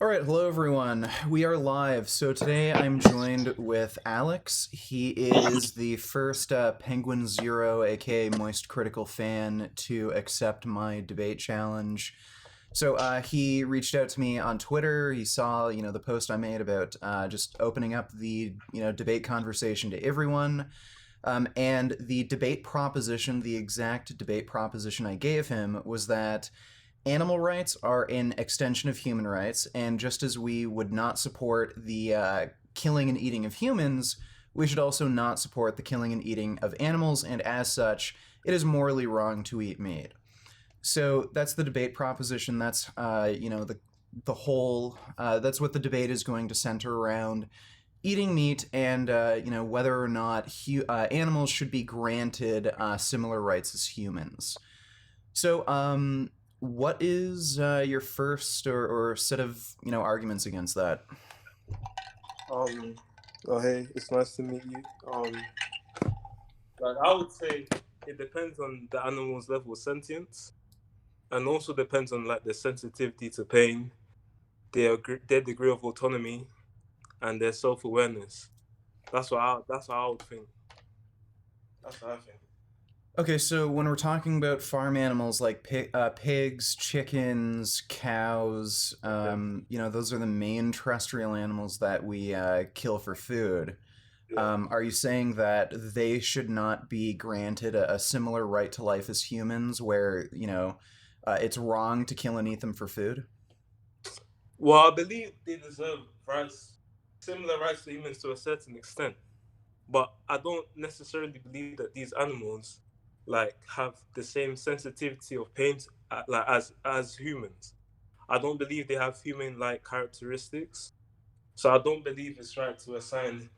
All right, hello everyone. We are live. So today I'm joined with Alex. He is the first Penguinz0, aka Moist Critical fan, to accept my debate challenge. So he reached out to me on Twitter. He saw, the post I made about just opening up the, debate conversation to everyone. And the debate proposition, the exact debate proposition I gave him was that animal rights are an extension of human rights, and just as we would not support the killing and eating of humans, we should also not support the killing and eating of animals, and as such, it is morally wrong to eat meat. So that's the debate proposition. That's the whole. That's what the debate is going to center around: eating meat, and whether or not animals should be granted similar rights as humans. So, what is your first or set of arguments against that? Um, hey, it's nice to meet you. Like I would say, it depends on the animal's level of sentience, and also depends on like their sensitivity to pain, their degree of autonomy, and their self-awareness. That's what I would think. That's what I think. Okay, so when we're talking about farm animals like pigs, chickens, cows, Yeah. those are the main terrestrial animals that we kill for food. Yeah. Are you saying that they should not be granted a similar right to life as humans, where it's wrong to kill and eat them for food? Well, I believe they deserve rights, similar rights to humans to a certain extent. But I don't necessarily believe that these animals like have the same sensitivity of pain like as humans. I don't believe they have human like characteristics. So I don't believe it's right to assign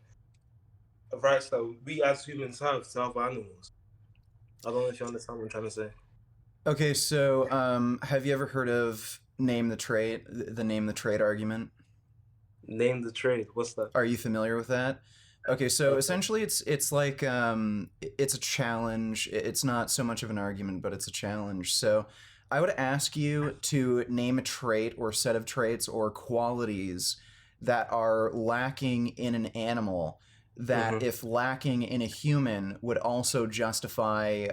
rights that we as humans have to other animals. I don't know if you understand what I'm trying to say. Okay, so have you ever heard of name the trait, the name the trait argument? Name the trade. What's that? Are you familiar with that? Okay, so Okay. essentially it's like it's a challenge. It's not so much of an argument, but it's a challenge. So I would ask you to name a trait or set of traits or qualities that are lacking in an animal that Mm-hmm. if lacking in a human would also justify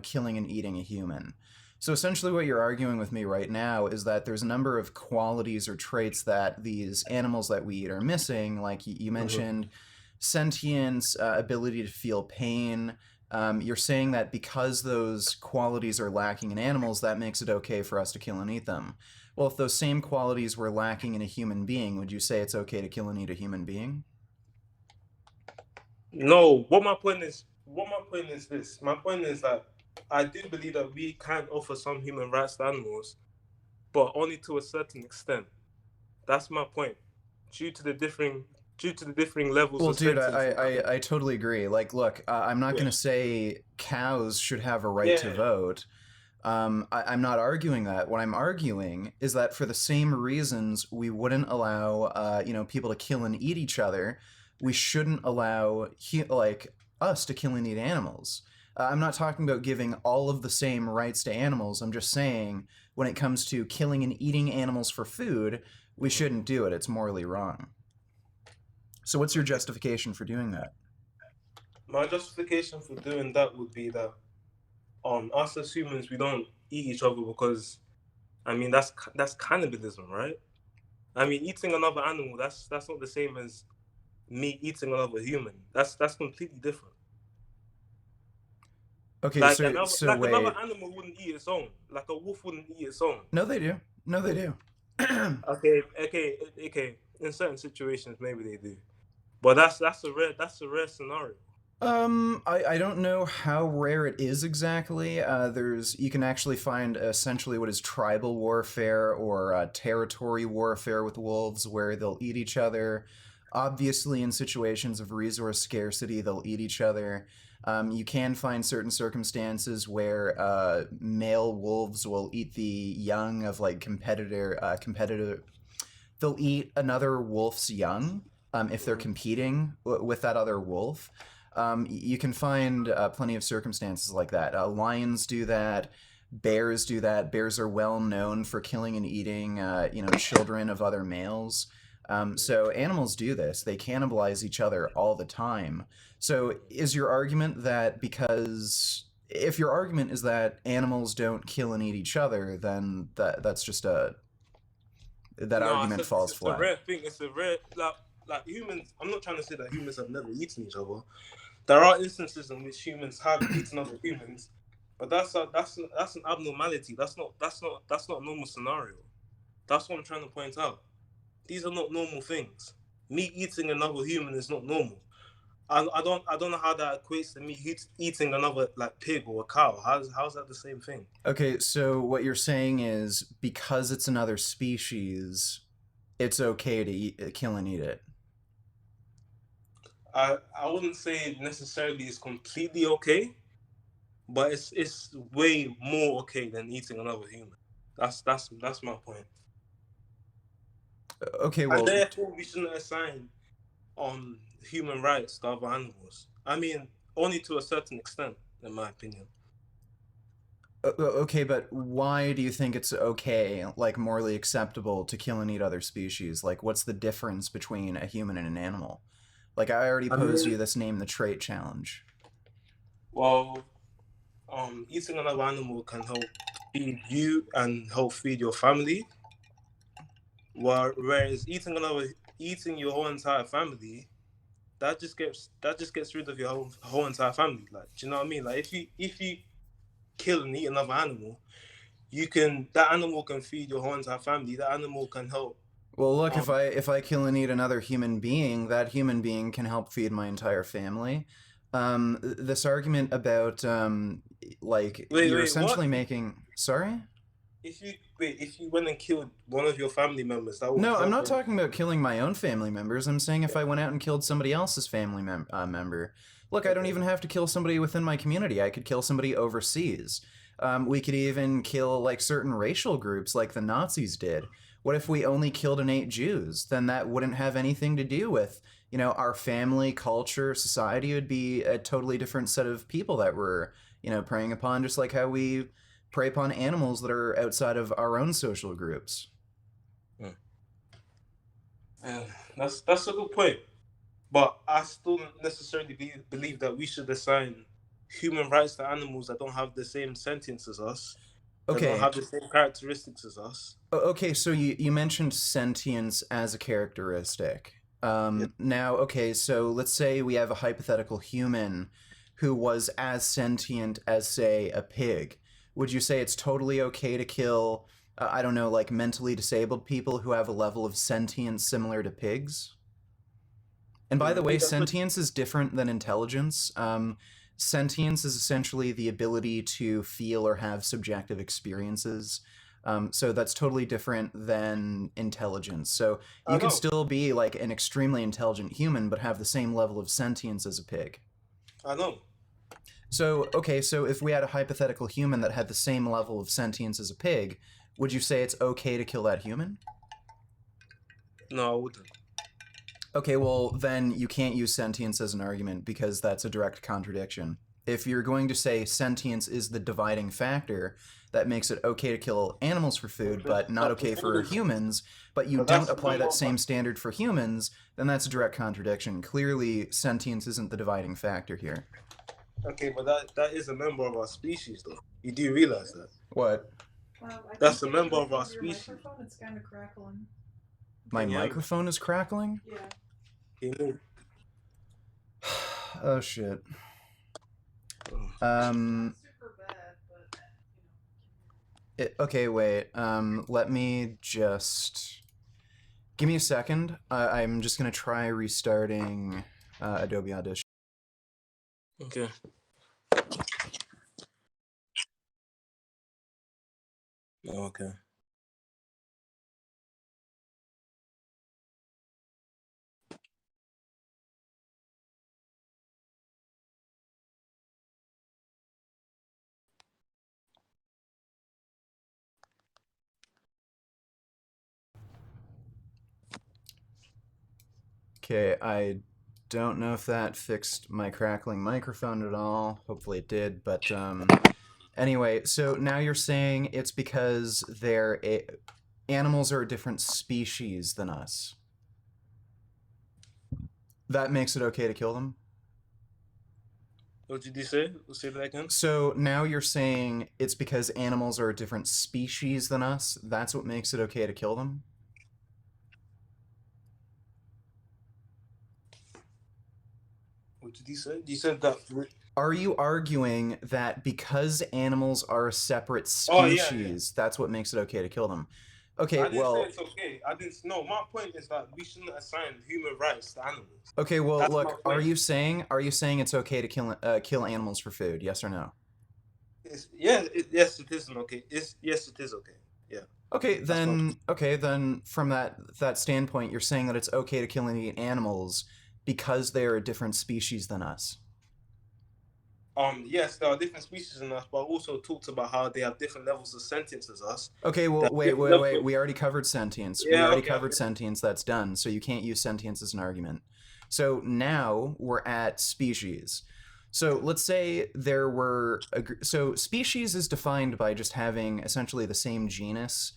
killing and eating a human. So essentially what you're arguing with me right now is that there's a number of qualities or traits that these animals that we eat are missing, like you Mm-hmm. mentioned sentience, ability to feel pain. You're saying that because those qualities are lacking in animals, that makes it okay for us to kill and eat them. Well, if those same qualities were lacking in a human being, would you say it's okay to kill and eat a human being? No, what my point is this. My point is that I do believe that we can offer some human rights to animals, but only to a certain extent. That's my point. Due to the differing due to the differing levels Well, of dude, sentience in I animals. totally agree. Like, look, I'm not Yeah. going to say cows should have a right to Yeah. vote. I'm not arguing that. What I'm arguing is that for the same reasons we wouldn't allow, people to kill and eat each other, we shouldn't allow, like, us to kill and eat animals. I'm not talking about giving all of the same rights to animals. I'm just saying when it comes to killing and eating animals for food, we Mhm. shouldn't do it. It's morally wrong. So, what's your Okay. justification for doing that? My justification for doing that would be that us as humans we don't eat each other because I mean that's cannibalism, right? I mean eating another animal that's not the same as me eating another human. That's completely different. Okay, so Like another wait. animal wouldn't eat its own. Like a wolf wouldn't eat its own. No, they do. No, they do. Okay. In certain situations, maybe they do, but that's a rare scenario. I don't know how rare it is exactly. You can actually find essentially what is tribal warfare or territory warfare with wolves, where they'll eat each other. Obviously, in situations of resource scarcity, they'll eat each other. You can find certain circumstances where male wolves will eat the young of like competitor. They'll eat another wolf's young if they're Mhm. competing with that other wolf. You can find plenty of circumstances like that. Lions do that. Bears do that. Bears are well known for killing and eating, children of other males. So animals do this. They cannibalize each other all the time. So is your argument that because if your argument is that animals don't kill and eat each other, then that's just that No, I argument said falls it's a flat. rare thing. It's a rare like humans. I'm not trying to say that humans have never eaten each other. There are instances in which humans have eaten other humans, but that's an abnormality. That's not a normal scenario. That's what I'm trying to point out. These are not normal things. Me eating another human is not normal. I don't know how that equates to me eating another like pig or a cow. How's that the same thing? Okay, so what you're saying is because it's another species, it's okay to kill and eat it. I wouldn't say necessarily it's completely okay, but it's way more okay than eating another human. That's my point. Okay, And well, therefore we shouldn't assign human rights to other animals. I mean, only to a certain extent, in my opinion. okay, but why do you think it's okay, like morally acceptable, to kill and eat other species? Like, what's the difference between a human and an animal? Like, I already I posed you mean, this name the trait challenge. well, eating another animal can help feed you and help feed your family. Whereas eating your whole entire family, that just gets rid of your whole entire family. Like, do you know what I mean? Like, if you kill and eat another animal, that animal can feed your whole entire family. That animal can help. Well, look, Um, if I kill and eat another human being, that human being can help feed my entire family. This argument about like you're wait, what? essentially making. Sorry? If you went and killed one of your family members, that would No, I'm help not them. talking about killing my own family members. I'm saying if I went out and killed somebody else's family member. Look, I don't Okay. even have to kill somebody within my community. I could kill somebody overseas. We could even kill like certain racial groups, like the Nazis did. What if we only killed and ate Jews? Then that wouldn't have anything to do with, our family, culture, society. It would be a totally different set of people that we're, preying upon, just like how we prey upon animals that are outside of our own social groups. Hmm. Yeah, that's a good point. But I still don't necessarily believe that we should assign human rights to animals that don't have the same sentience as us, that don't Okay, have the same characteristics as us. Okay, so you mentioned sentience as a characteristic. Yeah. Now, okay, so let's say we have a hypothetical human who was as sentient as, say, a pig. Would you say it's totally okay to kill, I don't know, like mentally disabled people who have a level of sentience similar to pigs? And by the way, sentience is different than intelligence. Sentience is essentially the ability to feel or have subjective experiences. So that's totally different than intelligence. So I you could know, still be like an extremely intelligent human, but have the same level of sentience as a pig. I know. So, okay, so if we had a hypothetical human that had the same level of sentience as a pig, would you say it's okay to kill that human? No, I wouldn't. Okay, well, then you can't use sentience as an argument because that's a direct contradiction. If you're going to say sentience is the dividing factor that makes it okay to kill animals for food, but not okay for humans, but you But don't that's a apply member that of same standard for humans, then that's a direct contradiction. Clearly, sentience isn't the dividing factor here. okay, but that is a member of our species, though. You do realize that? What? That's a member of our species. It's kind of crackling. My Can you hear me? microphone is crackling? Yeah. Can you move? Oh, shit. Oh. Super bad, but Okay, wait. Let me just give me a second. I'm just gonna try restarting Adobe Audition. Okay. Okay. Okay, I don't know if that fixed my crackling microphone at all. Hopefully it did, but Anyway, so now you're saying it's because animals are a different species than us. That makes it okay to kill them? What did you say? Say that again. So now you're saying it's because animals are a different species than us. That's what makes it okay to kill them? What did you say? You said that. Are you arguing that because animals are a separate Oh, yeah, species, that's what makes it okay to kill them? Okay, I didn't well, say it's okay. I didn't. No, my point is that we shouldn't assign human rights to animals. okay, well, That's my look, point. are you saying it's okay to kill animals for food? Yes or no? Yes, it is okay. Yes, it is okay. Yeah. Okay, then from that standpoint, you're saying that it's okay to kill and eat animals because they are a different species than us. Yes, there are different species in us, but also talks about how they have different levels of sentience as us. Okay, well, wait. We already covered sentience. Yeah, we already okay, covered sentience. That's done. So you can't use sentience as an argument. So now we're at species. So let's say there were... So species is defined by just having essentially the same genus.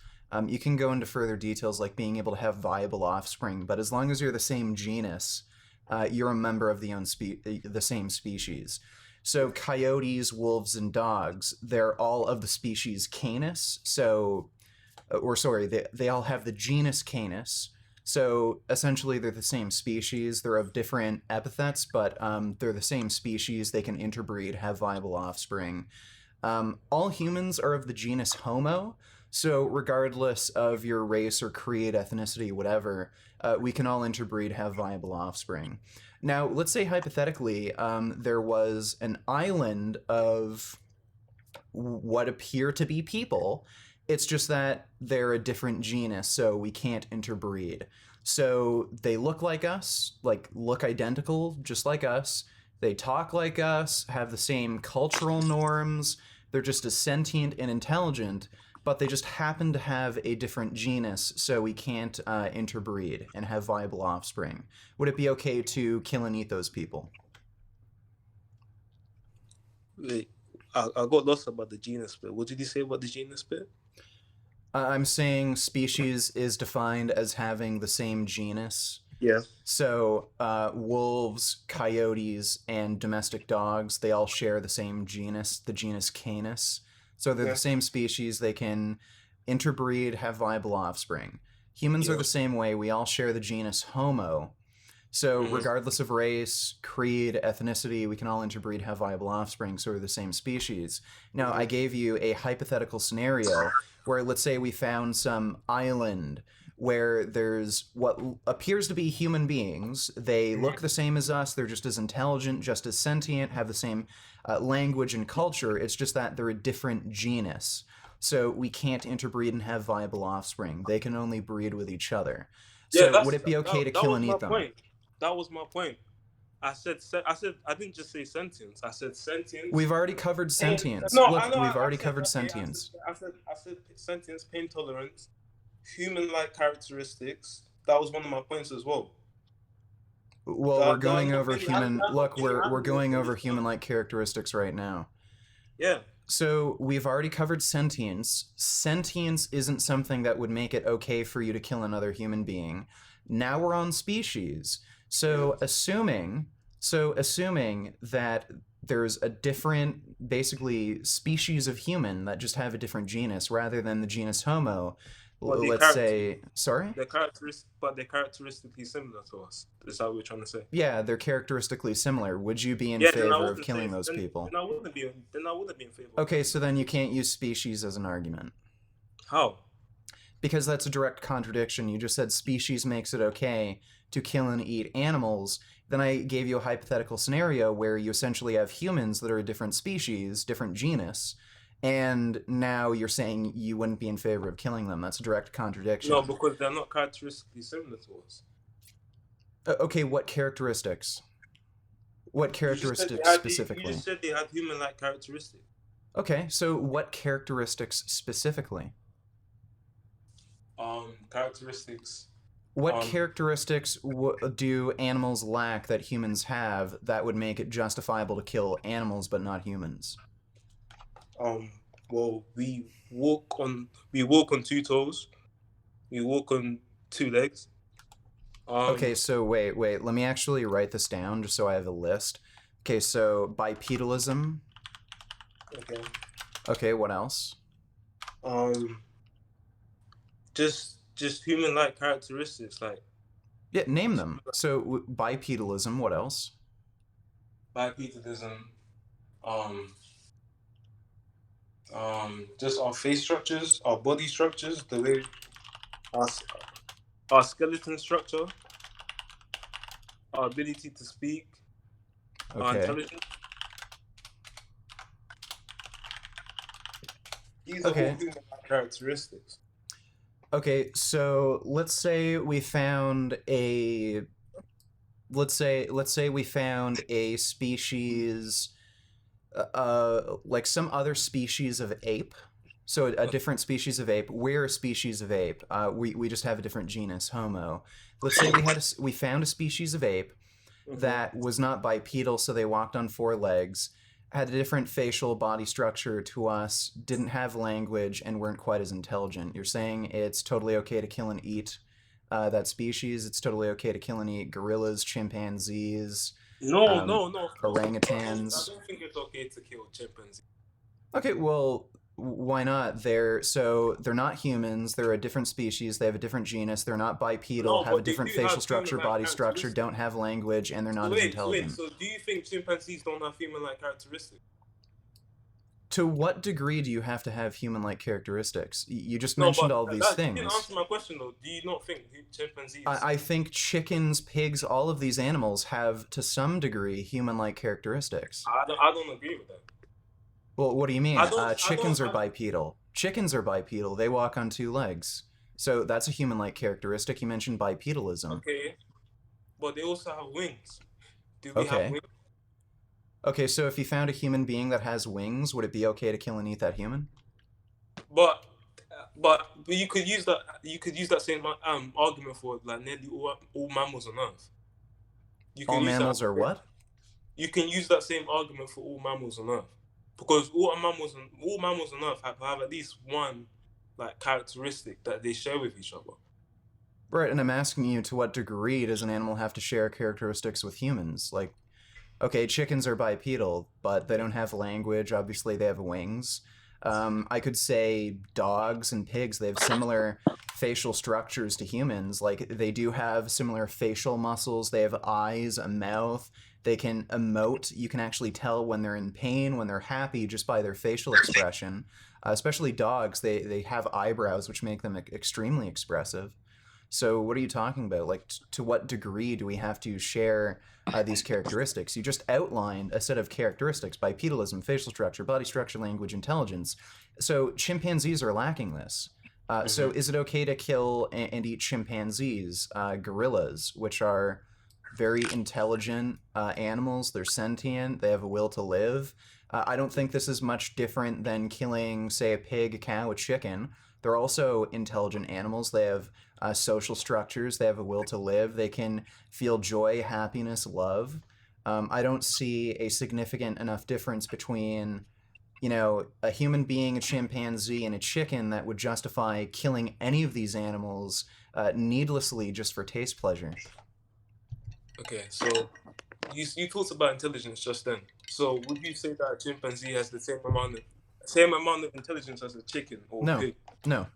You can go into further details like being able to have viable offspring, but as long as you're the same genus, you're a member of the same species. So coyotes, wolves, and dogs, they're all of the species Canis. So, they all have the genus Canis. So essentially they're the same species. They're of different epithets, but they're the same species. They can interbreed, have viable offspring. All humans are of the genus Homo. So regardless of your race or creed, ethnicity, whatever, we can all interbreed, have viable offspring. Now, let's say hypothetically, there was an island of what appear to be people. It's just that they're a different genus, so we can't interbreed. So they look like us, look identical, just like us. They talk like us, have the same cultural norms. They're just as sentient and intelligent, but they just happen to have a different genus, so we can't interbreed and have viable offspring. Would it be okay to kill and eat those people? Wait, I got lost about the genus bit. What did you say about the genus bit? I'm saying species is defined as having the same genus. Yeah. So wolves, coyotes, and domestic dogs, they all share the same genus, the genus Canis. So they're the same species. They can interbreed, have viable offspring. Humans are the same way. We all share the genus Homo. So regardless of race, creed, ethnicity, we can all interbreed, have viable offspring, so we're the same species. Now, I gave you a hypothetical scenario where, let's say we found some island where there's what appears to be human beings. They look the same as us. They're just as intelligent, just as sentient, have the same language and culture. It's just that they're a different genus. So we can't interbreed and have viable offspring. They can only breed with each other. So would it be okay to kill and eat them? That was my point. I didn't just say sentience. I said sentience. We've already covered sentience. No, Look, we've already covered sentience. I said sentience, pain tolerance, human-like characteristics. That was one of my points as well. Well, we're going over human. Look, we're going over human-like characteristics right now. Yeah. So we've already covered sentience. Sentience isn't something that would make it okay for you to kill another human being. Now we're on species. So assuming that there's a different, basically, species of human that just have a different genus rather than the genus Homo, let's say... Sorry? They're characteristically similar to us. Is that what we're trying to say? Yeah, they're characteristically similar. Would you be in favor of killing those people? Then I wouldn't be in favor. Okay, so then you can't use species as an argument. How? Because that's a direct contradiction. You just said species makes it okay to kill and eat animals. Then I gave you a hypothetical scenario where you essentially have humans that are a different species, different genus, and now you're saying you wouldn't be in favor of killing them. That's a direct contradiction. No, because they're not characteristically similar to us. Okay, what characteristics? What characteristics specifically? You just said they had human-like characteristics. Okay, so what characteristics specifically? Characteristics. What characteristics do animals lack that humans have that would make it justifiable to kill animals but not humans? Um, well, we walk on two toes. We walk on two legs. Okay, Um, so wait. Let me actually write this down just so I have a list. Okay, so bipedalism. okay. Okay, what else? Um, just human-like characteristics like Yeah, name them. So bipedalism, what else? bipedalism. Um, just our face structures, our body structures, the way our our skeleton structure, our ability to speak, our Okay. intelligence. These are all Okay. human-like characteristics. Okay, so let's say we found a species like some other species of ape. So a different species of ape. We're a species of ape. We just have a different genus, Homo. Let's say we found a species of ape Mm-hmm. that was not bipedal, so they walked on four legs, had a different facial body structure to us, didn't have language, and weren't quite as intelligent. You're saying it's totally okay to kill and eat that species? It's totally okay to kill and eat gorillas, chimpanzees, No, um, no, no. Of course, I orangutans? don't think it's okay to kill chimpanzees. Okay, well, why not? They're not humans. They're a different species. They have a different genus. They're not bipedal. No, Have a but they different do facial have structure, human-like body structure. characteristics. Don't have language, and they're not as Wait. intelligent. So, do you think chimpanzees don't have human-like characteristics? To what degree do you have to have human-like characteristics? You just No, mentioned but all these you didn't things. answer my question though. Do you not think chimpanzees? I think chickens, pigs, all of these animals have, to some degree, human-like characteristics. I don't agree with that. Well, what do you I mean? don't. I Chickens don't. are bipedal. Chickens are bipedal. They walk on two legs. So that's a human-like characteristic. You mentioned bipedalism. Okay, but they also have wings. Do we have Okay. wings? Okay, so if you found a human being that has wings, would it be okay to kill and eat that human? But you could use that. You could use that same argument for like nearly all mammals on Earth. You All can use that. mammals are what? You can use that same argument for all mammals on Earth, because all mammals on Earth have at least one like characteristic that they share with each other. Right, and I'm asking you, to what degree does an animal have to share characteristics with humans? Like, okay, chickens are bipedal, but they don't have language. Obviously, they have wings. I could say dogs and pigs, they have similar facial structures to humans. Like, they do have similar facial muscles. They have eyes, a mouth. They can emote. You can actually tell when they're in pain, when they're happy, just by their facial expression. Especially dogs, they have eyebrows, which make them extremely expressive. So, what are you talking about? Like, to what degree do we have to share these characteristics? You just outlined a set of characteristics: bipedalism, facial structure, body structure, language, intelligence. So, chimpanzees are lacking this. So, is it okay to kill and eat chimpanzees, gorillas, which are very intelligent animals? They're sentient, they have a will to live. I don't think this is much different than killing, say, a pig, a cow, a chicken. They're also intelligent animals. They have social structures. They have a will to live. They can feel joy, happiness, love. I don't see a significant enough difference between, a human being, a chimpanzee, and a chicken that would justify killing any of these animals needlessly just for taste pleasure. Okay, so you talked about intelligence just then. So would you say that a chimpanzee has the same amount of intelligence as a chicken or a No, pig? no.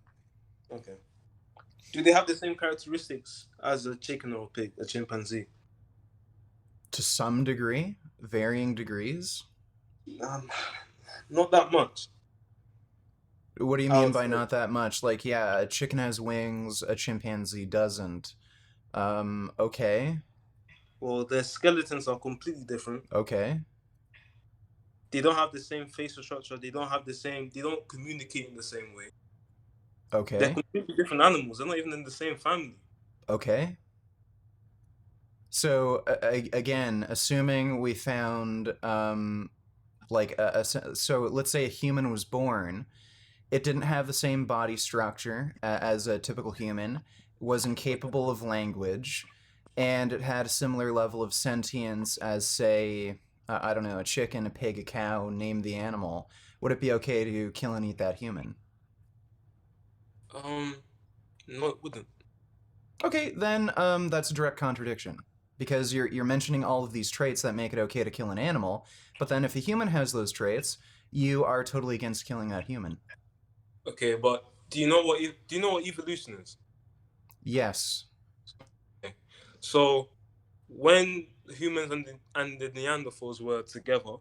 Okay. Do they have the same characteristics as a chicken or a pig, a chimpanzee? To some degree, varying degrees. Um, not that much. What do you I mean would by say. not that much? Like, yeah, a chicken has wings, a chimpanzee doesn't. Okay, Well, their skeletons are completely different. okay, They don't have the same facial structure. They don't have the same. They don't communicate in the same way. They're okay, completely different animals. They're not even in the same family. okay. So, again, assuming we found, like, so let's say a human was born, it didn't have the same body structure as a typical human, was incapable of language, and it had a similar level of sentience as, say, I don't know, a chicken, a pig, a cow, name the animal. would it be okay to kill and eat that human? No, it wouldn't. Okay, then that's a direct contradiction. Because you're mentioning all of these traits that make it okay to kill an animal, but then if a human has those traits, you are totally against killing that human. Okay, but do you know what evolution is? Yes. Okay. So when humans and the Neanderthals were together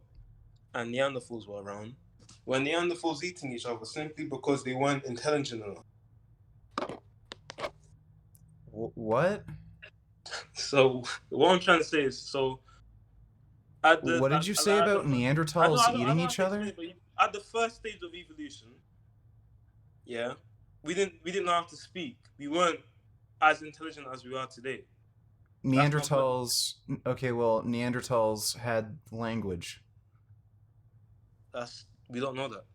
and Neanderthals were around, were Neanderthals eating each other simply because they weren't intelligent enough? What? So what I'm trying to say is, so at the What did you say about Neanderthals eating I each don't have to other? explain, but at the first stage of evolution, yeah, we didn't know how to speak. We weren't as intelligent as we are today. That's my point. Neanderthals. Okay, well, Neanderthals had language. We don't know that.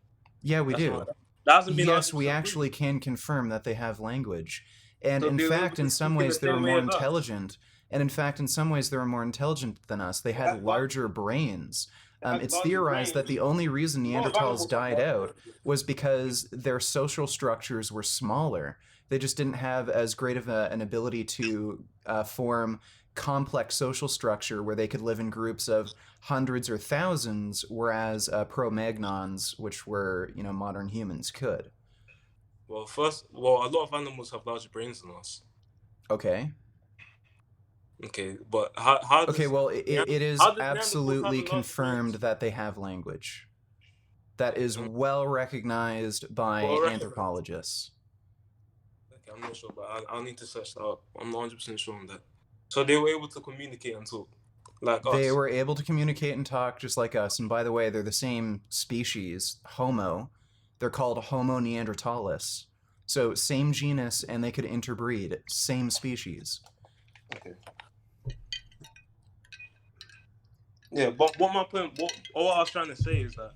Yeah, we That's do. not that hasn't been Yes, we 100% actually can confirm that they have language. And So in they were able fact, to in some speak in the ways, they were same way more as us. intelligent. And in fact, in some ways, they were more intelligent than us. They had But larger brains. they had It's larger theorized that brains. the only reason A lot of Neanderthals animals have died larger out brains. was because their social structures were smaller. They just didn't have as great of an ability to form complex social structure where they could live in groups of hundreds or thousands, whereas Cro-Magnons, which were modern humans, could. Well, a lot of animals have larger brains than us. Okay. Okay, but how Okay, does well, it is how does Neanderthals have absolutely a large confirmed brains? that they have language. That is well recognized by Well, anthropologists. okay, I'm not sure, but I'll need to search that up. I'm not 100% sure on that. So they were able to communicate and talk, like They us. were able to communicate and talk just like us. And by the way, they're the same species, Homo. They're called Homo neanderthalis. So same genus, and they could interbreed. Same species. Okay. Yeah, but what my point, what I was trying to say is that,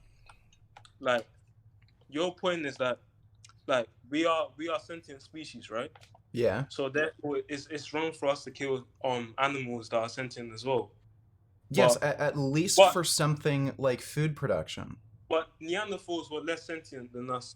like, your point is that, like, we are sentient species, right? Yeah. So therefore, it's wrong for us to kill animals that are sentient as well. Yes, But at least but for something like food production. but Neanderthals were less sentient than us.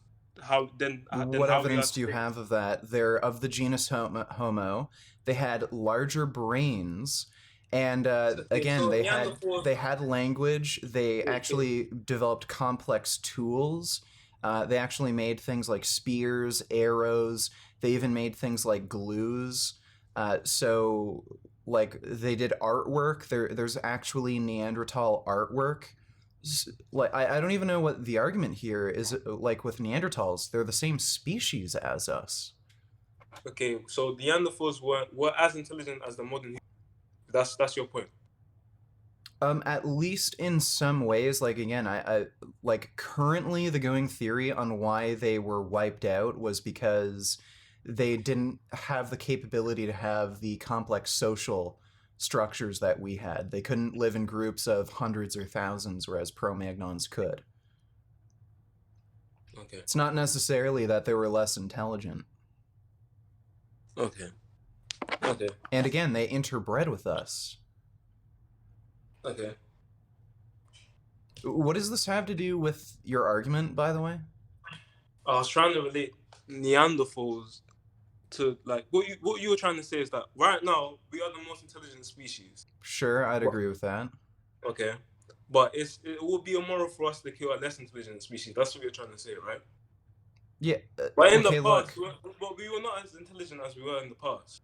Than What how we are evidence do you today. have of that? They're of the genus Homo. They had larger brains, and Okay, again, so they had language. They actually developed complex tools. They actually made things like spears, arrows. They even made things like glues. So, like, they did artwork. There's actually Neanderthal artwork. Like, I don't even know what the argument here is. Like with Neanderthals, they're the same species as us. Okay, so Neanderthals were as intelligent as the modern humans. That's your point. At least in some ways. Like, again, I like currently the going theory on why they were wiped out was because they didn't have the capability to have the complex social structures that we had. They couldn't live in groups of hundreds or thousands, whereas Cro-Magnons could. Okay. It's not necessarily that they were less intelligent. Okay. Okay. And again, they interbred with us. Okay. What does this have to do with your argument, by the way? I was trying to relate Neanderthals to, like, what you were trying to say is that right now we are the most intelligent species. Sure, I'd agree with that. Okay. But it would be immoral for us to kill a less intelligent species. That's what you're trying to say, right? Yeah. But in okay, the past, look. we were not as intelligent as we were in the past.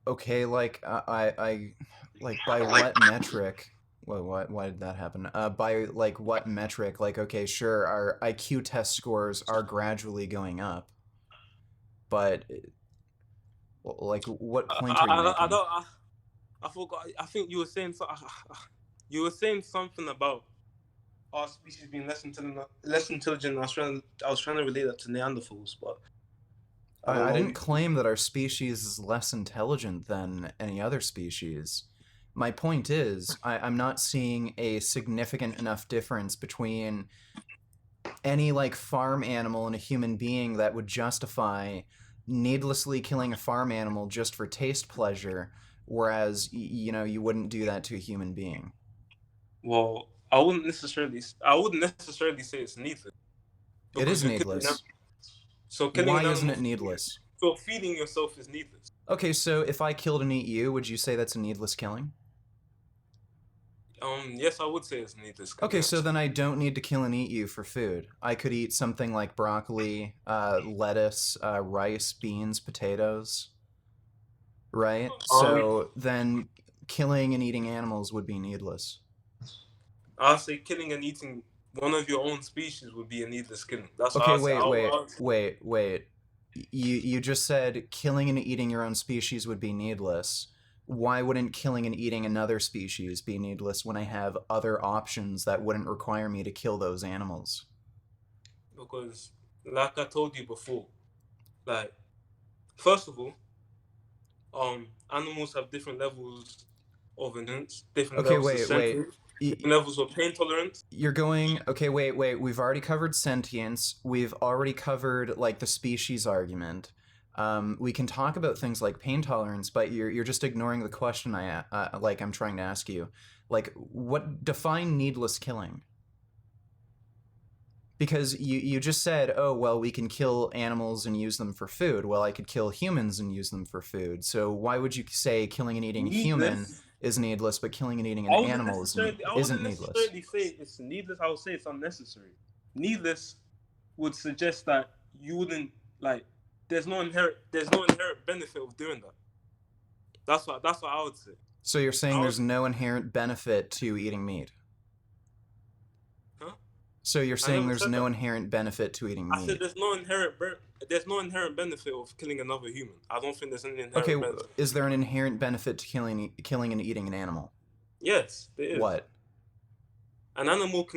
Okay, like I like by what metric? Why did that happen? By like what metric? Like, okay, sure, our IQ test scores are gradually going up, but like, what point are you making? I forgot. I think you were saying you were saying something about our species being less intelligent. I was trying to relate that to Neanderthals, but I didn't claim that our species is less intelligent than any other species. My point is, I'm not seeing a significant enough difference between any like farm animal and a human being that would justify needlessly killing a farm animal just for taste pleasure, whereas you wouldn't do that to a human being. Well, I wouldn't necessarily say it's needless. It is Because you're killing needless. so killing Why an isn't animal. it needless? So feeding yourself is needless. Okay, so if I killed and eat you, would you say that's a needless killing? Yes, I would say it's needless. Okay, so then I don't need to kill and eat you for food. I could eat something like broccoli, lettuce, rice, beans, potatoes, right? So then killing and eating animals would be needless. I'll say killing and eating one of your own species would be a needless killing. That's Okay, what I'll say. wait. You just said killing and eating your own species would be needless. Why wouldn't killing and eating another species be needless when I have other options that wouldn't require me to kill those animals? Because, like I told you before, like, first of all, animals have different levels of endurance, different Okay, levels of wait. sentience, different levels of pain tolerance. You're going, okay, wait. We've already covered sentience. We've already covered, like, the species argument. We can talk about things like pain tolerance, but you're just ignoring the question I'm trying to ask you. Like, what define needless killing? Because you just said, oh, well, we can kill animals and use them for food. Well, I could kill humans and use them for food. So why would you say killing and eating a human is needless, but killing and eating an animal isn't needless? I wouldn't necessarily say it's needless. I would say it's unnecessary. Needless would suggest that you wouldn't like. There's no inherent benefit of doing that. That's what I would say. So you're saying there's no inherent benefit to eating meat? Huh? So you're saying there's no inherent benefit to eating meat? I said there's no inherent benefit of killing another human. I don't think there's any inherent benefit. Okay, is there an inherent benefit to killing and eating an animal? Yes, there is. What? An animal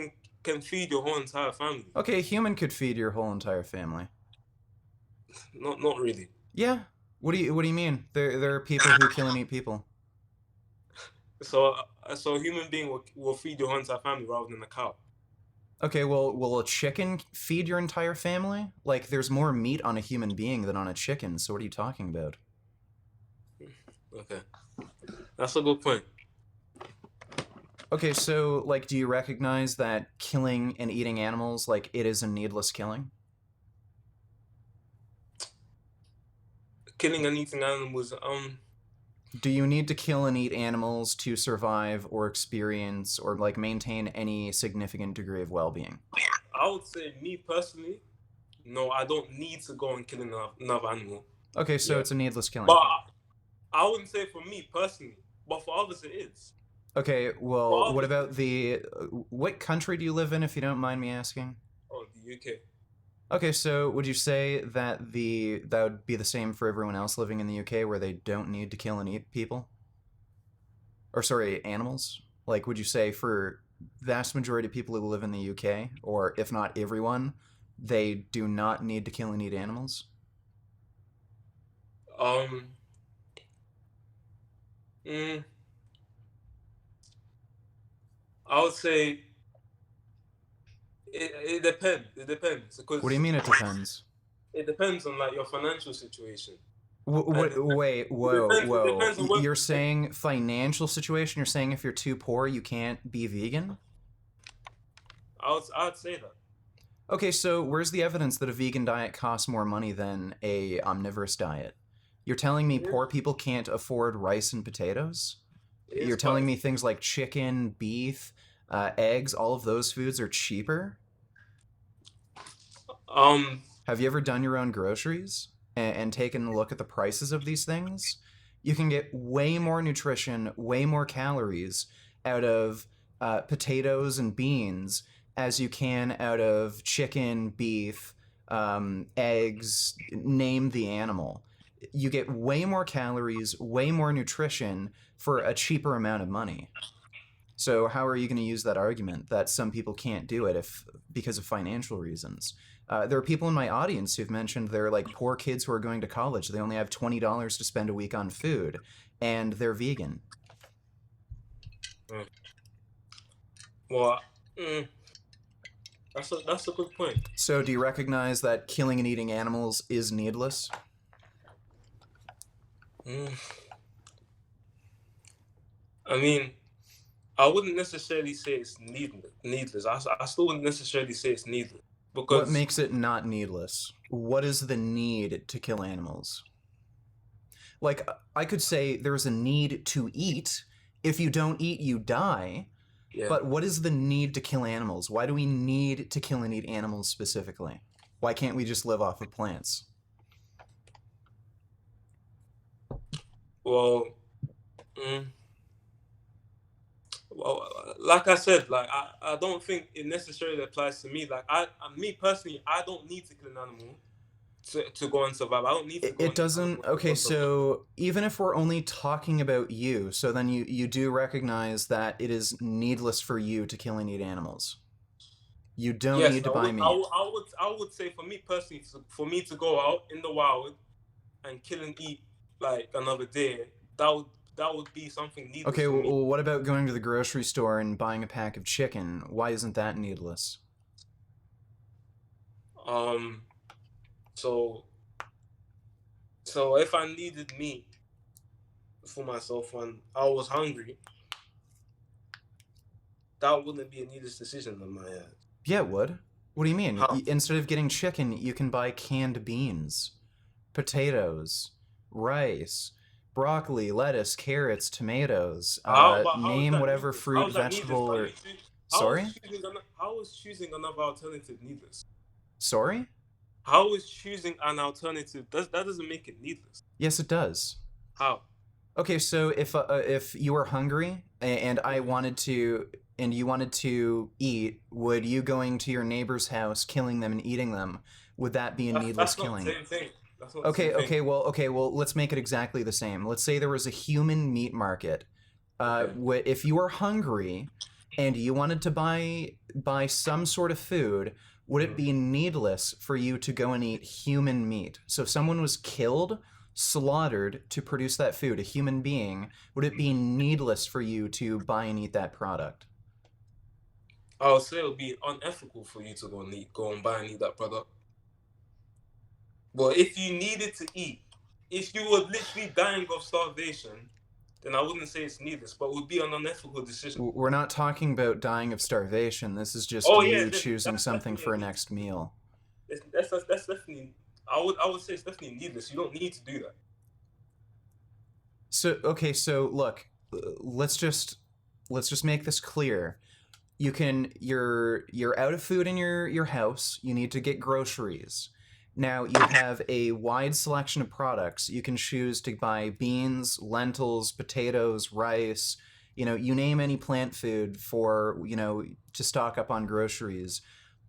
can feed your whole entire family. Okay, a human could feed your whole entire family. Not really. Yeah. What do you mean? There are people who kill and eat people. So a human being will feed your whole entire family rather than a cow. Okay, well, will a chicken feed your entire family? Like, there's more meat on a human being than on a chicken, so what are you talking about? Okay. That's a good point. Okay, so, like, do you recognize that killing and eating animals, like, it is a needless killing? Killing and eating animals, Do you need to kill and eat animals to survive or experience or, like, maintain any significant degree of well-being? I would say, me personally, no, I don't need to go and kill another animal. Okay, so it's a needless killing. But I wouldn't say for me personally, but for others it is. Okay, well, what about what country do you live in, if you don't mind me asking? Oh, the UK. Okay, so would you say that that would be the same for everyone else living in the UK, where they don't need to kill and eat people? Or, sorry, animals? Like, would you say for vast majority of people who live in the UK, or if not everyone, they do not need to kill and eat animals? I would say it depends. It depends. Because What do you mean it depends? It depends on, like, your financial situation. Wait, whoa. Depends on You're saying financial situation? You're saying if you're too poor, you can't be vegan? I'd say that. Okay, so where's the evidence that a vegan diet costs more money than a omnivorous diet? You're telling me poor people can't afford rice and potatoes? You're telling me things like chicken, beef, eggs, all of those foods are cheaper? Have you ever done your own groceries and taken a look at the prices of these things? You can get way more nutrition, way more calories out of potatoes and beans as you can out of chicken, beef, eggs, name the animal. You get way more calories, way more nutrition for a cheaper amount of money. So how are you going to use that argument that some people can't do it because of financial reasons? There are people in my audience who've mentioned they're like poor kids who are going to college. They only have $20 to spend a week on food, and they're vegan. Well, that's a good point. So do you recognize that killing and eating animals is needless? I mean, I wouldn't necessarily say it's needless. I still wouldn't necessarily say it's needless What because makes it not needless? What is the need to kill animals? Like, I could say there's a need to eat. If you don't eat, you die. yeah. But what is the need to kill animals? Why do we need to kill and eat animals specifically? Why can't we just live off of plants? Well, mm, well, like I said, like I don't think it necessarily applies to me. Like me personally, I don't need to kill an animal to go and survive. I don't need to go It and eat doesn't. animals to go Okay, and survive. so even if we're only talking about you, so then you do recognize that it is needless for you to kill and eat animals. You don't Yes, need to buy meat. I would say for me personally, for me to go out in the wild and kill and eat like another day, that would be something needless Okay, for me. well, what about going to the grocery store and buying a pack of chicken? Why isn't that needless? Um, so so if I needed meat for myself when I was hungry, that wouldn't be a needless decision on my end. Yeah, it would. What do you mean? How? Instead of getting chicken, you can buy canned beans, potatoes, rice, broccoli, lettuce, carrots, tomatoes. How is Name that whatever needless? How fruit, is that needless? vegetable, But or... how Sorry? how is choosing another alternative needless? Sorry? How is choosing an alternative that doesn't make it needless? Yes, it does. How? Okay, so if you were hungry and I wanted to and you wanted to eat, would you going to your neighbor's house, killing them and eating them, would that be a needless That's not the killing? same thing. That's not the same thing. Okay, well, let's make it exactly the same. Let's say there was a human meat market. Okay. If you were hungry and you wanted to buy some sort of food, would it be needless for you to go and eat human meat? So if someone was killed, slaughtered to produce that food, a human being, would it be needless for you to buy and eat that product? I would say it would be unethical for you to go and buy and eat that product. But if you needed to eat, if you were literally dying of starvation, then I wouldn't say it's needless, but it would be an unethical decision. We're not talking about dying of starvation. This is just Oh yeah, you choosing that's something definitely for a a need. next meal. That's definitely. I would say it's definitely needless. You don't need to do that. So okay, so look, let's just make this clear. You're out of food in your house. You need to get groceries. Now you have a wide selection of products. You can choose to buy beans, lentils, potatoes, rice, you name any plant food for, to stock up on groceries.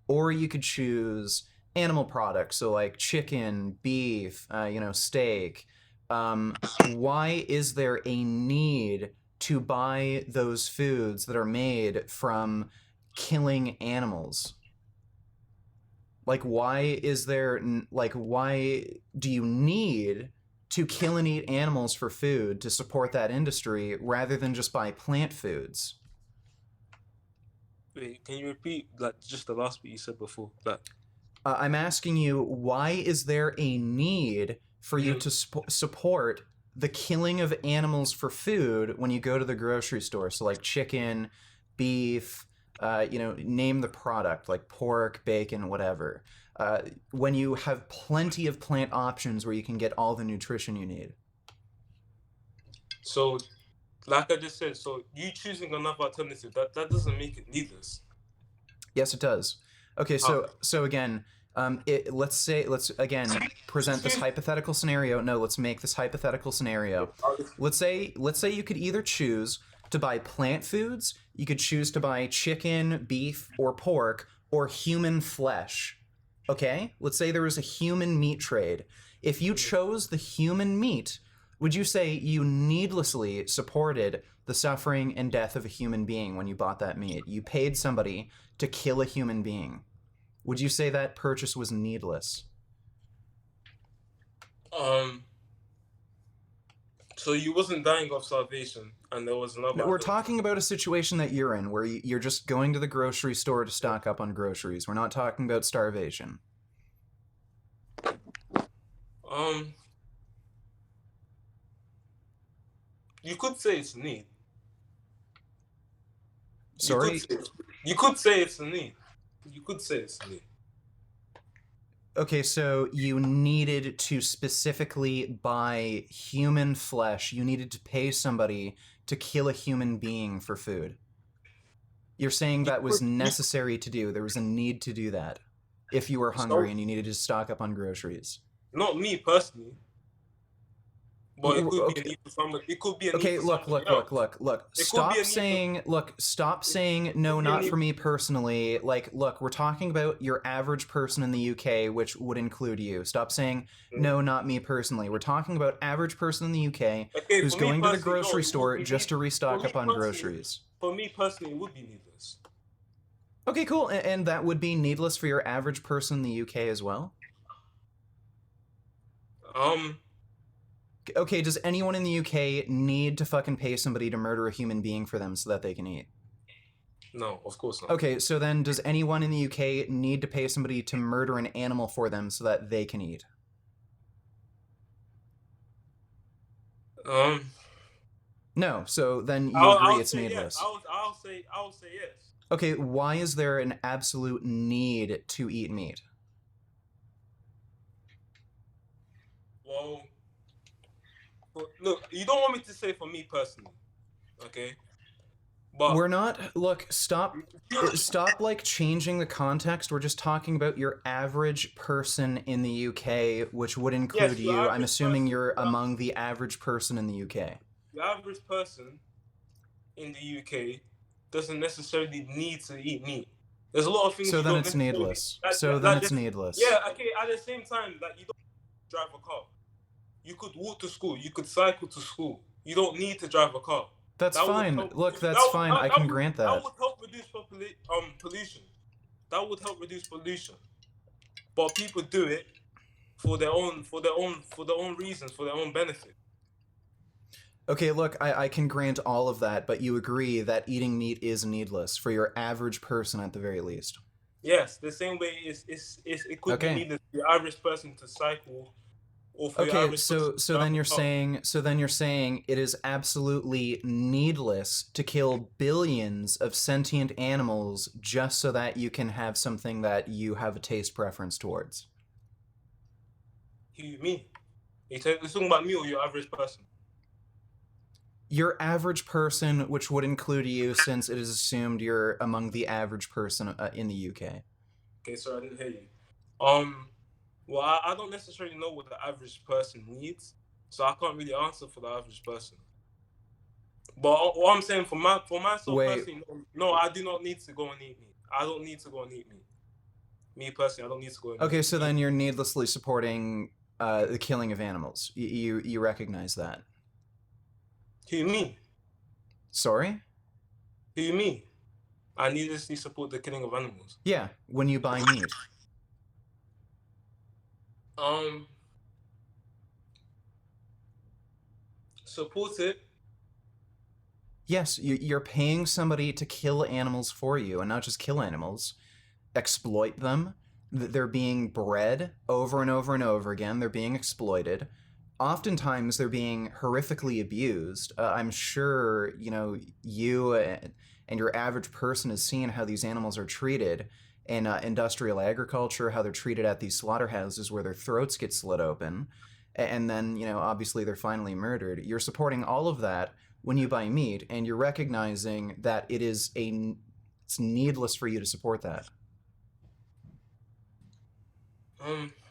Or you could choose animal products, so like chicken, beef, steak. Why is there a need to buy those foods that are made from killing animals? Like, why is there, like, why do you need to kill and eat animals for food to support that industry rather than just buy plant foods? Wait, can you repeat like just the last bit you said before? Like, I'm asking you, why is there a need for you to support the killing of animals for food when you go to the grocery store? So, like chicken, beef, name the product, like pork, bacon, whatever. When you have plenty of plant options where you can get all the nutrition you need. so, like I just said, so you choosing another alternative that doesn't make it needless. Yes, it does. Okay, so again, let's again present this hypothetical scenario. No, let's make this hypothetical scenario. Let's say you could either choose to buy plant foods, you could choose to buy chicken, beef, or pork, or human flesh. Okay? Let's say there was a human meat trade. If you chose the human meat, would you say you needlessly supported the suffering and death of a human being when you bought that meat? You paid somebody to kill a human being. Would you say that purchase was needless? So you wasn't dying of starvation, and there was another. No, we're talking about a situation that you're in, where you're just going to the grocery store to stock up on groceries. We're not talking about starvation. You could say it's need. Sorry? You could say it's a need. You could say it's a need. Okay, so you needed to specifically buy human flesh. You needed to pay somebody to kill a human being for food. You're saying that was necessary to do. There was a need to do that if you were hungry and you needed to stock up on groceries. Not me personally. But it could Okay. be a need for somebody. It could be a need Okay, for look. somebody else. Stop saying no, not for me personally. Like, look, we're talking about your average person in the UK, which would include you. Stop saying no, not me personally. We're talking about average person in the UK who's going to the grocery store just to restock up on groceries. For me personally, it would be needless. Okay, cool. And that would be needless for your average person in the UK as well? Okay, does anyone in the UK need to fucking pay somebody to murder a human being for them so that they can eat? No, of course not. Okay, so then does anyone in the UK need to pay somebody to murder an animal for them so that they can eat? No, so then you agree it's needless. Yes. I'll say yes. Okay, why is there an absolute need to eat meat? Well, look, you don't want me to say for me personally, okay? But we're not. Look, stop like changing the context. We're just talking about your average person in the UK, which would include you. I'm assuming you're among the average person in the UK. The average person in the UK doesn't necessarily need to eat meat. There's a lot of things. So then it's needless. Needless. Yeah. Okay. At the same time, like, you don't drive a car. You could walk to school. You could cycle to school. You don't need to drive a car. That's fine. Look, that's fine. I can grant that. That would help reduce pollution. That would help reduce pollution. But people do it for their own reasons, for their own benefit. Okay, look, I can grant all of that, but you agree that eating meat is needless for your average person at the very least. Yes, the same way it could be needless for your average person to cycle. Okay, so then you're saying it is absolutely needless to kill billions of sentient animals just so that you can have something that you have a taste preference towards. Me? You're talking about me or your average person? Your average person, which would include you, since it is assumed you're among the average person in the UK. Okay, sorry, I didn't hear you. Well, I don't necessarily know what the average person needs, so I can't really answer for the average person. But what I'm saying for myself personally, no, I do not need to go and eat meat. I don't need to go and eat meat. Me personally, I don't need to go and eat meat. Okay, so then you're needlessly supporting the killing of animals. You recognize that. Who, me? Sorry? Who, me? I needlessly support the killing of animals. Yeah, when you buy meat. Support it. Yes, you're paying somebody to kill animals for you, and not just kill animals, exploit them. They're being bred over and over and over again. They're being exploited. Oftentimes, they're being horrifically abused. I'm sure, you and your average person is seeing how these animals are treated in industrial agriculture, how they're treated at these slaughterhouses where their throats get slit open, and then, obviously they're finally murdered. You're supporting all of that when you buy meat, and you're recognizing that it's needless for you to support that. I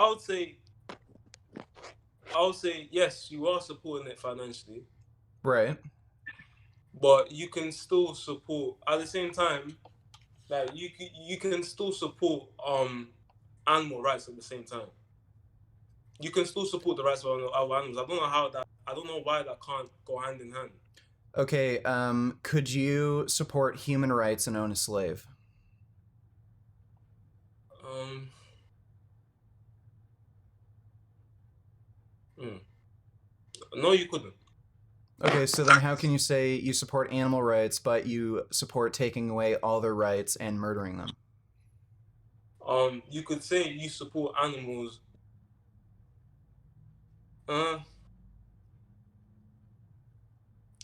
would say yes, you are supporting it financially. Right. But you can still support at the same time. Like, you can still support animal rights at the same time. You can still support the rights of animals. I don't know why that can't go hand in hand. Okay, could you support human rights and own a slave? No, you couldn't. Okay, so then how can you say you support animal rights, but you support taking away all their rights and murdering them? You could say you support animals.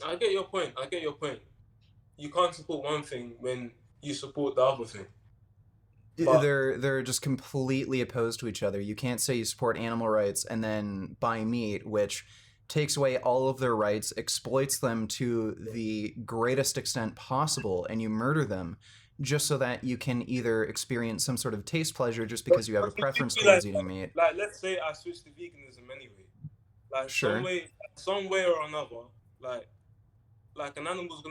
I get your point. You can't support one thing when you support the other thing. But They're just completely opposed to each other. You can't say you support animal rights and then buy meat, which takes away all of their rights, exploits them to the greatest extent possible, and you murder them just so that you can either experience some sort of taste pleasure just because you have a but you preference see, towards eating meat. like, let's say I switch to veganism anyway. Like Sure. some way or another, like an animal's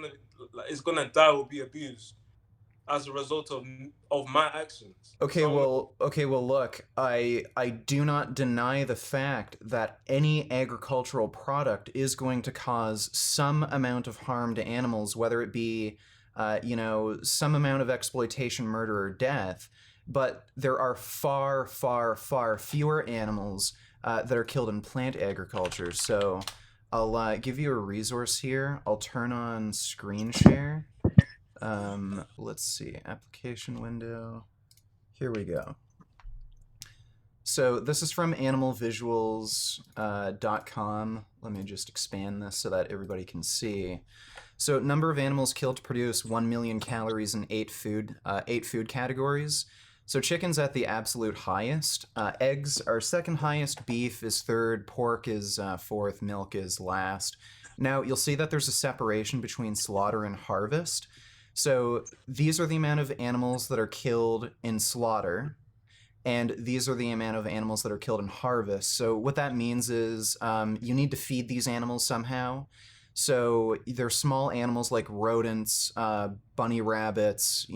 is gonna die or be abused as a result of my actions. Okay, well, look, I do not deny the fact that any agricultural product is going to cause some amount of harm to animals, whether it be, some amount of exploitation, murder, or death. But there are far, far, far fewer animals that are killed in plant agriculture. So I'll give you a resource here. I'll turn on screen share. Let's see, application window. Here we go. So this is from animalvisuals.com. Let me just expand this so that everybody can see. So number of animals killed to produce 1 million calories in eight food categories. So chicken's at the absolute highest. Eggs are second highest. Beef is third. Pork is fourth. Milk is last. Now you'll see that there's a separation between slaughter and harvest. So these are the amount of animals that are killed in slaughter, and these are the amount of animals that are killed in harvest. So what that means is you need to feed these animals somehow. So they're small animals like rodents, bunny rabbits,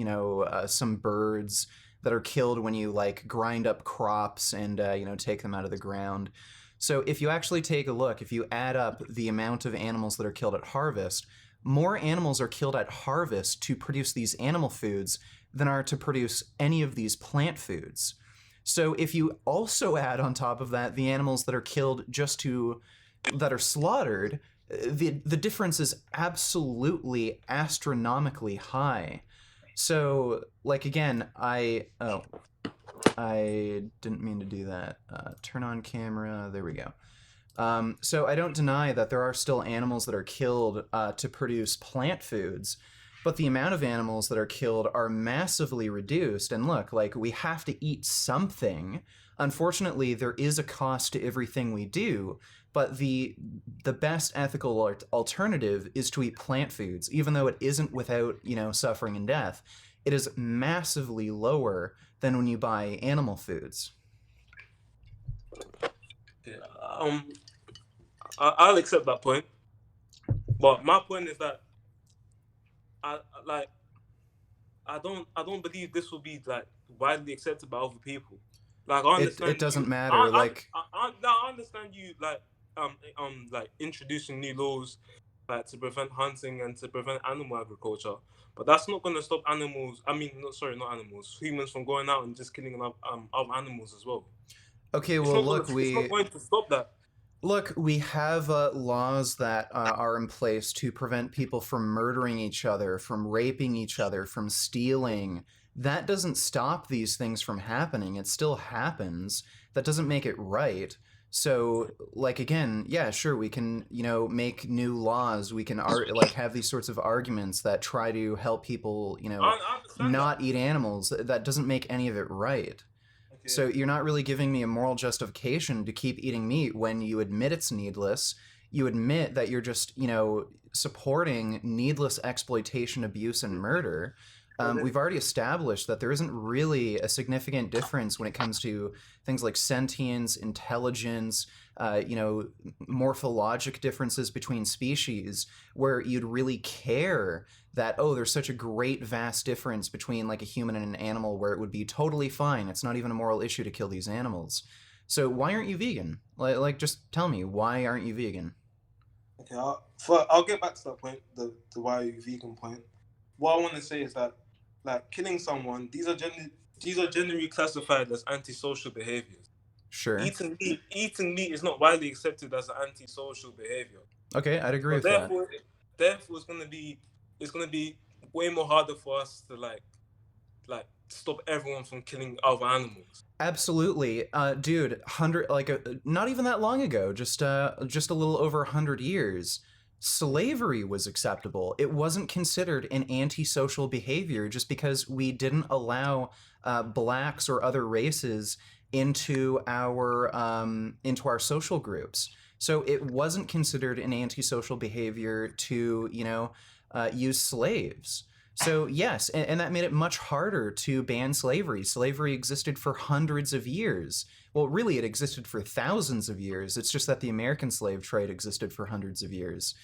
some birds that are killed when you like grind up crops and take them out of the ground. So if you actually take a look, if you add up the amount of animals that are killed at harvest, more animals are killed at harvest to produce these animal foods than are to produce any of these plant foods. So if you also add on top of that the animals that are killed that are slaughtered, the difference is absolutely astronomically high. So, like, again, I didn't mean to do that. Turn on camera. There we go. So I don't deny that there are still animals that are killed to produce plant foods, but the amount of animals that are killed are massively reduced. And look, like, we have to eat something. Unfortunately, there is a cost to everything we do, but the best ethical alternative is to eat plant foods, even though it isn't without, suffering and death. It is massively lower than when you buy animal foods. yeah, I'll accept that point, but my point is that I don't believe this will be like widely accepted by other people. Like, I understand It doesn't matter. I understand you like introducing new laws like to prevent hunting and to prevent animal agriculture, but that's not going to stop animals. I mean, not animals, humans from going out and just killing other animals as well. Okay, well, look, it's not going to stop that. Look, we have laws that are in place to prevent people from murdering each other, from raping each other, from stealing. That doesn't stop these things from happening. It still happens. That doesn't make it right. So, like, again, yeah, sure, we can, make new laws. We can have these sorts of arguments that try to help people, I understand not eat animals. That doesn't make any of it right. Okay. So you're not really giving me a moral justification to keep eating meat when you admit it's needless. You admit that you're just, supporting needless exploitation, abuse, and murder. We've already established that there isn't really a significant difference when it comes to things like sentience, intelligence, morphologic differences between species, where you'd really care that, there's such a great vast difference between like a human and an animal where it would be totally fine. It's not even a moral issue to kill these animals. So why aren't you vegan? Like just tell me, why aren't you vegan? Okay, I'll get back to that point, the why are you vegan point. What I want to say is that, like, killing someone, these are generally classified as antisocial behaviors. Sure. Eating meat is not widely accepted as an antisocial behavior. Okay, I'd agree with that. Therefore, it's gonna be way more harder for us to like stop everyone from killing other animals. Absolutely, dude. Not even that long ago, just a little over 100 years. slavery was acceptable. It wasn't considered an antisocial behavior just because we didn't allow blacks or other races into our social groups. So it wasn't considered an antisocial behavior to, use slaves. So yes, and that made it much harder to ban slavery. Slavery existed for hundreds of years. Well, really, it existed for thousands of years. It's just that the American slave trade existed for hundreds of years.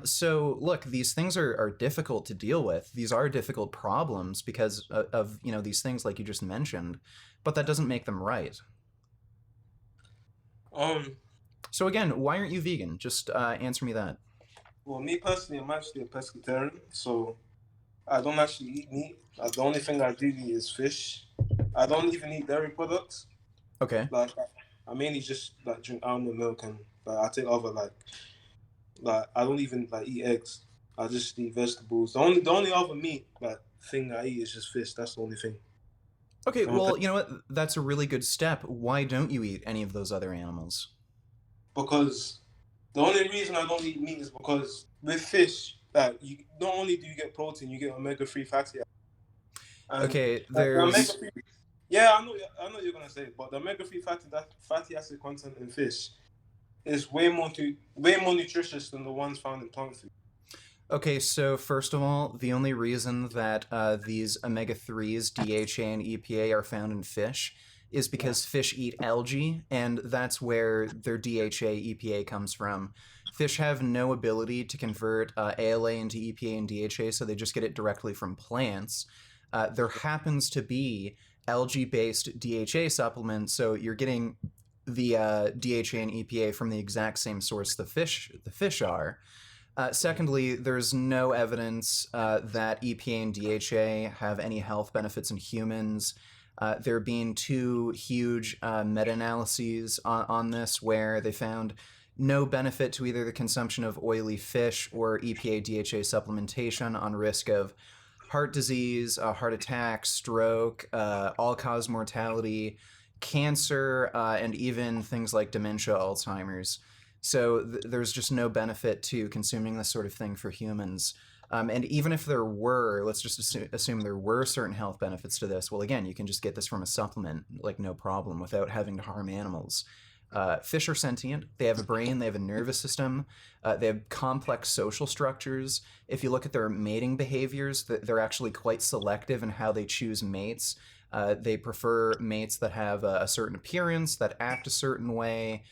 So look, these things are difficult to deal with. These are difficult problems because of these things like you just mentioned, but that doesn't make them right. Um, So again, why aren't you vegan? Just answer me that. well, me personally, I'm actually a pescatarian, so I don't actually eat meat. The only thing I do eat is fish. I don't even eat dairy products. Okay. Like, I mainly just like drink almond milk and like I take other like I don't even like eat eggs. I just eat vegetables. The only other meat like thing I eat is just fish. That's the only thing. Okay, I'm a well, you know what? That's a really good step. Why don't you eat any of those other animals? Because the only reason I don't eat meat is because with fish, that you not only do you get protein, you get omega-3 fatty acids. And Okay, the there's omega-3, yeah, I know what you're gonna say, but the omega-3 fatty acid content in fish is way more nutritious than the ones found in plant food. Okay, so first of all, the only reason that these omega-3s, DHA and EPA, are found in fish is because fish eat algae, and that's where their DHA, EPA comes from. Fish have no ability to convert ALA into EPA and DHA, so they just get it directly from plants. There happens to be algae-based DHA supplements, so you're getting the DHA and EPA from the exact same source the fish are. Secondly, there's no evidence that EPA and DHA have any health benefits in humans. There have been two huge meta-analyses on this where they found no benefit to either the consumption of oily fish or EPA DHA supplementation on risk of heart disease, heart attack, stroke, all-cause mortality, cancer, and even things like dementia, Alzheimer's. So there's just no benefit to consuming this sort of thing for humans. And even if there were, let's just assume there were certain health benefits to this. Well, again, you can just get this from a supplement, like no problem, without having to harm animals. Fish are sentient. They have a brain. They have a nervous system. They have complex social structures. If you look at their mating behaviors, they're actually quite selective in how they choose mates. They prefer mates that have a certain appearance, that act a certain way.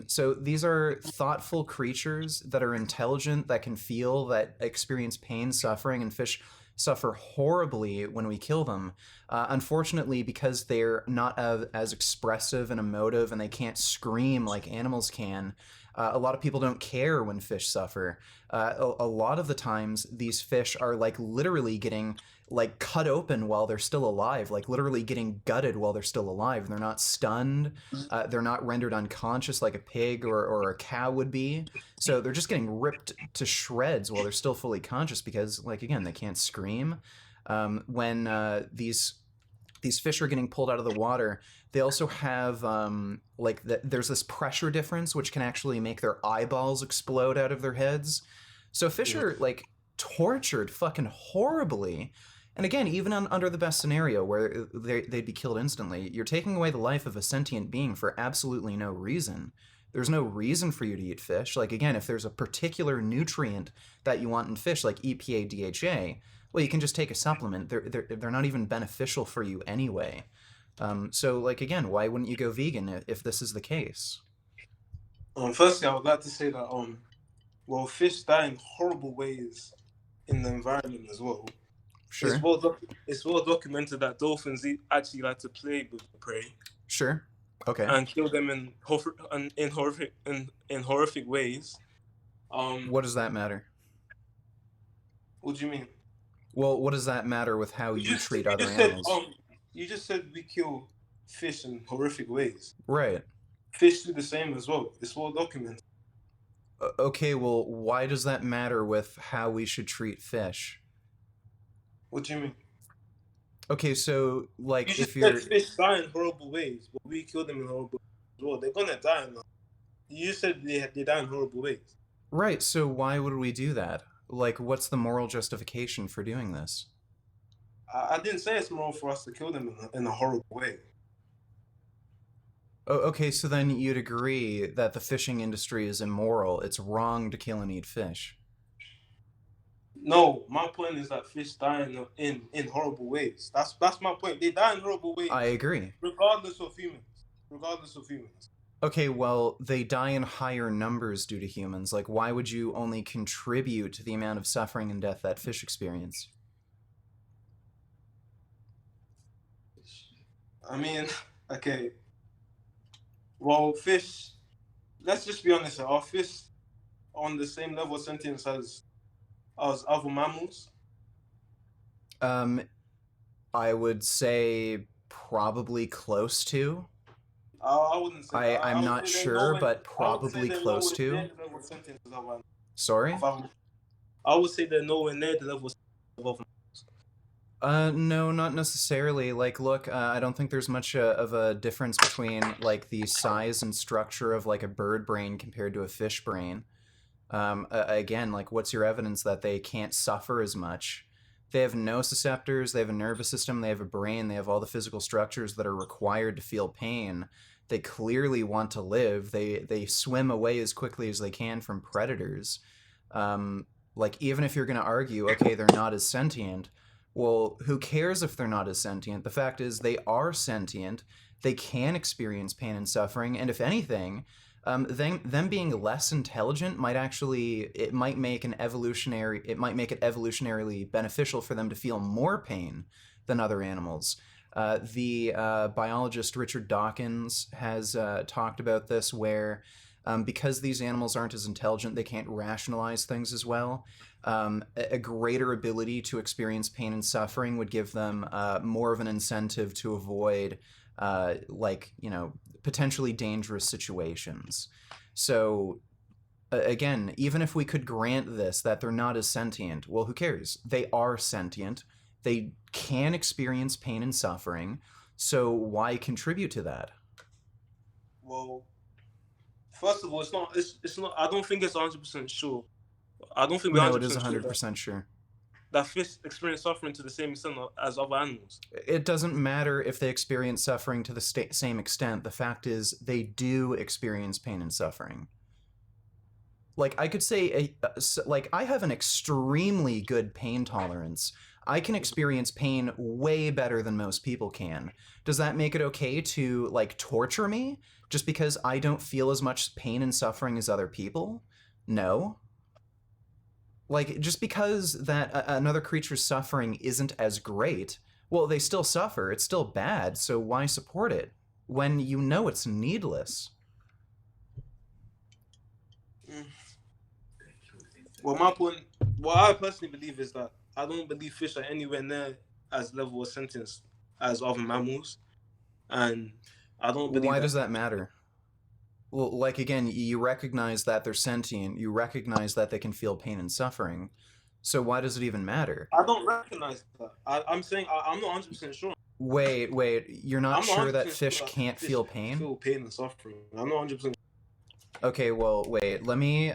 So these are thoughtful creatures that are intelligent, that can feel, that experience pain, suffering, and fish suffer horribly when we kill them. Unfortunately, because they're not as expressive and emotive and they can't scream like animals can, a lot of people don't care when fish suffer. A lot of the times, these fish are like literally getting like cut open while they're still alive, like literally getting gutted while they're still alive. They're not stunned. They're not rendered unconscious like a pig or a cow would be. So they're just getting ripped to shreds while they're still fully conscious because, like, again, they can't scream. When these fish are getting pulled out of the water, they also have there's this pressure difference which can actually make their eyeballs explode out of their heads. So fish are like tortured fucking horribly. And again, even under the best scenario where they'd be killed instantly, you're taking away the life of a sentient being for absolutely no reason. There's no reason for you to eat fish. Like, again, if there's a particular nutrient that you want in fish, like EPA, DHA, well, you can just take a supplement. They're not even beneficial for you anyway. So, like, again, why wouldn't you go vegan if this is the case? Firstly, I would like to say that well, fish die in horrible ways in the environment as well. Sure. It's well documented that dolphins actually like to play with the prey. Sure. Okay. And kill them in horrific ways. What does that matter? What do you mean? Well, what does that matter with how you treat other animals? You just said we kill fish in horrific ways. Right. Fish do the same as well. It's well documented. Okay, well, why does that matter with how we should treat fish? What do you mean? Okay, so, like, You just if you're... said fish die in horrible ways, but we kill them in horrible ways as well. They're gonna die now. You just said they die in horrible ways. Right, so why would we do that? Like, what's the moral justification for doing this? I didn't say it's moral for us to kill them in a horrible way. Oh, okay, so then you'd agree that the fishing industry is immoral. It's wrong to kill and eat fish. No, my point is that fish die in horrible ways. That's my point. They die in horrible I ways, agree. regardless of humans. Regardless of humans. Okay, well, they die in higher numbers due to humans. Like, why would you only contribute to the amount of suffering and death that fish experience? I mean, okay. Well, fish. Let's just be honest. Are fish on the same level of sentience as other mammals? Um, I would say probably close to. I wouldn't say that. I'm I would not say they're sure, nowhere. but I would say probably they're close nowhere to. near the level of sentience as other Sorry? animals. I would say they're nowhere near the level of other. No, not necessarily. Like, look, I don't think there's much of a difference between, like, the size and structure of, like, a bird brain compared to a fish brain. Again, like, what's your evidence that they can't suffer as much? They have nociceptors, they have a nervous system, they have a brain, they have all the physical structures that are required to feel pain. They clearly want to live. They swim away as quickly as they can from predators. Like, even if you're going to argue, okay, they're not as sentient, well, who cares if they're not as sentient? The fact is, they are sentient. They can experience pain and suffering, and if anything, them being less intelligent might actually it might make it evolutionarily beneficial for them to feel more pain than other animals. The biologist Richard Dawkins has talked about this, where because these animals aren't as intelligent, they can't rationalize things as well. A greater ability to experience pain and suffering would give them more of an incentive to avoid, potentially dangerous situations. So, again, even if we could grant this, that they're not as sentient, well, who cares? They are sentient. They can experience pain and suffering. So why contribute to that? Well, first of all, it's not. It's not. I don't think it's 100% sure. I don't think we're No, 100% it is sure 100% sure. that fish experience suffering to the same extent as other animals. It doesn't matter if they experience suffering to the same extent. The fact is, they do experience pain and suffering. Like, I could say, like, I have an extremely good pain tolerance. I can experience pain way better than most people can. Does that make it okay to, like, torture me just because I don't feel as much pain and suffering as other people? No. Like, just because that another creature's suffering isn't as great, well, they still suffer. It's still bad, so why support it when you know it's needless? Well, my point, what I personally believe is that I don't believe fish are anywhere near as level of sentience as other mammals, and I don't believe Why does that matter? Well, like, again, you recognize that they're sentient, you recognize that they can feel pain and suffering, so why does it even matter? I don't recognize that. I'm saying I'm not 100% sure. Wait, you're not I'm not sure that 100% fish sure that can't fish feel pain? feel pain and suffering. I'm not 100%. Okay, well, wait, let me...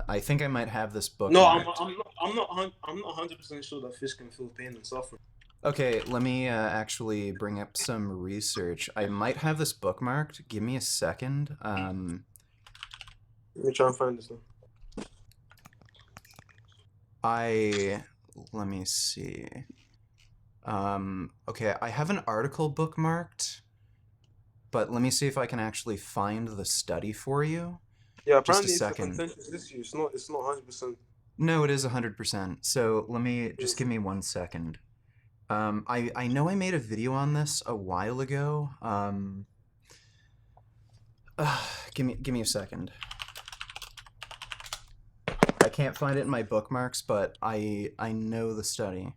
I think I might have this book No, marked. I'm not 100% sure that fish can feel pain and suffering. Okay, let me actually bring up some research. I might have this bookmarked. Give me a second. Let me try and find this now. Let me see. Okay, I have an article bookmarked, but let me see if I can actually find the study for you. Yeah, Just a apparently it's a second. contentious issue. It's not 100%. No, it is 100%. So let me just give me 1 second. I know I made a video on this a while ago. Give me a second. I can't find it in my bookmarks, but I know the study.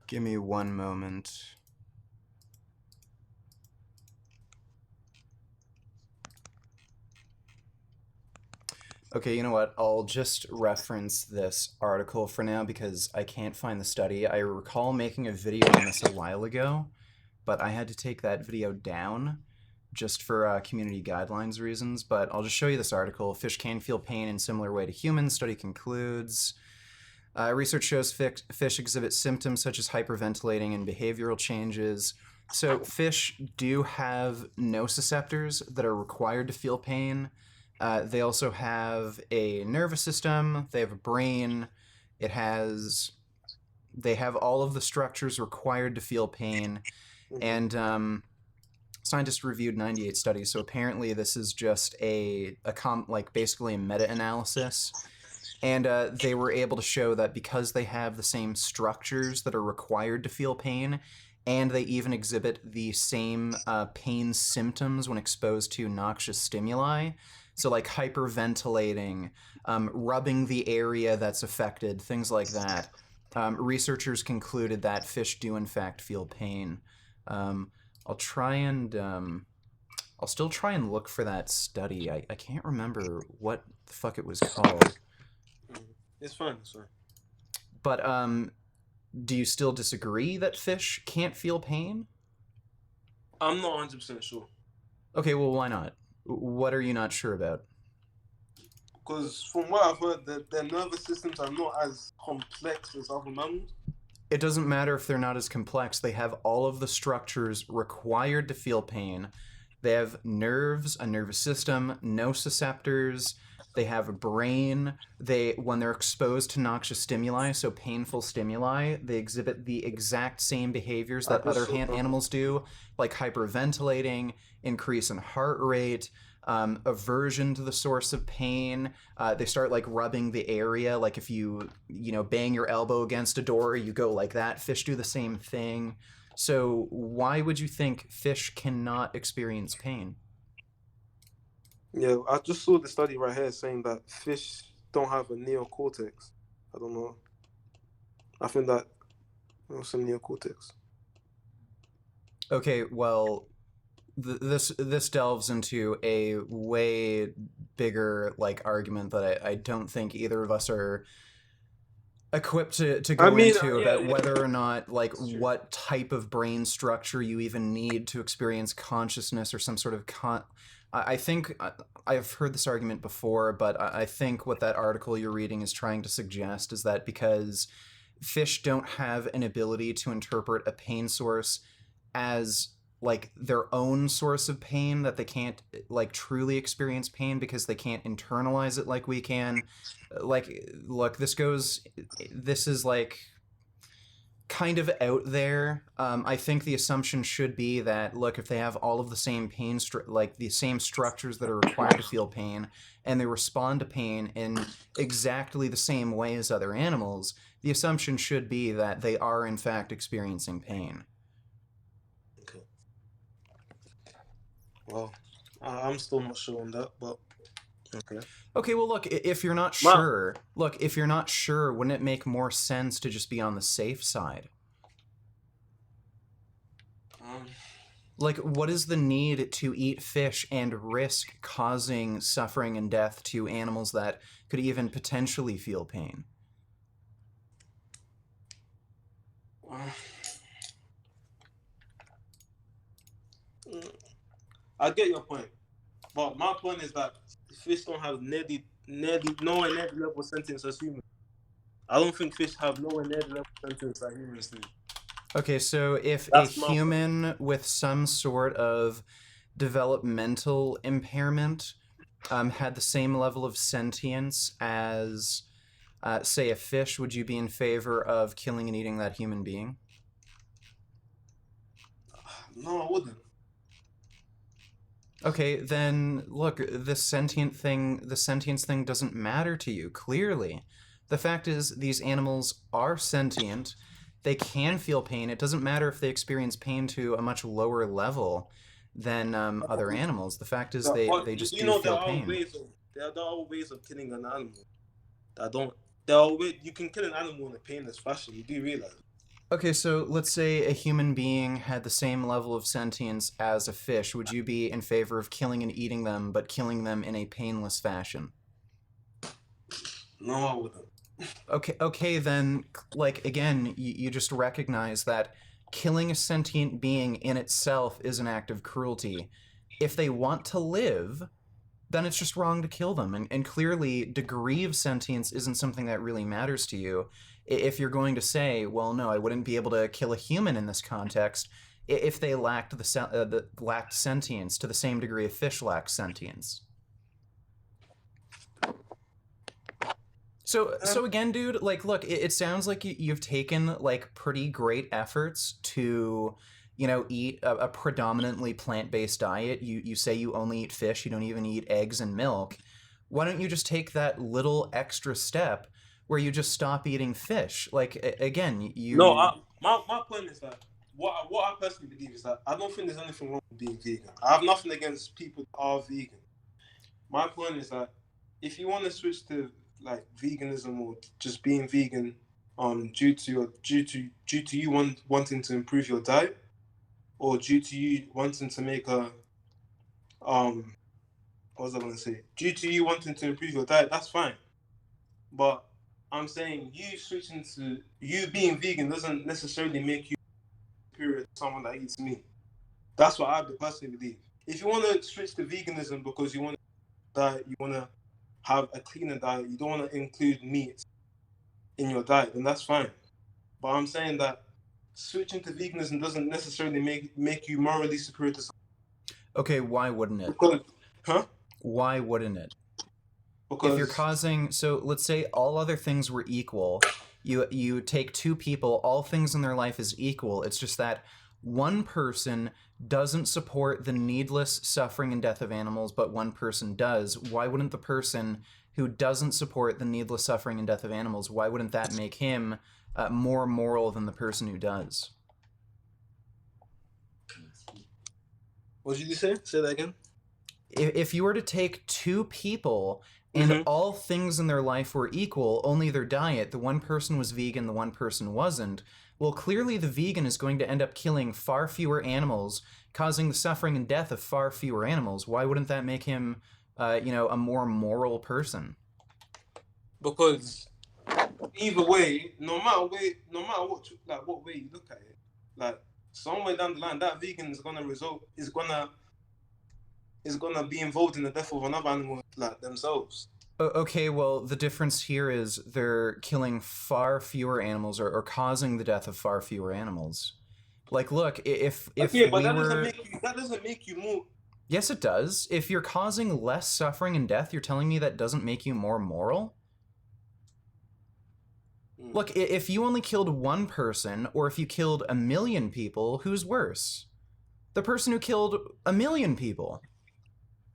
Give me one moment. Okay, you know what? I'll just reference this article for now because I can't find the study. I recall making a video on this a while ago, but I had to take that video down just for community guidelines reasons. But I'll just show you this article. Fish can feel pain in similar way to humans. Study concludes. Research shows fish exhibit symptoms such as hyperventilating and behavioral changes. So fish do have nociceptors that are required to feel pain. They also have a nervous system. They have a brain. They have all of the structures required to feel pain. And scientists reviewed 98 studies. So apparently this is just basically a meta-analysis. And they were able to show that because they have the same structures that are required to feel pain, and they even exhibit the same pain symptoms when exposed to noxious stimuli, so like hyperventilating, rubbing the area that's affected, things like that, researchers concluded that fish do in fact feel pain. I'll still try and look for that study. I can't remember what the fuck it was called. It's fine, sir. But do you still disagree that fish can't feel pain? I'm not 100% sure. Okay, well, why not? What are you not sure about? Because from what I've heard, their nervous systems are not as complex as other mammals. It doesn't matter if they're not as complex. They have all of the structures required to feel pain. They have nerves, a nervous system, nociceptors. They have a brain. When they're exposed to noxious stimuli, so painful stimuli, they exhibit the exact same behaviors that other animals do, like hyperventilating, increase in heart rate, aversion to the source of pain. They start like rubbing the area, like if you bang your elbow against a door, you go like that. Fish do the same thing. So why would you think fish cannot experience pain? Yeah, I just saw the study right here saying that fish don't have a neocortex. I don't know. I think that some neocortex. Okay, well, this delves into a way bigger argument that I don't think either of us are equipped to go into about whether or not what type of brain structure you even need to experience consciousness or some sort of I think I've heard this argument before, but I think what that article you're reading is trying to suggest is that because fish don't have an ability to interpret a pain source as their own source of pain, that they can't truly experience pain because they can't internalize it like we can. Look, this is kind of out there. I think the assumption should be that, look, if they have all of the same pain, the same structures that are required to feel pain, and they respond to pain in exactly the same way as other animals, the assumption should be that they are in fact experiencing pain. Okay. Well, I'm still not sure on that, but okay. Okay, well, look, if you're not sure, wouldn't it make more sense to just be on the safe side? What is the need to eat fish and risk causing suffering and death to animals that could even potentially feel pain? I get your point, but my point is that fish don't have nearly nowhere near the level of sentience as humans. I don't think fish have nowhere near the level of sentience that humans do. Okay, so if a human with some sort of developmental impairment had the same level of sentience as, say, a fish, would you be in favor of killing and eating that human being? No, I wouldn't. Okay, then look, the sentience thing doesn't matter to you, clearly. The fact is, these animals are sentient. They can feel pain. It doesn't matter if they experience pain to a much lower level than other animals. The fact is, they just do feel pain. There are ways of killing an animal. You can kill an animal in a painless fashion. You do realize? Okay, so let's say a human being had the same level of sentience as a fish. Would you be in favor of killing and eating them, but killing them in a painless fashion? No, I wouldn't. Okay, then, like, again, you just recognize that killing a sentient being in itself is an act of cruelty. If they want to live, then it's just wrong to kill them. And clearly, degree of sentience isn't something that really matters to you. If you're going to say, well, no, I wouldn't be able to kill a human in this context if they lacked lacked sentience to the same degree a fish lacks sentience. So again, dude, like, look, it sounds like you've taken like pretty great efforts to, eat a predominantly plant-based diet. You say you only eat fish, you don't even eat eggs and milk. Why don't you just take that little extra step where you just stop eating fish? Like, again, No, my point is that what I personally believe is that I don't think there's anything wrong with being vegan. I have nothing against people that are vegan. My point is that if you want to switch to like veganism or just being vegan, due to you wanting to improve your diet, or due to you wanting to make a what was I going to say? Due to you wanting to improve your diet, that's fine. But I'm saying you being vegan doesn't necessarily make you superior to someone that eats meat. That's what I personally believe. If you want to switch to veganism because you want to have a cleaner diet, you don't want to include meat in your diet, then that's fine. But I'm saying that switching to veganism doesn't necessarily make you morally superior to someone. Okay, why wouldn't it? Huh? Why wouldn't it? Because if you're causing, so let's say all other things were equal, you take two people, all things in their life is equal. It's just that one person doesn't support the needless suffering and death of animals, but one person does. Why wouldn't the person who doesn't support the needless suffering and death of animals, why wouldn't that make him more moral than the person who does? What did you say? Say that again. If you were to take two people and all things in their life were equal, only their diet, the one person was vegan, the one person wasn't, well, clearly the vegan is going to end up killing far fewer animals, causing the suffering and death of far fewer animals. Why wouldn't that make him, a more moral person? Because either way, no matter what way you look at it, like somewhere down the line, that vegan is gonna be involved in the death of another animal like themselves. Okay, well, the difference here is they're killing far fewer animals or causing the death of far fewer animals. Like, look, if okay, but that doesn't make you more. Yes, it does. If you're causing less suffering and death, you're telling me that doesn't make you more moral? Look, if you only killed one person, or if you killed 1 million people, who's worse? The person who killed 1 million people.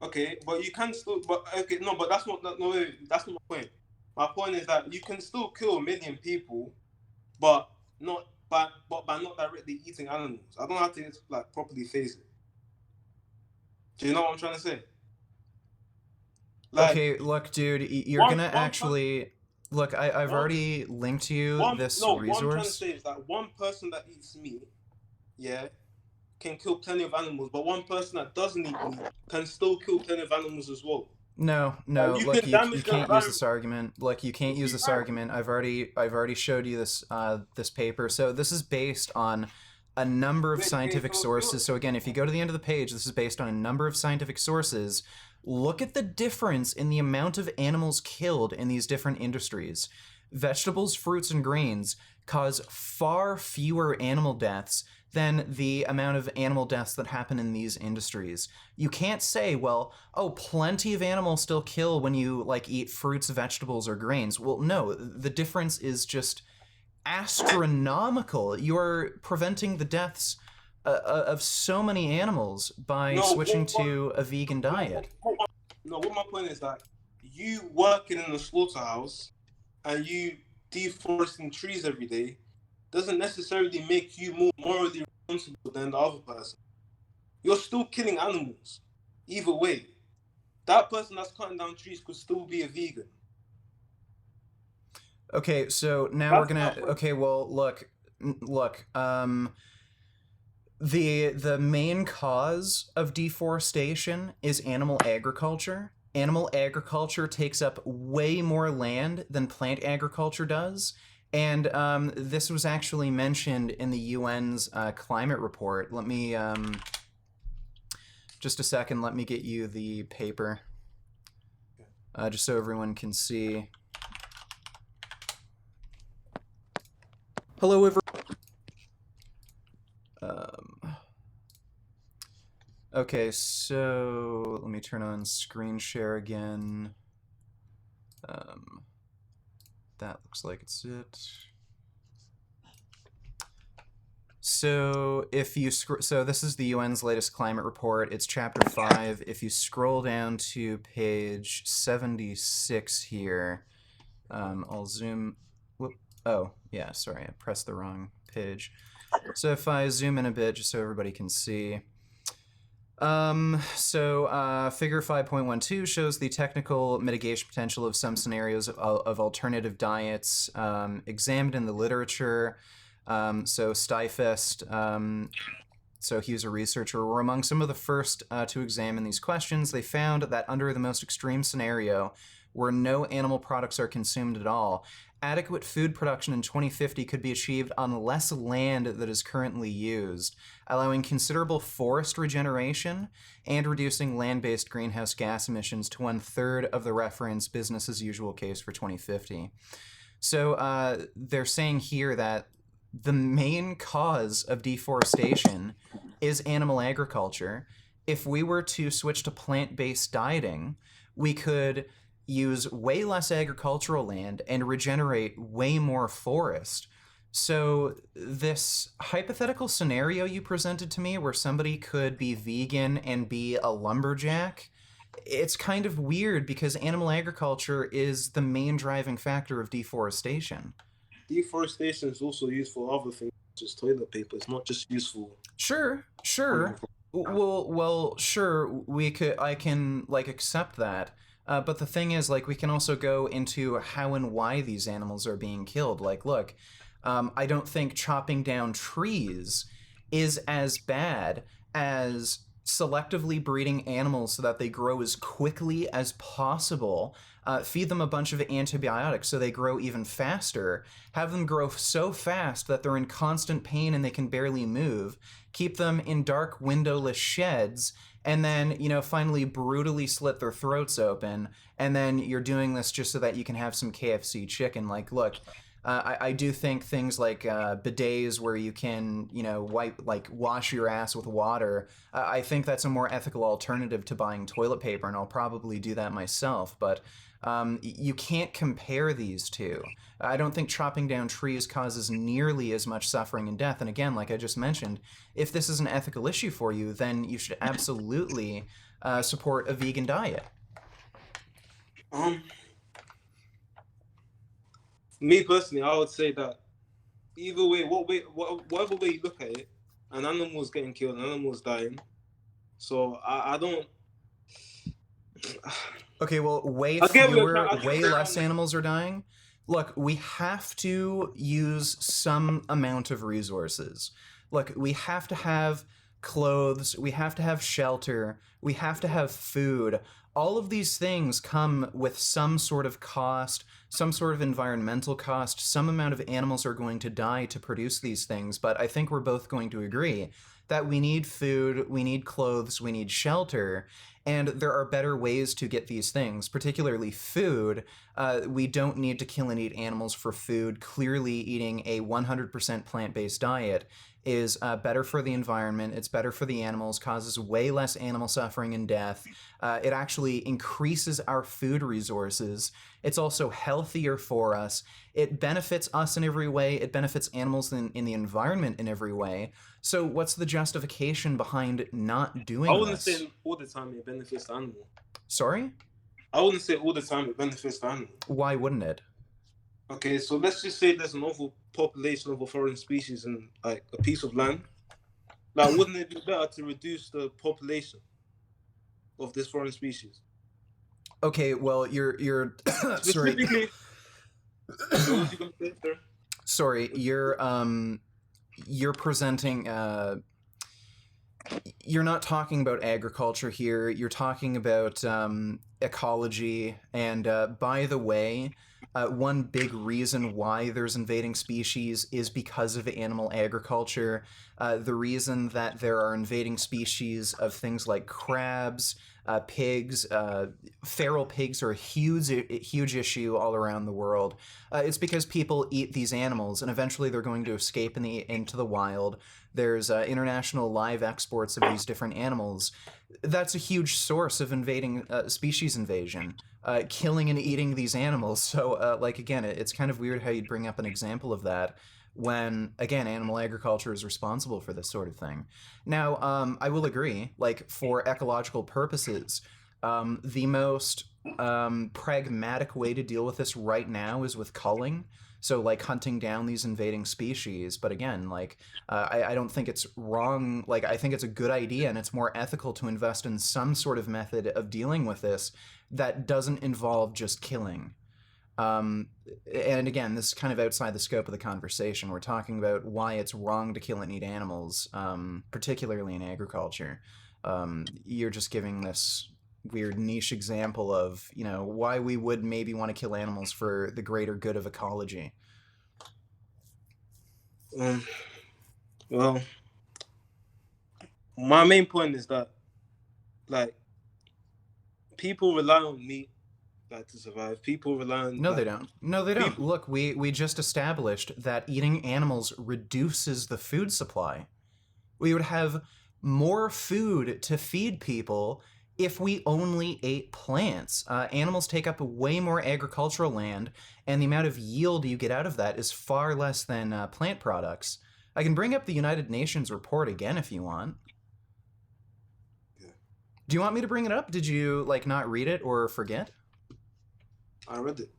Okay, but you can still. But okay, no, but that's not. No, wait, that's not my point. My point is that you can still kill 1 million people, but not by not directly eating animals. I don't have to like properly face it. Do you know what I'm trying to say? Like, okay, look, dude, you're gonna actually. Look, I've already linked you this resource. What I'm trying to say is that one person that eats meat, yeah, can kill plenty of animals, but one person that doesn't eat meat can still kill plenty of animals as well. No, look, you can't use this argument. Look, you can't use this argument. I've already showed you this this paper. So this is based on a number of scientific sources. So again, if you go to the end of the page, this is based on a number of scientific sources. Look at the difference in the amount of animals killed in these different industries. Vegetables, fruits, and grains cause far fewer animal deaths than the amount of animal deaths that happen in these industries. You can't say, well, oh, plenty of animals still kill when you like eat fruits, vegetables, or grains. Well, no, the difference is just astronomical. You're preventing the deaths of so many animals by switching to a vegan diet. No, what my point is that you working in a slaughterhouse and you deforesting trees every day doesn't necessarily make you more morally responsible than the other person. You're still killing animals. Either way, that person that's cutting down trees could still be a vegan. Okay, so now we're gonna. Okay, well, look. look, the main cause of deforestation is animal agriculture. Animal agriculture takes up way more land than plant agriculture does. And this was actually mentioned in the UN's climate report. Let me, just a second, let me get you the paper. Just so everyone can see. Hello, everyone. Okay, so let me turn on screen share again. That looks like it's it. So if you so this is the UN's latest climate report. It's chapter 5. If you scroll down to page 76 here, I'll zoom. Whoop. Oh, yeah, sorry, I pressed the wrong page. So if I zoom in a bit, just so everybody can see. Figure 5.12 shows the technical mitigation potential of some scenarios of alternative diets examined in the literature. Stifest, so he was a researcher, were among some of the first to examine these questions. They found that under the most extreme scenario, where no animal products are consumed at all, adequate food production in 2050 could be achieved on less land that is currently used, allowing considerable forest regeneration and reducing land-based greenhouse gas emissions to 1/3 of the reference business as usual case for 2050. So they're saying here that the main cause of deforestation is animal agriculture. If we were to switch to plant-based dieting, we could use way less agricultural land and regenerate way more forest. So this hypothetical scenario you presented to me where somebody could be vegan and be a lumberjack, it's kind of weird because animal agriculture is the main driving factor of deforestation. Deforestation is also used for other things, just toilet paper. It's not just useful. Sure. Well, sure. I can like accept that. But the thing is, like, we can also go into how and why these animals are being killed. Like, look, I don't think chopping down trees is as bad as selectively breeding animals so that they grow as quickly as possible, feed them a bunch of antibiotics so they grow even faster, have them grow so fast that they're in constant pain and they can barely move, keep them in dark windowless sheds, and then, finally brutally slit their throats open, and then you're doing this just so that you can have some KFC chicken. Like, look, I do think things like bidets where you can, wash your ass with water, I think that's a more ethical alternative to buying toilet paper, and I'll probably do that myself, but you can't compare these two. I don't think chopping down trees causes nearly as much suffering and death, and again, like I just mentioned, if this is an ethical issue for you, then you should absolutely support a vegan diet. Me personally, I would say that either way, whatever way you look at it, an animal's getting killed, an animal's dying. So I don't. Okay, well, way less animals are dying. Look, we have to use some amount of resources. Look, we have to have clothes, we have to have shelter, we have to have food. All of these things come with some sort of cost, some sort of environmental cost. Some amount of animals are going to die to produce these things, but I think we're both going to agree that we need food, we need clothes, we need shelter, and there are better ways to get these things, particularly food. We don't need to kill and eat animals for food. Clearly, eating a 100% plant-based diet is better for the environment, it's better for the animals, causes way less animal suffering and death. It actually increases our food resources. It's also healthier for us. It benefits us in every way. It benefits animals in the environment in every way. So what's the justification behind not doing this? I wouldn't say all the time it benefits the animal. Sorry? I wouldn't say all the time it benefits the animal. Why wouldn't it? Okay, so let's just say there's an overpopulation of a foreign species in like a piece of land. Like, wouldn't it be better to reduce the population of this foreign species? Okay, well, you're sorry. Specifically, what was you gonna say, sir? Sorry, you're presenting you're not talking about agriculture here. You're talking about ecology. And by the way, one big reason why there's invading species is because of animal agriculture. The reason that there are invading species of things like crabs, pigs, feral pigs are a huge issue all around the world. It's because people eat these animals, and eventually they're going to escape into the wild. There's international live exports of these different animals. That's a huge source of invading species invasion, killing and eating these animals. So, like, again, it's kind of weird how you'd bring up an example of that when, again, animal agriculture is responsible for this sort of thing. Now, I will agree, like, for ecological purposes, the most pragmatic way to deal with this right now is with culling. So, like, hunting down these invading species. But again, like, I don't think it's wrong. Like, I think it's a good idea, and it's more ethical to invest in some sort of method of dealing with this that doesn't involve just killing. Um, and again, this is kind of outside the scope of the conversation. We're talking about why it's wrong to kill and eat animals, particularly in agriculture. You're just giving this weird niche example of, why we would maybe want to kill animals for the greater good of ecology. Well, my main point is that, like, people rely on meat, like, to survive. People rely on... No, they don't. No, they don't. Look, we just established that eating animals reduces the food supply. We would have more food to feed people if we only ate plants. Animals take up way more agricultural land, and the amount of yield you get out of that is far less than plant products. I can bring up the United Nations report again if you want. Yeah. Do you want me to bring it up? Did you, like, not read it or forget? I read it.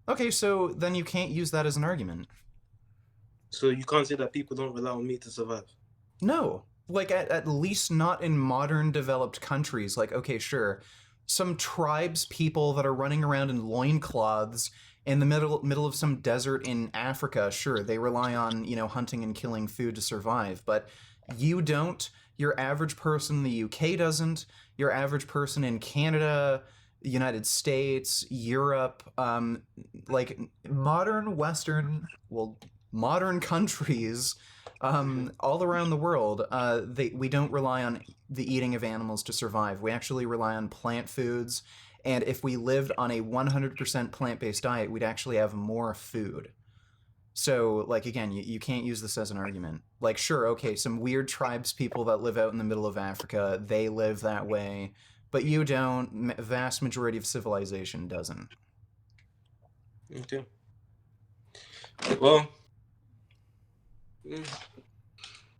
Okay, so then you can't use that as an argument. So you can't say that people don't rely on meat to survive? No. Like, at least not in modern developed countries. Like, okay, sure, some tribes people that are running around in loincloths in the middle of some desert in Africa, sure, they rely on, hunting and killing food to survive. But you don't. Your average person in the UK doesn't. Your average person in Canada, the United States, Europe, like modern countries, all around the world, we don't rely on the eating of animals to survive. We actually rely on plant foods, and if we lived on a 100% plant-based diet, we'd actually have more food. So, like, again, you can't use this as an argument. Like, sure, okay, some weird tribes people that live out in the middle of Africa, they live that way, but you don't. Vast majority of civilization doesn't. Okay. Well...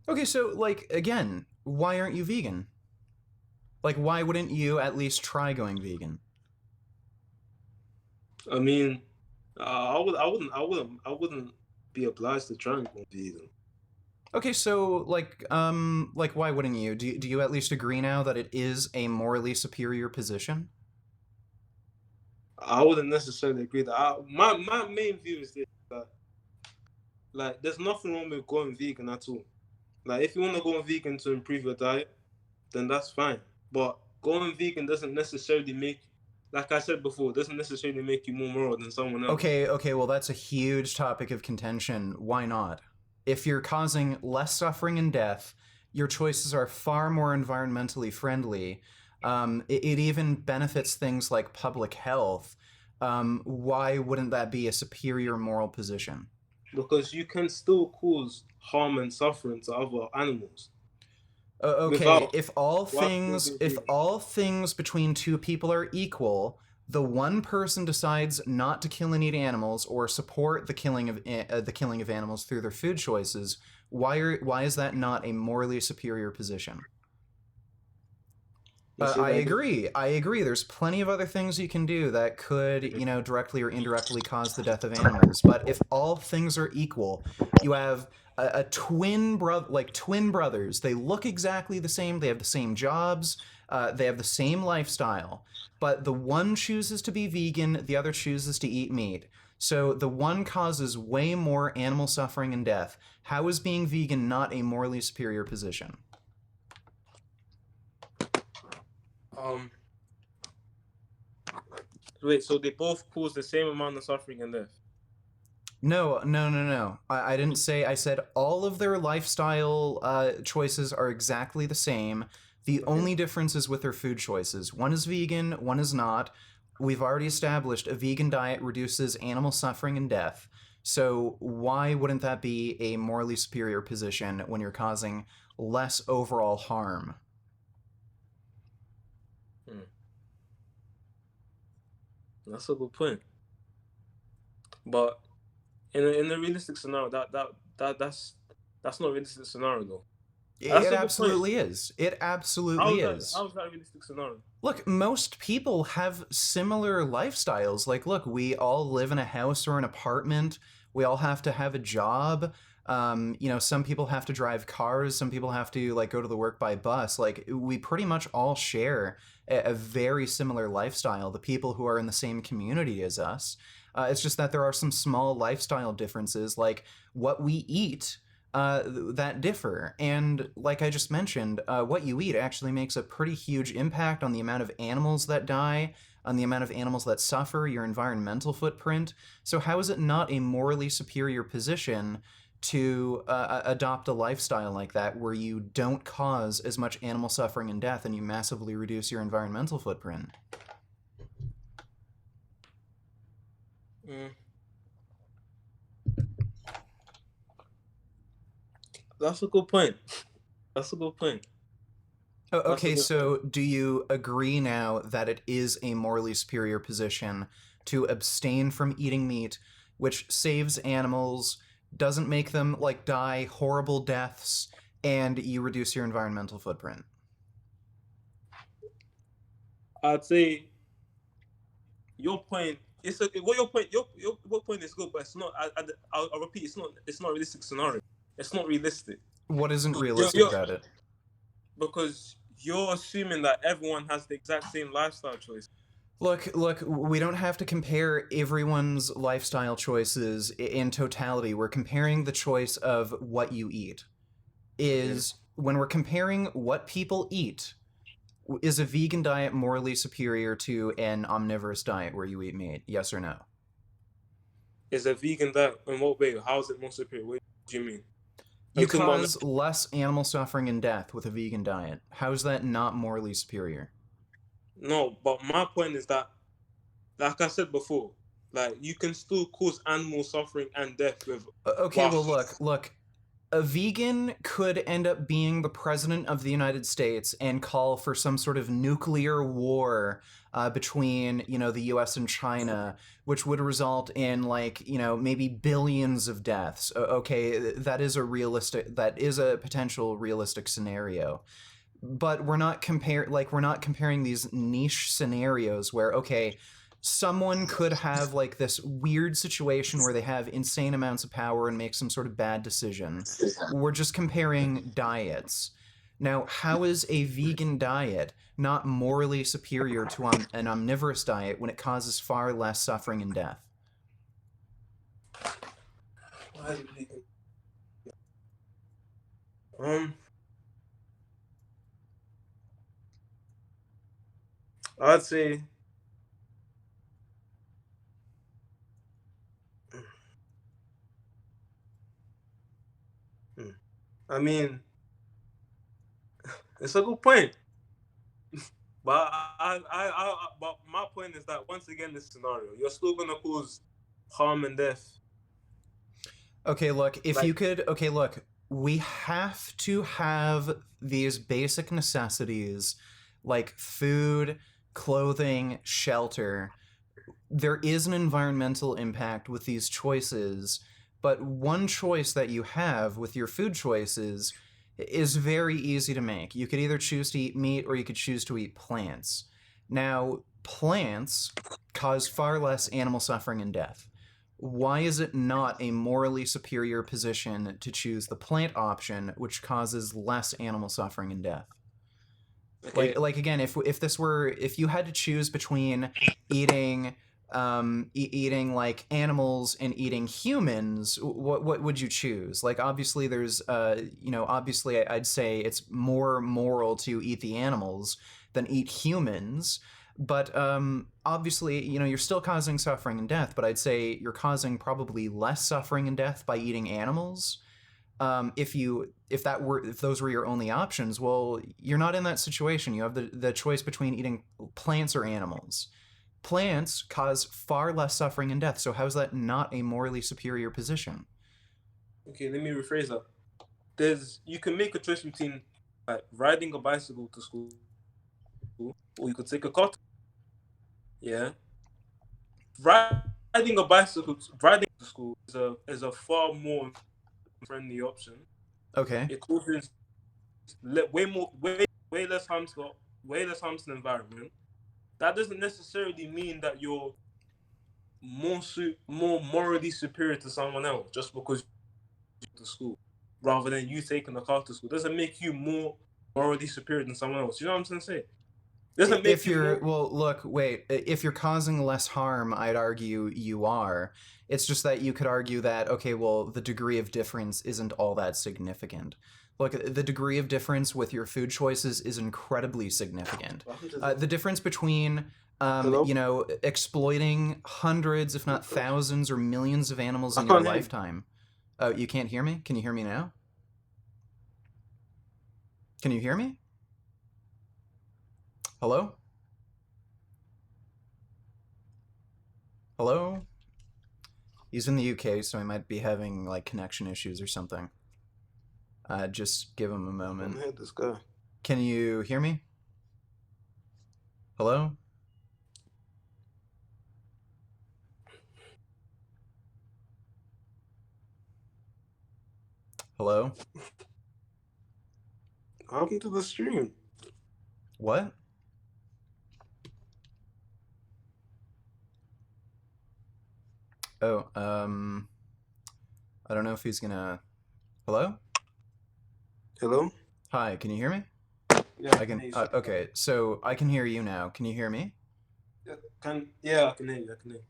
Okay, so, like, again, why aren't you vegan? Like, why wouldn't you at least try going vegan? I mean, I wouldn't be obliged to try and go vegan. Okay, so, like, why wouldn't you? Do you at least agree now that it is a morally superior position? I wouldn't necessarily agree that. My main view is this, that, like, there's nothing wrong with going vegan at all. Like, if you want to go vegan to improve your diet, then that's fine. But going vegan doesn't necessarily make, like I said before, doesn't necessarily make you more moral than someone else. Okay, well, that's a huge topic of contention. Why not? If you're causing less suffering and death, your choices are far more environmentally friendly. It even benefits things like public health. Why wouldn't that be a superior moral position? Because you can still cause harm and suffering to other animals. Okay, if all things between two people are equal, the one person decides not to kill and eat animals or support the killing of animals through their food choices. Why is that not a morally superior position? I agree. There's plenty of other things you can do that could, directly or indirectly cause the death of animals. But if all things are equal, you have a twin brothers. They look exactly the same. They have the same jobs. They have the same lifestyle. But the one chooses to be vegan. The other chooses to eat meat. So the one causes way more animal suffering and death. How is being vegan not a morally superior position? Wait, so they both cause the same amount of suffering and death? No. I didn't say. I said all of their lifestyle choices are exactly the same. The only difference is with their food choices. One is vegan, one is not. We've already established a vegan diet reduces animal suffering and death. So why wouldn't that be a morally superior position when you're causing less overall harm? That's a good point. But in a realistic scenario, that's not a realistic scenario though. That's It a good absolutely point. is. It absolutely is. How is that a realistic scenario? Look, most people have similar lifestyles. Like, look, we all live in a house or an apartment. We all have to have a job. Some people have to drive cars. Some people have to like go to the work by bus. Like, we pretty much all share a very similar lifestyle. The people who are in the same community as us. It's just that there are some small lifestyle differences, like what we eat that differ. And like I just mentioned, what you eat actually makes a pretty huge impact on the amount of animals that die, on the amount of animals that suffer, your environmental footprint. So how is it not a morally superior position to adopt a lifestyle like that where you don't cause as much animal suffering and death and you massively reduce your environmental footprint? That's a good point. That's a good point. Okay, so do you agree now that it is a morally superior position to abstain from eating meat, which saves animals, doesn't make them like die horrible deaths, and you reduce your environmental footprint? I'd say your point. Your point is good, but it's not. I'll repeat. It's not a realistic scenario. It's not realistic. What isn't realistic about it? Because you're assuming that everyone has the exact same lifestyle choice. Look, we don't have to compare everyone's lifestyle choices in totality. We're comparing the choice of what you eat. When we're comparing what people eat, is a vegan diet morally superior to an omnivorous diet where you eat meat? Yes or no? Is a vegan diet, in what way? How is it more superior? What do you mean? You cause less animal suffering and death with a vegan diet. How is that not morally superior? No, but my point is that, like I said before, like you can still cause animal suffering and death with. Okay, well, look. A vegan could end up being the president of the United States and call for some sort of nuclear war between, the U.S. and China, which would result in maybe billions of deaths. Okay, that is a potential realistic scenario. But we're not comparing these niche scenarios where, okay, someone could have like this weird situation where they have insane amounts of power and make some sort of bad decision. We're just comparing diets. Now, how is a vegan diet not morally superior to an omnivorous diet when it causes far less suffering and death? Why is it vegan? I'd say. I mean, it's a good point, but but my point is that once again, this scenario, you're still gonna cause harm and death. Okay, look, we have to have these basic necessities like food, clothing, shelter. There is an environmental impact with these choices, but one choice that you have with your food choices is very easy to make. You could either choose to eat meat or you could choose to eat plants. Now, plants cause far less animal suffering and death. Why is it not a morally superior position to choose the plant option, which causes less animal suffering and death? Okay. Like again, if you had to choose between eating eating like animals and eating humans, what would you choose? Like, obviously there's obviously I'd say it's more moral to eat the animals than eat humans, but obviously, you're still causing suffering and death, but I'd say you're causing probably less suffering and death by eating animals. If those were your only options, well, you're not in that situation. You have the choice between eating plants or animals. Plants cause far less suffering and death, so how's that not a morally superior position? Okay, let me rephrase that. You can make a choice between like riding a bicycle to school, or you could take a car. Yeah, riding to school is a far more friendly option. Okay. It causes way less harm to the environment. That doesn't necessarily mean that you're more morally superior to someone else just because you go to school, rather than you taking the car to school. Doesn't make you more morally superior than someone else. You know what I'm trying to say? Doesn't make If you you're, more. well, look, wait, if you're causing less harm, I'd argue you are. It's just that you could argue that, okay, well, the degree of difference isn't all that significant. Look, the degree of difference with your food choices is incredibly significant. The difference between, Hello? exploiting hundreds, if not thousands or millions of animals I in your can't hear you. lifetime. Oh, you can't hear me? Can you hear me now? Can you hear me? Hello? Hello? He's in the UK, so he might be having like connection issues or something. Just give him a I moment. can't hear this guy. Can you hear me? Hello? Hello? What happened to the stream? What? Oh, I don't know if he's gonna... Hello? Hello? Hi, can you hear me? Yeah, I can... okay, so I can hear you now. Can you hear me? I can hear you.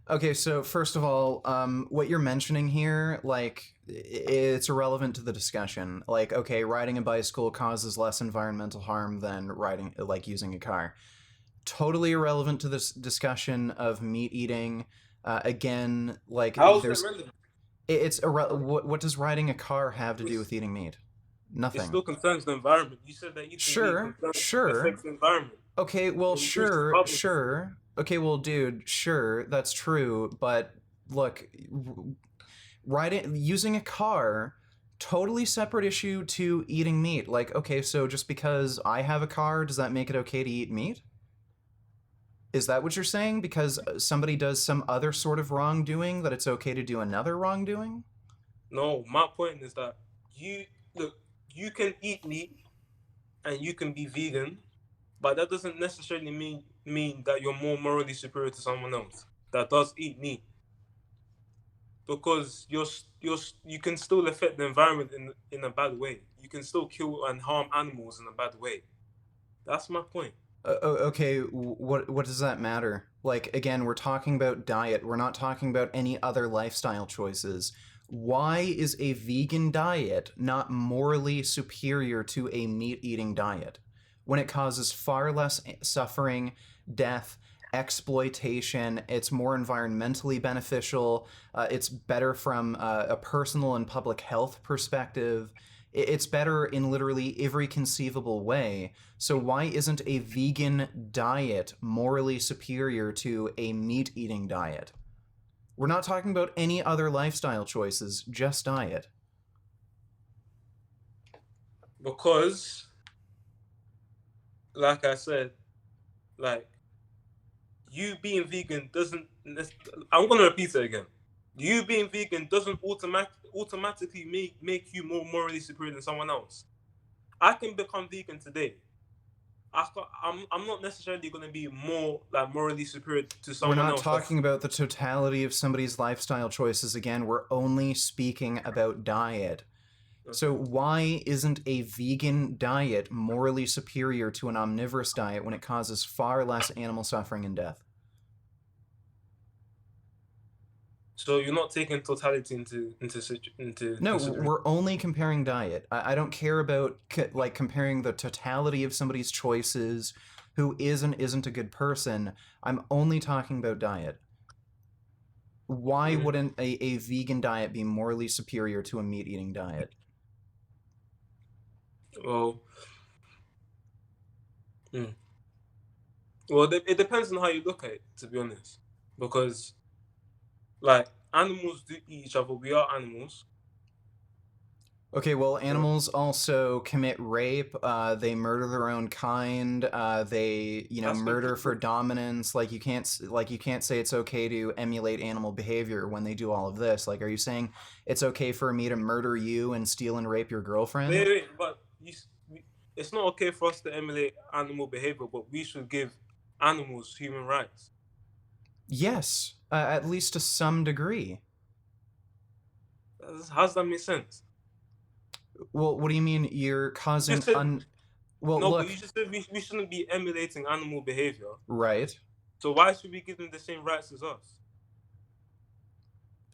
Okay, so first of all, what you're mentioning here, like, it's irrelevant to the discussion. Like, okay, riding a bicycle causes less environmental harm than using a car. Totally irrelevant to this discussion of meat eating. Again, like, How is there's... that relevant? What does riding a car have to do with eating meat? It Nothing. still concerns the environment. You said that eating meat Sure. affects the environment. Okay, well, It increases carbon. sure. Okay, well, dude, sure, that's true, but look, using a car, totally separate issue to eating meat. Like, okay, so just because I have a car, does that make it okay to eat meat? Is that what you're saying? Because somebody does some other sort of wrongdoing, that it's okay to do another wrongdoing? No, my point is that you can eat meat and you can be vegan, but that doesn't necessarily mean that you're more morally superior to someone else that does eat meat, because you can still affect the environment in a bad way. You can still kill and harm animals in a bad way. That's my point. Okay, what does that matter? Like, again, we're talking about diet. We're not talking about any other lifestyle choices. Why is a vegan diet not morally superior to a meat-eating diet when it causes far less suffering, death, exploitation? It's more environmentally beneficial. It's better from a personal and public health perspective. It's better in literally every conceivable way. So why isn't a vegan diet morally superior to a meat-eating diet? We're not talking about any other lifestyle choices, just diet. Because, like I said, like, you being vegan doesn't. I'm gonna repeat it again. You being vegan doesn't automatically make you more morally superior than someone else. I can become vegan today. I'm not necessarily going to be more like morally superior to We're someone not else. talking about the totality of somebody's lifestyle choices again. We're only speaking about diet. Okay. So why isn't a vegan diet morally superior to an omnivorous diet when it causes far less animal suffering and death? So you're not taking totality into No, consideration. we're only comparing diet. I don't care about like comparing the totality of somebody's choices, who is and isn't a good person. I'm only talking about diet. Why wouldn't a vegan diet be morally superior to a meat-eating diet? Well, well, it depends on how you look at it, to be honest. Because, like, animals do eat each other. We are animals. Okay, well, animals also commit rape. They murder their own kind. They, That's murder for completely- dominance. Like you can't say it's okay to emulate animal behavior when they do all of this. Like, are you saying it's okay for me to murder you and steal and rape your girlfriend? Wait, but it's not okay for us to emulate animal behavior, but we should give animals human rights. Yes, at least to some degree. How does that make sense? Well, what do you mean you're causing Just said- Well, No, look, but you just said we shouldn't be emulating animal behavior. right. So why should we give them the same rights as us?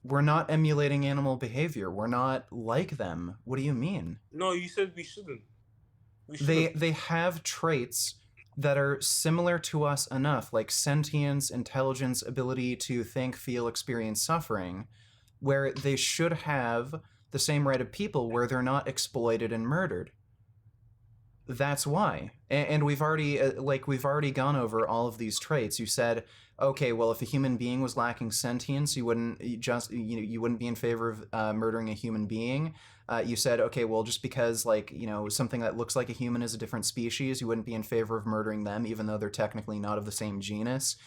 We're not emulating animal behavior. We're not like them. What do you mean? No, you said we shouldn't. They have traits that are similar to us enough, like sentience, intelligence, ability to think, feel, experience suffering, where they should have the same right of people, where they're not exploited and murdered. That's why. And we've already gone over all of these traits. You said, okay, well, if a human being was lacking sentience, you wouldn't be in favor of murdering a human being. You said, okay, well, just because something that looks like a human is a different species, you wouldn't be in favor of murdering them, even though they're technically not of the same genus.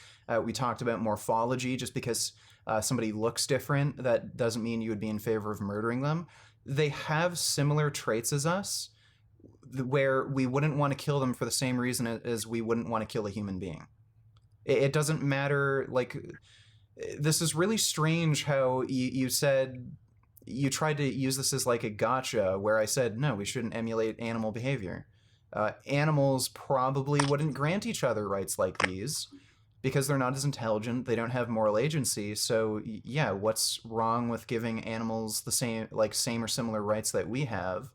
We talked about morphology. Just because somebody looks different, that doesn't mean you would be in favor of murdering them. They have similar traits as us, where we wouldn't want to kill them for the same reason as we wouldn't want to kill a human being. It doesn't matter. Like, this is really strange how you said you tried to use this as like a gotcha, where I said, no, we shouldn't emulate animal behavior. Animals probably wouldn't grant each other rights like these because they're not as intelligent, they don't have moral agency. So yeah, what's wrong with giving animals the same or similar rights that we have,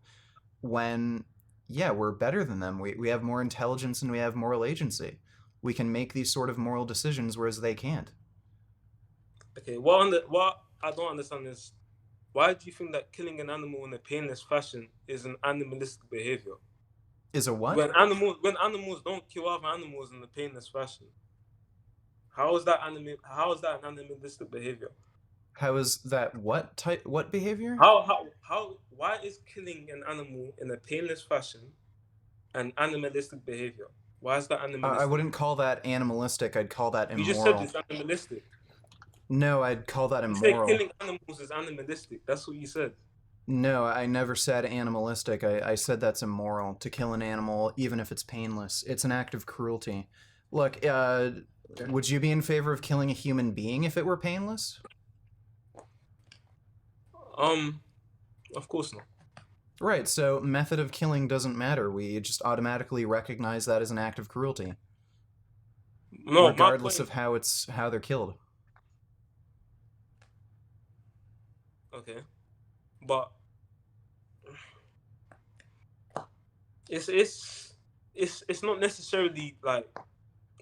when yeah, we're better than them. We have more intelligence and we have moral agency. We can make these sort of moral decisions, whereas they can't. Okay, what I don't understand is, why do you think that killing an animal in a painless fashion is an animalistic behavior? Is a what? When animals don't kill other animals in a painless fashion, how is that an animalistic behavior? How is that what behavior? Why is killing an animal in a painless fashion an animalistic behavior? Why is that animalistic? I wouldn't call that animalistic. I'd call that immoral. You just said it's animalistic. No, I'd call that You immoral. said killing animals is animalistic. That's what you said. No, I never said animalistic. I said that's immoral, to kill an animal, even if it's painless. It's an act of cruelty. Look, would you be in favor of killing a human being if it were painless? Of course not. Right, so method of killing doesn't matter. We just automatically recognize that as an act of cruelty. No, regardless of how they're killed. Okay. But it's not necessarily like,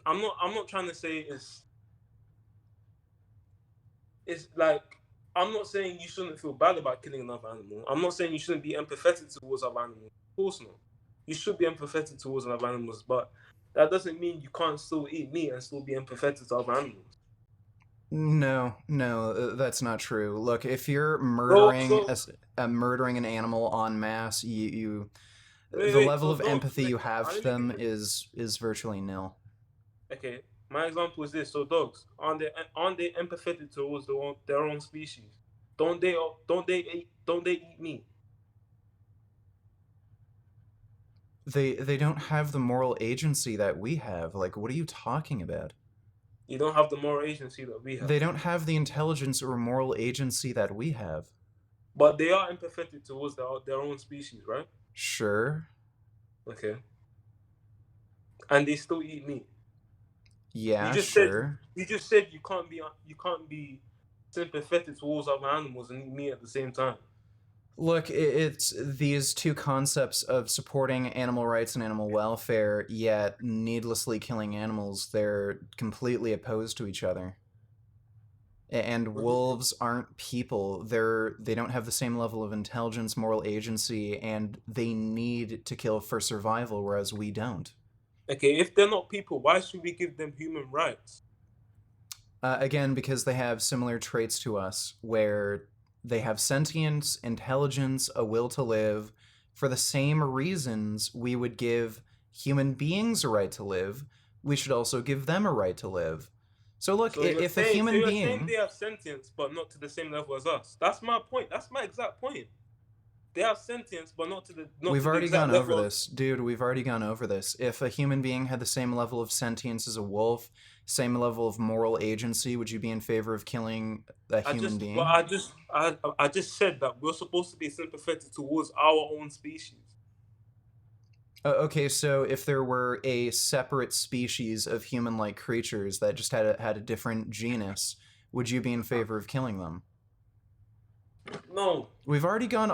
I'm not trying to say it's like, I'm not saying you shouldn't feel bad about killing another animal. I'm not saying you shouldn't be empathetic towards other animals. Of course not. You should be empathetic towards other animals, but that doesn't mean you can't still eat meat and still be empathetic to other animals. No, that's not true. Look, if you're murdering murdering an animal en masse, the level of empathy you have for them is virtually nil. Okay, my example is this. So dogs, aren't they empathetic towards their own species? Don't they eat meat? They don't have the moral agency that we have. Like, what are you talking about? You don't have the moral agency that we have. They don't have the intelligence or moral agency that we have. But they are empathetic towards their own species, right? Sure. Okay. And they still eat meat. Yeah, you just said you can't be sympathetic towards other animals and eat meat at the same time? Look, it's these two concepts of supporting animal rights and animal welfare, yet needlessly killing animals, they're completely opposed to each other. And wolves aren't people. They don't have the same level of intelligence, moral agency, and they need to kill for survival, whereas we don't. Okay, if they're not people, why should we give them human rights? Again, because they have similar traits to us, where they have sentience, intelligence, a will to live. For the same reasons we would give human beings a right to live, we should also give them a right to live. So look, if a human you're being... saying they have sentience, but not to the same level as us. That's my point. That's my exact point. They have sentience, but not to the We've already gone level over this. Dude, we've already gone over this. If a human being had the same level of sentience as a wolf, same level of moral agency, would you be in favor of killing a human being? Well, I just said that we're supposed to be sympathetic towards our own species. Okay, so if there were a separate species of human-like creatures that just had a different genus, would you be in favor of killing them? No. We've already gone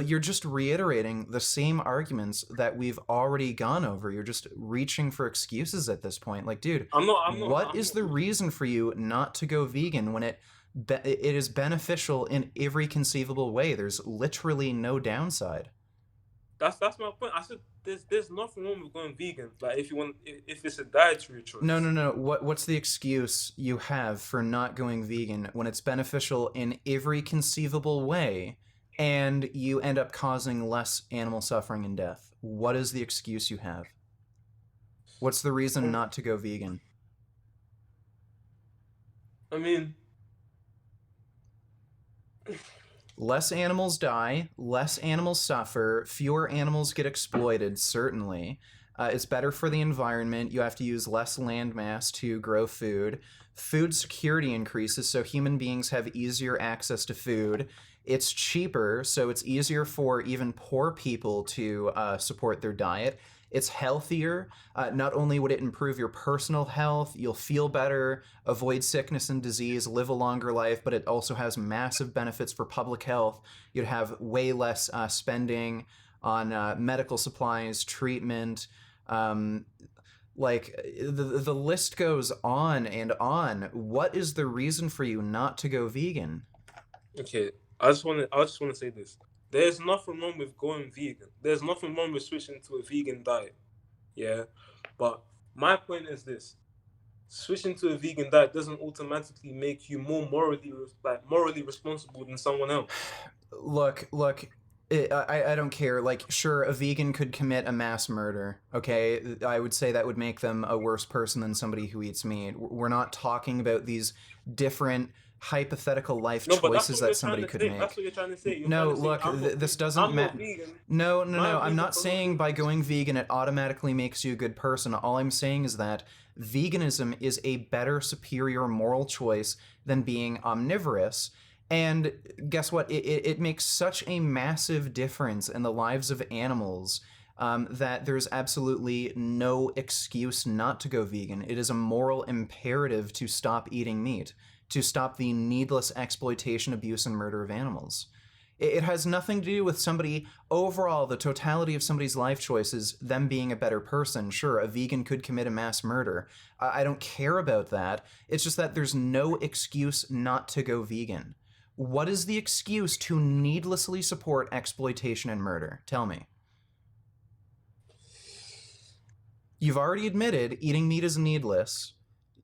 you're just reiterating the same arguments that we've already gone over. You're just reaching for excuses at this point. Like, dude, what is the reason for you not to go vegan when it is beneficial in every conceivable way? There's literally no downside. That's my point. I said there's nothing wrong with going vegan. Like if it's a dietary choice. No. What's the excuse you have for not going vegan when it's beneficial in every conceivable way and you end up causing less animal suffering and death? What is the excuse you have? What's the reason not to go vegan? I mean, less animals die, less animals suffer, fewer animals get exploited, certainly. It's better for the environment. You have to use less land mass to grow food. Food security increases, so human beings have easier access to food. It's cheaper, so it's easier for even poor people to support their diet. It's healthier. Not only would it improve your personal health, you'll feel better, avoid sickness and disease, live a longer life, but it also has massive benefits for public health. You'd have way less spending on medical supplies, treatment. Like, the list goes on and on. What is the reason for you not to go vegan? Okay, I just want to say this. There's nothing wrong with going vegan. There's nothing wrong with switching to a vegan diet. Yeah. But my point is this. Switching to a vegan diet doesn't automatically make you more morally responsible than someone else. Look, I don't care. Like, sure, a vegan could commit a mass murder, okay? I would say that would make them a worse person than somebody who eats meat. We're not talking about these different hypothetical life choices that somebody could make. That's what you're trying to say. This doesn't matter. No. I'm not saying by going vegan it automatically makes you a good person. All I'm saying is that veganism is a better, superior moral choice than being omnivorous. And guess what? It makes such a massive difference in the lives of animals that there's absolutely no excuse not to go vegan. It is a moral imperative to stop eating meat, to stop the needless exploitation, abuse, and murder of animals. It has nothing to do with somebody, overall, the totality of somebody's life choices, them being a better person. Sure, a vegan could commit a mass murder. I don't care about that. It's just that there's no excuse not to go vegan. What is the excuse to needlessly support exploitation and murder? Tell me. You've already admitted eating meat is needless.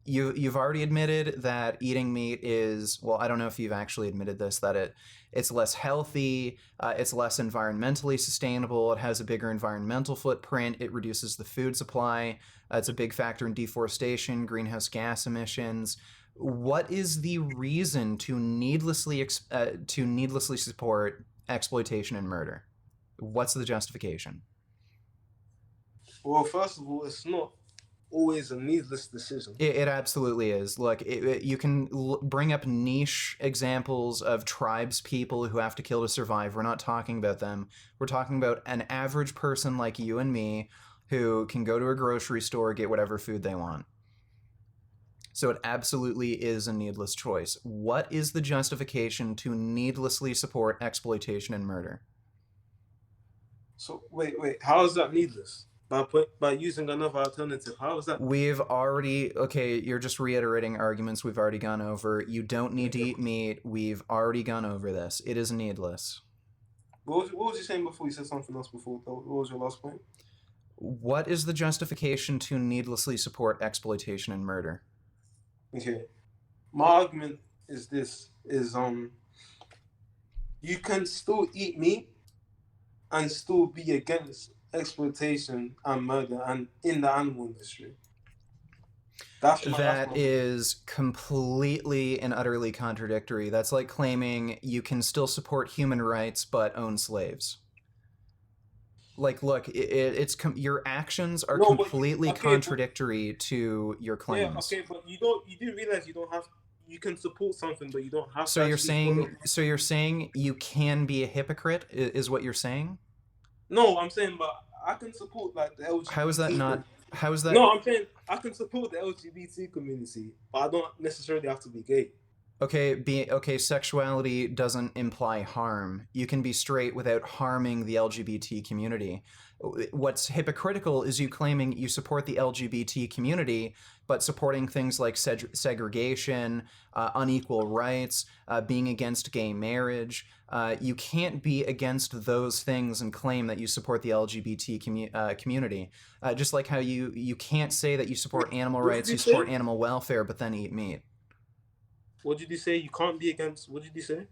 You've already admitted that eating meat is, well, I don't know if you've actually admitted this, that it's less healthy, it's less environmentally sustainable, it has a bigger environmental footprint, it reduces the food supply, it's a big factor in deforestation, greenhouse gas emissions. What is the reason to needlessly support exploitation and murder? What's the justification? Well, first of all, it's not always a needless decision. It absolutely is. Look, you can bring up niche examples of tribes people who have to kill to survive. We're not talking about them. We're talking about an average person like you and me who can go to a grocery store, get whatever food they want. So it absolutely is a needless choice. What is the justification to needlessly support exploitation and murder? So wait. How is that needless? By using another alternative. How is that? You're just reiterating arguments we've already gone over. You don't need to eat meat. We've already gone over this. It is needless. What was you saying before? You said something else before. What was your last point? What is the justification to needlessly support exploitation and murder? Okay. My argument is you can still eat meat and still be against exploitation and murder and in the animal industry. That is completely and utterly contradictory. That's like claiming you can still support human rights but own slaves. Like, look, your actions are completely contradictory to your claims. Yeah, okay, but you do realize you can support something, but you don't have. So you're saying you can be a hypocrite, is what you're saying? No, I'm saying, but I can support like the LGBT. How is that not? How is that? No, I'm saying I can support the LGBT community, but I don't necessarily have to be gay. Okay, sexuality doesn't imply harm. You can be straight without harming the LGBT community. What's hypocritical is you claiming you support the LGBT community, but supporting things like segregation, unequal rights, being against gay marriage. You can't be against those things and claim that you support the LGBT community. Just like how you can't say that you support animal rights, you support animal welfare, but then eat meat. What did you say? You can't be against. What did you say?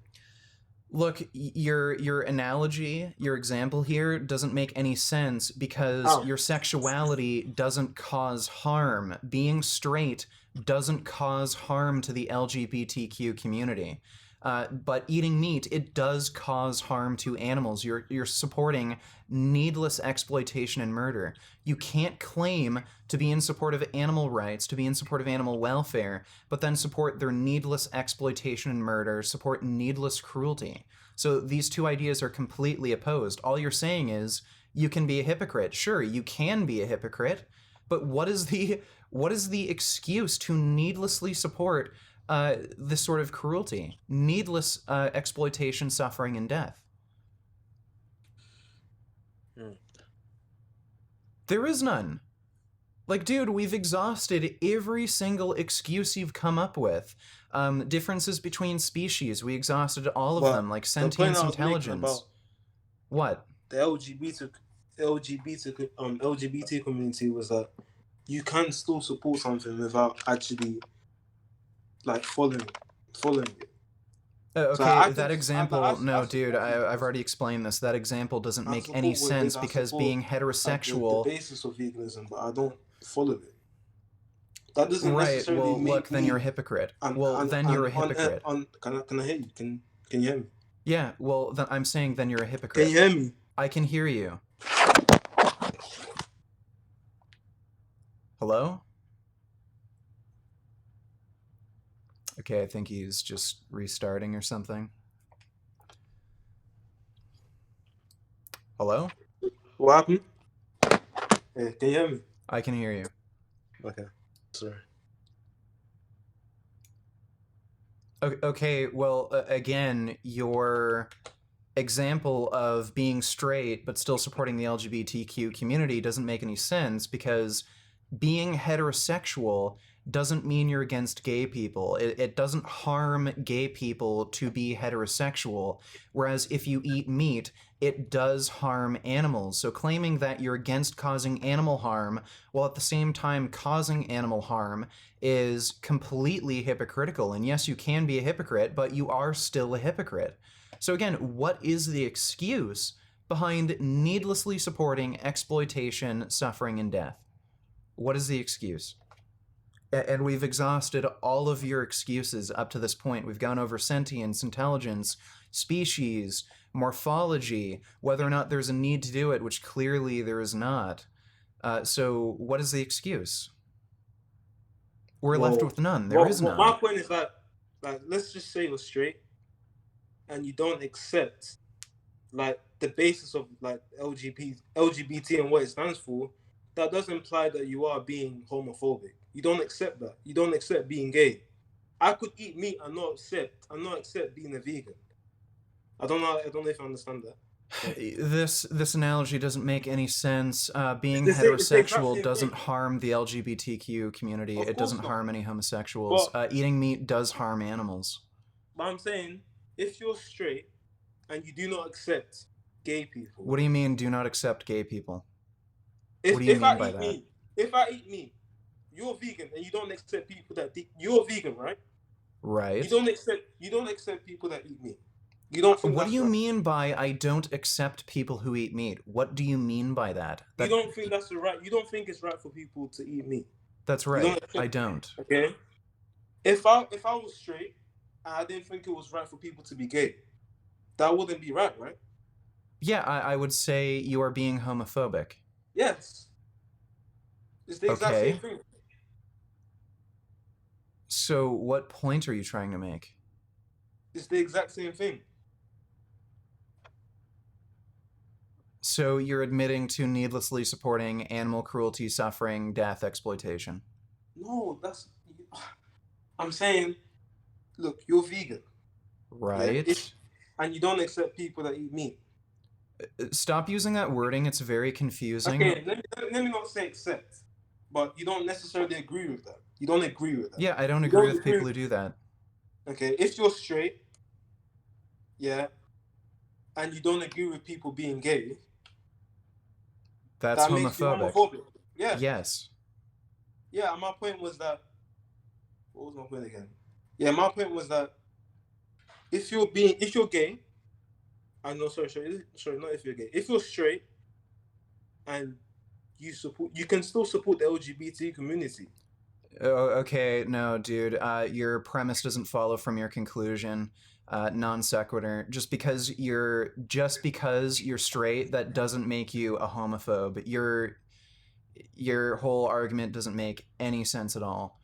Look, your analogy, your example here doesn't make any sense because your sexuality doesn't cause harm. Being straight doesn't cause harm to the LGBTQ community. But eating meat, it does cause harm to animals. You're supporting needless exploitation and murder. You can't claim to be in support of animal rights, to be in support of animal welfare, but then support their needless exploitation and murder, support needless cruelty. So these two ideas are completely opposed. All you're saying is you can be a hypocrite. Sure, you can be a hypocrite, but what is the excuse to needlessly support this sort of cruelty, needless exploitation, suffering, and death? There is none. Like, dude, we've exhausted every single excuse you've come up with. Differences between species, we exhausted all of them, like sentience, intelligence. What? The LGBT community was that you can still support something without actually like following it. Okay, that example, no, dude, I've already explained this. That example doesn't make any sense because being heterosexual... the basis of veganism, but I don't follow it. That doesn't necessarily well, look, then you're a hypocrite. Then you're a hypocrite. Can I hear you? Can you hear me? Yeah, well, I'm saying then you're a hypocrite. Can you hear me? I can hear you. Hello? Okay, I think he's just restarting or something. Hello? What happened? Hey, can you hear me? I can hear you. Okay, sorry. Okay, well, again, your example of being straight but still supporting the LGBTQ community doesn't make any sense because being heterosexual doesn't mean you're against gay people. It doesn't harm gay people to be heterosexual, whereas if you eat meat, it does harm animals. So claiming that you're against causing animal harm while at the same time causing animal harm is completely hypocritical. And yes, you can be a hypocrite, but you are still a hypocrite. So again, what is the excuse behind needlessly supporting exploitation, suffering, and death? What is the excuse? And we've exhausted all of your excuses up to this point. We've gone over sentience, intelligence, species, morphology, whether or not there's a need to do it, which clearly there is not. So what is the excuse? We're left with none. There is none. My point is that, let's just say you're straight and you don't accept, like, the basis of, like, LGBT and what it stands for, that does imply that you are being homophobic. You don't accept that. You don't accept being gay. I could eat meat and not accept being a vegan. I don't know if I understand that. This analogy doesn't make any sense. Being It's the exact heterosexual same doesn't thing. harm the LGBTQ community. Of It course doesn't not. harm any homosexuals. Eating meat does harm animals. But I'm saying, if you're straight and you do not accept gay people, What do you mean, do not accept gay people? if what do you mean I by eat that? meat, if I eat meat, you're vegan and you don't accept people that you're vegan, right? Right. You don't accept people that eat meat. You don't think What that's do you right. mean by I don't accept people who eat meat? What do you mean by that? You don't think that's right. You don't think it's right for people to eat meat. That's You right. don't accept- I don't. Okay. If I was straight and I didn't think it was right for people to be gay, that wouldn't be right, right? Yeah, I would say you are being homophobic. Yes. It's the exact Okay. same thing. So what point are you trying to make? It's the exact same thing. So you're admitting to needlessly supporting animal cruelty, suffering, death, exploitation. No, I'm saying, look, you're vegan. Right. Yeah? And you don't accept people that eat meat. Stop using that wording. It's very confusing. Okay, let me not say accept, but you don't necessarily agree with that. You don't agree with that. Yeah, I don't You agree don't with agree people with- who do that. Okay, if you're straight, yeah, and you don't agree with people being gay, That's that makes you homophobic. homophobic. Yeah. Yes. Yeah, and my point was that. What was my point again? Yeah, my point was that if you're gay, not if you're gay. If you're straight and you can still support the LGBT community. Oh, okay, no, dude. Your premise doesn't follow from your conclusion. Non sequitur. Just because you're straight, that doesn't make you a homophobe. Your whole argument doesn't make any sense at all.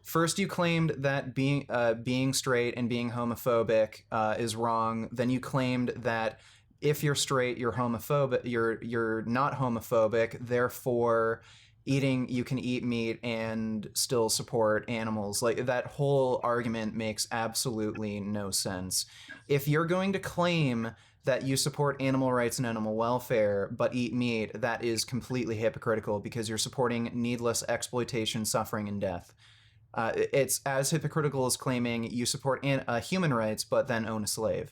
First, you claimed that being straight and being homophobic is wrong. Then you claimed that if you're straight, you're homophobic. You're not homophobic. Therefore, you can eat meat and still support animals. Like, that whole argument makes absolutely no sense. If you're going to claim that you support animal rights and animal welfare but eat meat, that is completely hypocritical because you're supporting needless exploitation, suffering, and death. It's as hypocritical as claiming you support human rights but then own a slave.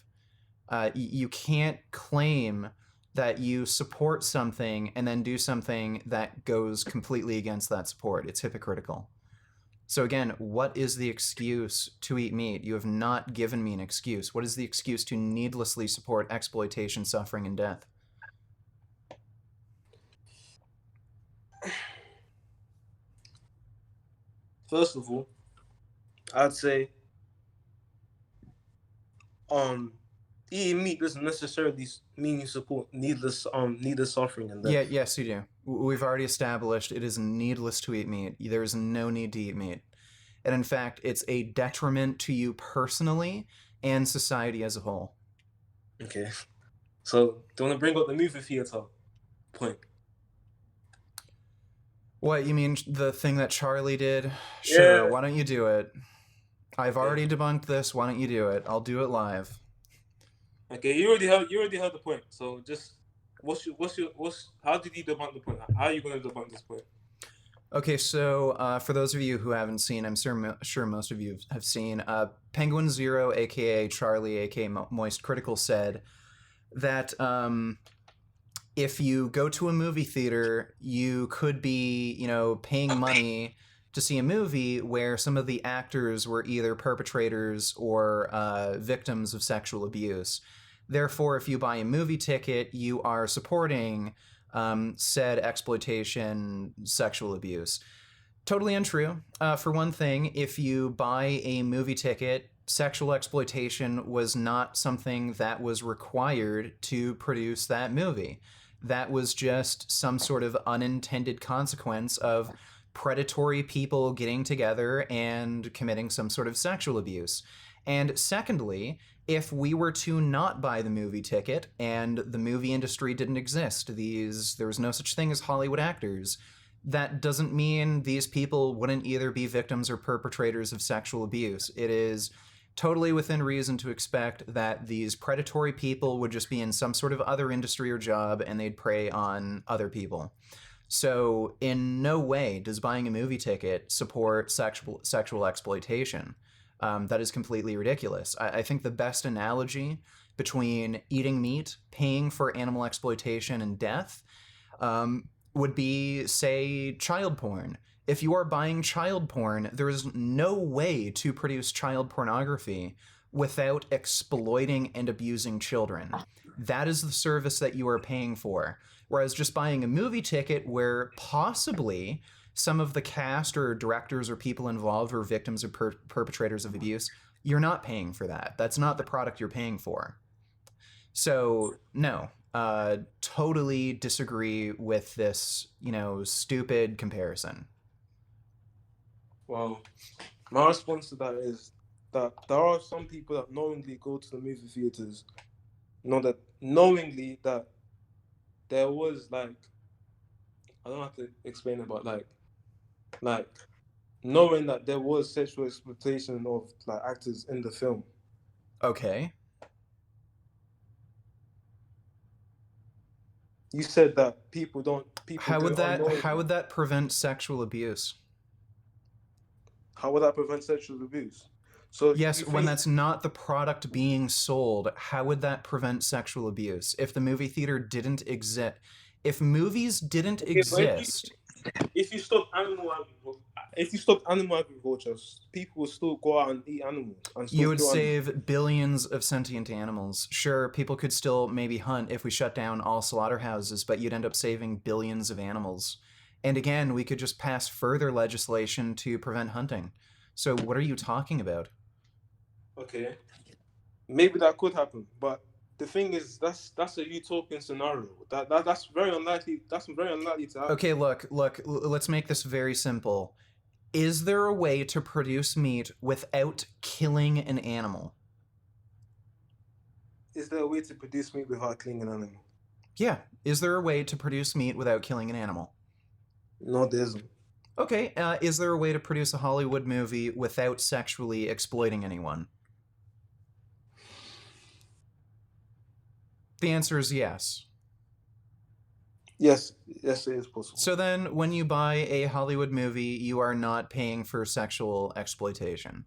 You can't claim that you support something and then do something that goes completely against that support. It's hypocritical. So again, what is the excuse to eat meat? You have not given me an excuse. What is the excuse to needlessly support exploitation, suffering, and death? First of all, I'd say eating meat doesn't necessarily mean you support needless suffering and death. Yeah, yes, you do. We've already established it is needless to eat meat. There is no need to eat meat. And in fact, it's a detriment to you personally and society as a whole. Okay. So, do you want to bring up the movie theater point? What, you mean the thing that Charlie did? Sure, Yeah. why don't you do it? I've already debunked this, why don't you do it? I'll do it live. Okay, you already heard the point. So just how did you debunk the point? How are you going to debunk this point? Okay, so for those of you who haven't seen, I'm sure most of you have seen, Penguinz0, aka Charlie, aka Moist Critical, said that if you go to a movie theater, you could be, paying money to see a movie where some of the actors were either perpetrators or victims of sexual abuse. Therefore, if you buy a movie ticket, you are supporting said exploitation, sexual abuse. Totally untrue. For one thing, if you buy a movie ticket, sexual exploitation was not something that was required to produce that movie. That was just some sort of unintended consequence of predatory people getting together and committing some sort of sexual abuse. And secondly, if we were to not buy the movie ticket and the movie industry didn't exist, there was no such thing as Hollywood actors, that doesn't mean these people wouldn't either be victims or perpetrators of sexual abuse. It is totally within reason to expect that these predatory people would just be in some sort of other industry or job and they'd prey on other people. So in no way does buying a movie ticket support sexual exploitation. That is completely ridiculous. I think the best analogy between eating meat, paying for animal exploitation, and death would be, say, child porn. If you are buying child porn, there is no way to produce child pornography without exploiting and abusing children. That is the service that you are paying for. Whereas just buying a movie ticket where possibly some of the cast or directors or people involved were victims or perpetrators of abuse, you're not paying for that. That's not the product you're paying for. So, no. Totally disagree with this, stupid comparison. Well, my response to that is that there are some people that knowingly go to the movie theaters, knowingly that there was I don't have to explain it, but knowing that there was sexual exploitation of actors in the film. Okay. You said that people How would that prevent sexual abuse? How would that prevent sexual abuse? So yes, when that's not the product being sold, how would that prevent sexual abuse? If the movie theater didn't exist, if movies didn't exist, if you stop animal agriculture, people will still go out and eat animals. You would save billions of sentient animals. Sure, people could still maybe hunt if we shut down all slaughterhouses, but you'd end up saving billions of animals. And again, we could just pass further legislation to prevent hunting. So what are you talking about? Okay, maybe that could happen, but the thing is, that's a utopian scenario. That's very unlikely. That's very unlikely to happen. Okay, look. Let's make this very simple. Is there a way to produce meat without killing an animal? Is there a way to produce meat without killing an animal? Yeah. Is there a way to produce meat without killing an animal? No, there isn't. Okay. Is there a way to produce a Hollywood movie without sexually exploiting anyone? The answer is yes. Yes, it is possible. So then, when you buy a Hollywood movie, you are not paying for sexual exploitation.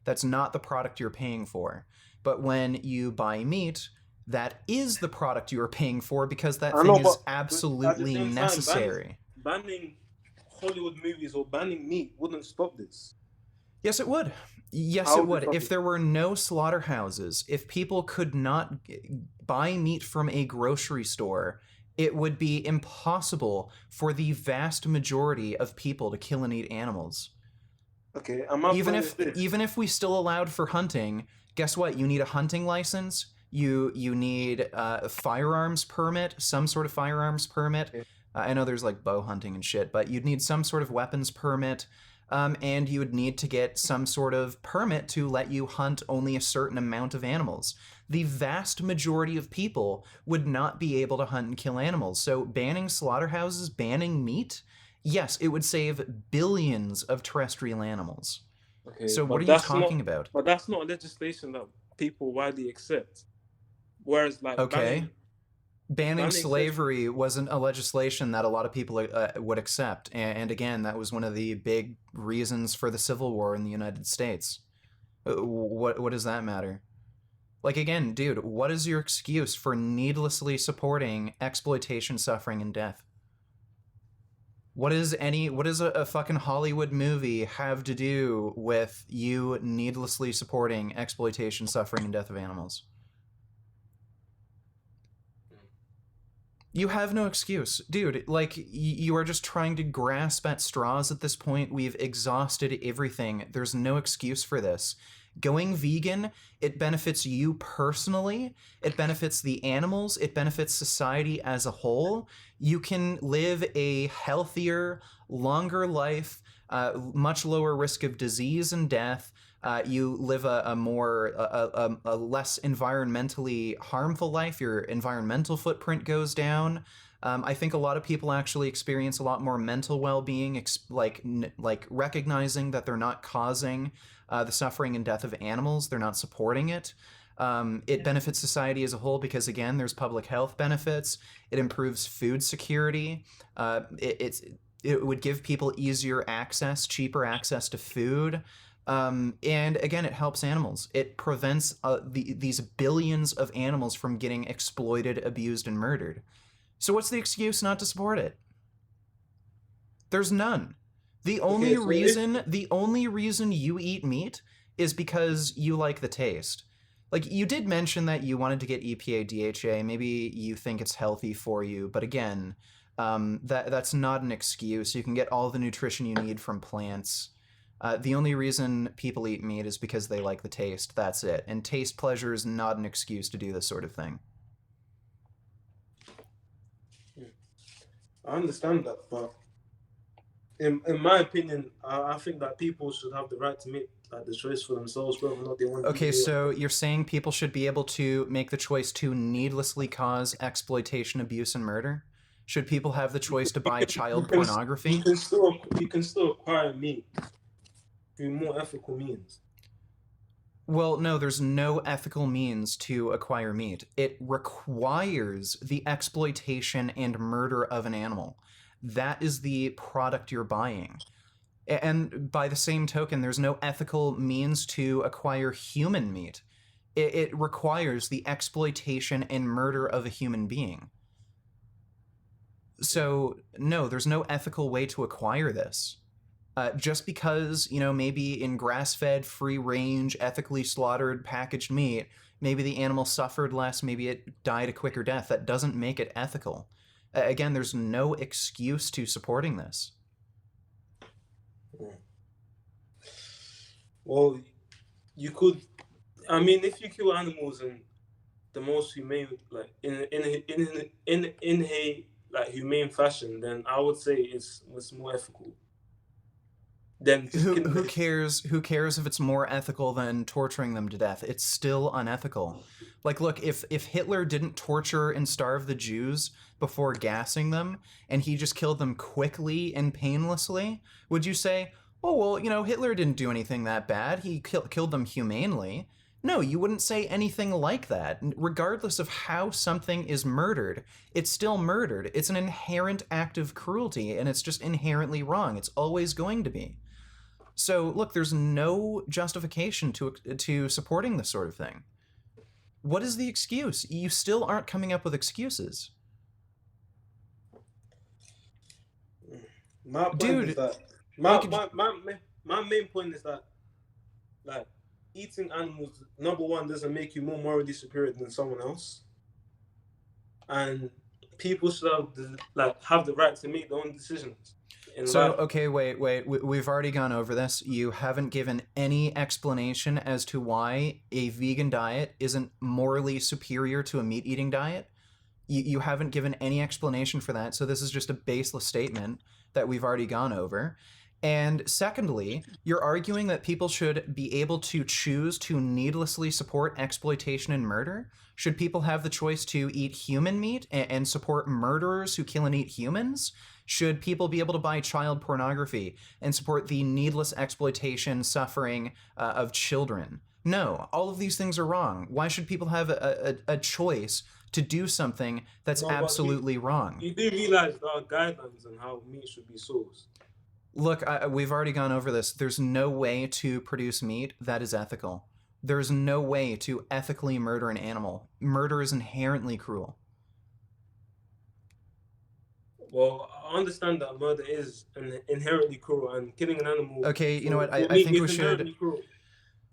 That's not the product you're paying for. But when you buy meat, that is the product you are paying for because that thing is absolutely necessary. Banning Hollywood movies or banning meat wouldn't stop this. Yes, it would. Yes, it would. If there were no slaughterhouses, if people could not buy meat from a grocery store, it would be impossible for the vast majority of people to kill and eat animals. Okay, even if we still allowed for hunting, guess what? You need a hunting license. You need a firearms permit, some sort of firearms permit. Okay. I know there's bow hunting and shit, but you'd need some sort of weapons permit. And you would need to get some sort of permit to let you hunt only a certain amount of animals. The vast majority of people would not be able to hunt and kill animals. So banning slaughterhouses, banning meat, yes, it would save billions of terrestrial animals. Okay, so what are you talking about? But that's not legislation that people widely accept. Whereas Banning slavery wasn't a legislation that a lot of people would accept. And again, that was one of the big reasons for the Civil War in the United States. What does that matter? Again, dude, what is your excuse for needlessly supporting exploitation, suffering, and death? What does a fucking Hollywood movie have to do with you needlessly supporting exploitation, suffering, and death of animals? You have no excuse. Dude, you are just trying to grasp at straws at this point. We've exhausted everything. There's no excuse for this. Going vegan, it benefits you personally. It benefits the animals. It benefits society as a whole. You can live a healthier, longer life, much lower risk of disease and death. You live a less environmentally harmful life. Your environmental footprint goes down. I think a lot of people actually experience a lot more mental well-being, like recognizing that they're not causing the suffering and death of animals. They're not supporting it. It benefits society as a whole because, again, there's public health benefits. It improves food security. It would give people easier access, cheaper access to food. And again, it helps animals. It prevents these billions of animals from getting exploited, abused, and murdered. So what's the excuse not to support it? There's none. The only reason you eat meat is because you like the taste. Like, you did mention that you wanted to get EPA DHA. Maybe you think it's healthy for you, but again, that's not an excuse. You can get all the nutrition you need from plants. The only reason people eat meat is because they like the taste. That's it. And taste pleasure is not an excuse to do this sort of thing. I understand that, but in my opinion, I think that people should have the right to make the choice for themselves whether or not they want to. Okay, so you're saying people should be able to make the choice to needlessly cause exploitation, abuse, and murder? Should people have the choice to buy child pornography? You can still acquire meat through more ethical means. Well, no, there's no ethical means to acquire meat. It requires the exploitation and murder of an animal. That is the product you're buying. And by the same token, there's no ethical means to acquire human meat. It requires the exploitation and murder of a human being. So, no, there's no ethical way to acquire this. Just because, maybe in grass-fed, free-range, ethically slaughtered, packaged meat, maybe the animal suffered less, maybe it died a quicker death, that doesn't make it ethical. Again, there's no excuse to supporting this. Well, you could. I mean, if you kill animals in the most humane, like in a humane fashion, then I would say it's more ethical. Then who cares? Who cares if it's more ethical than torturing them to death? It's still unethical. Like, look, if Hitler didn't torture and starve the Jews before gassing them, and he just killed them quickly and painlessly, would you say, oh, well, Hitler didn't do anything that bad. He killed them humanely. No, you wouldn't say anything like that. Regardless of how something is murdered, it's still murdered. It's an inherent act of cruelty, and it's just inherently wrong. It's always going to be. So, look, there's no justification to supporting this sort of thing. What is the excuse? You still aren't coming up with excuses. My point Dude, is that my main point is that, like, eating animals, number one, doesn't make you more morally superior than someone else, and people should have the right to make their own decisions. So, okay, wait. We've already gone over this. You haven't given any explanation as to why a vegan diet isn't morally superior to a meat-eating diet. You haven't given any explanation for that, so this is just a baseless statement that we've already gone over. And secondly, you're arguing that people should be able to choose to needlessly support exploitation and murder? Should people have the choice to eat human meat and support murderers who kill and eat humans? Should people be able to buy child pornography and support the needless exploitation, suffering of children? No, all of these things are wrong. Why should people have a choice to do something that's absolutely wrong? You do realize there are guidelines on how meat should be sourced. Look, we've already gone over this. There's no way to produce meat that is ethical. There's no way to ethically murder an animal. Murder is inherently cruel. Well, I understand that murder is inherently cruel, and killing an animal... Okay, you know what? I think we should...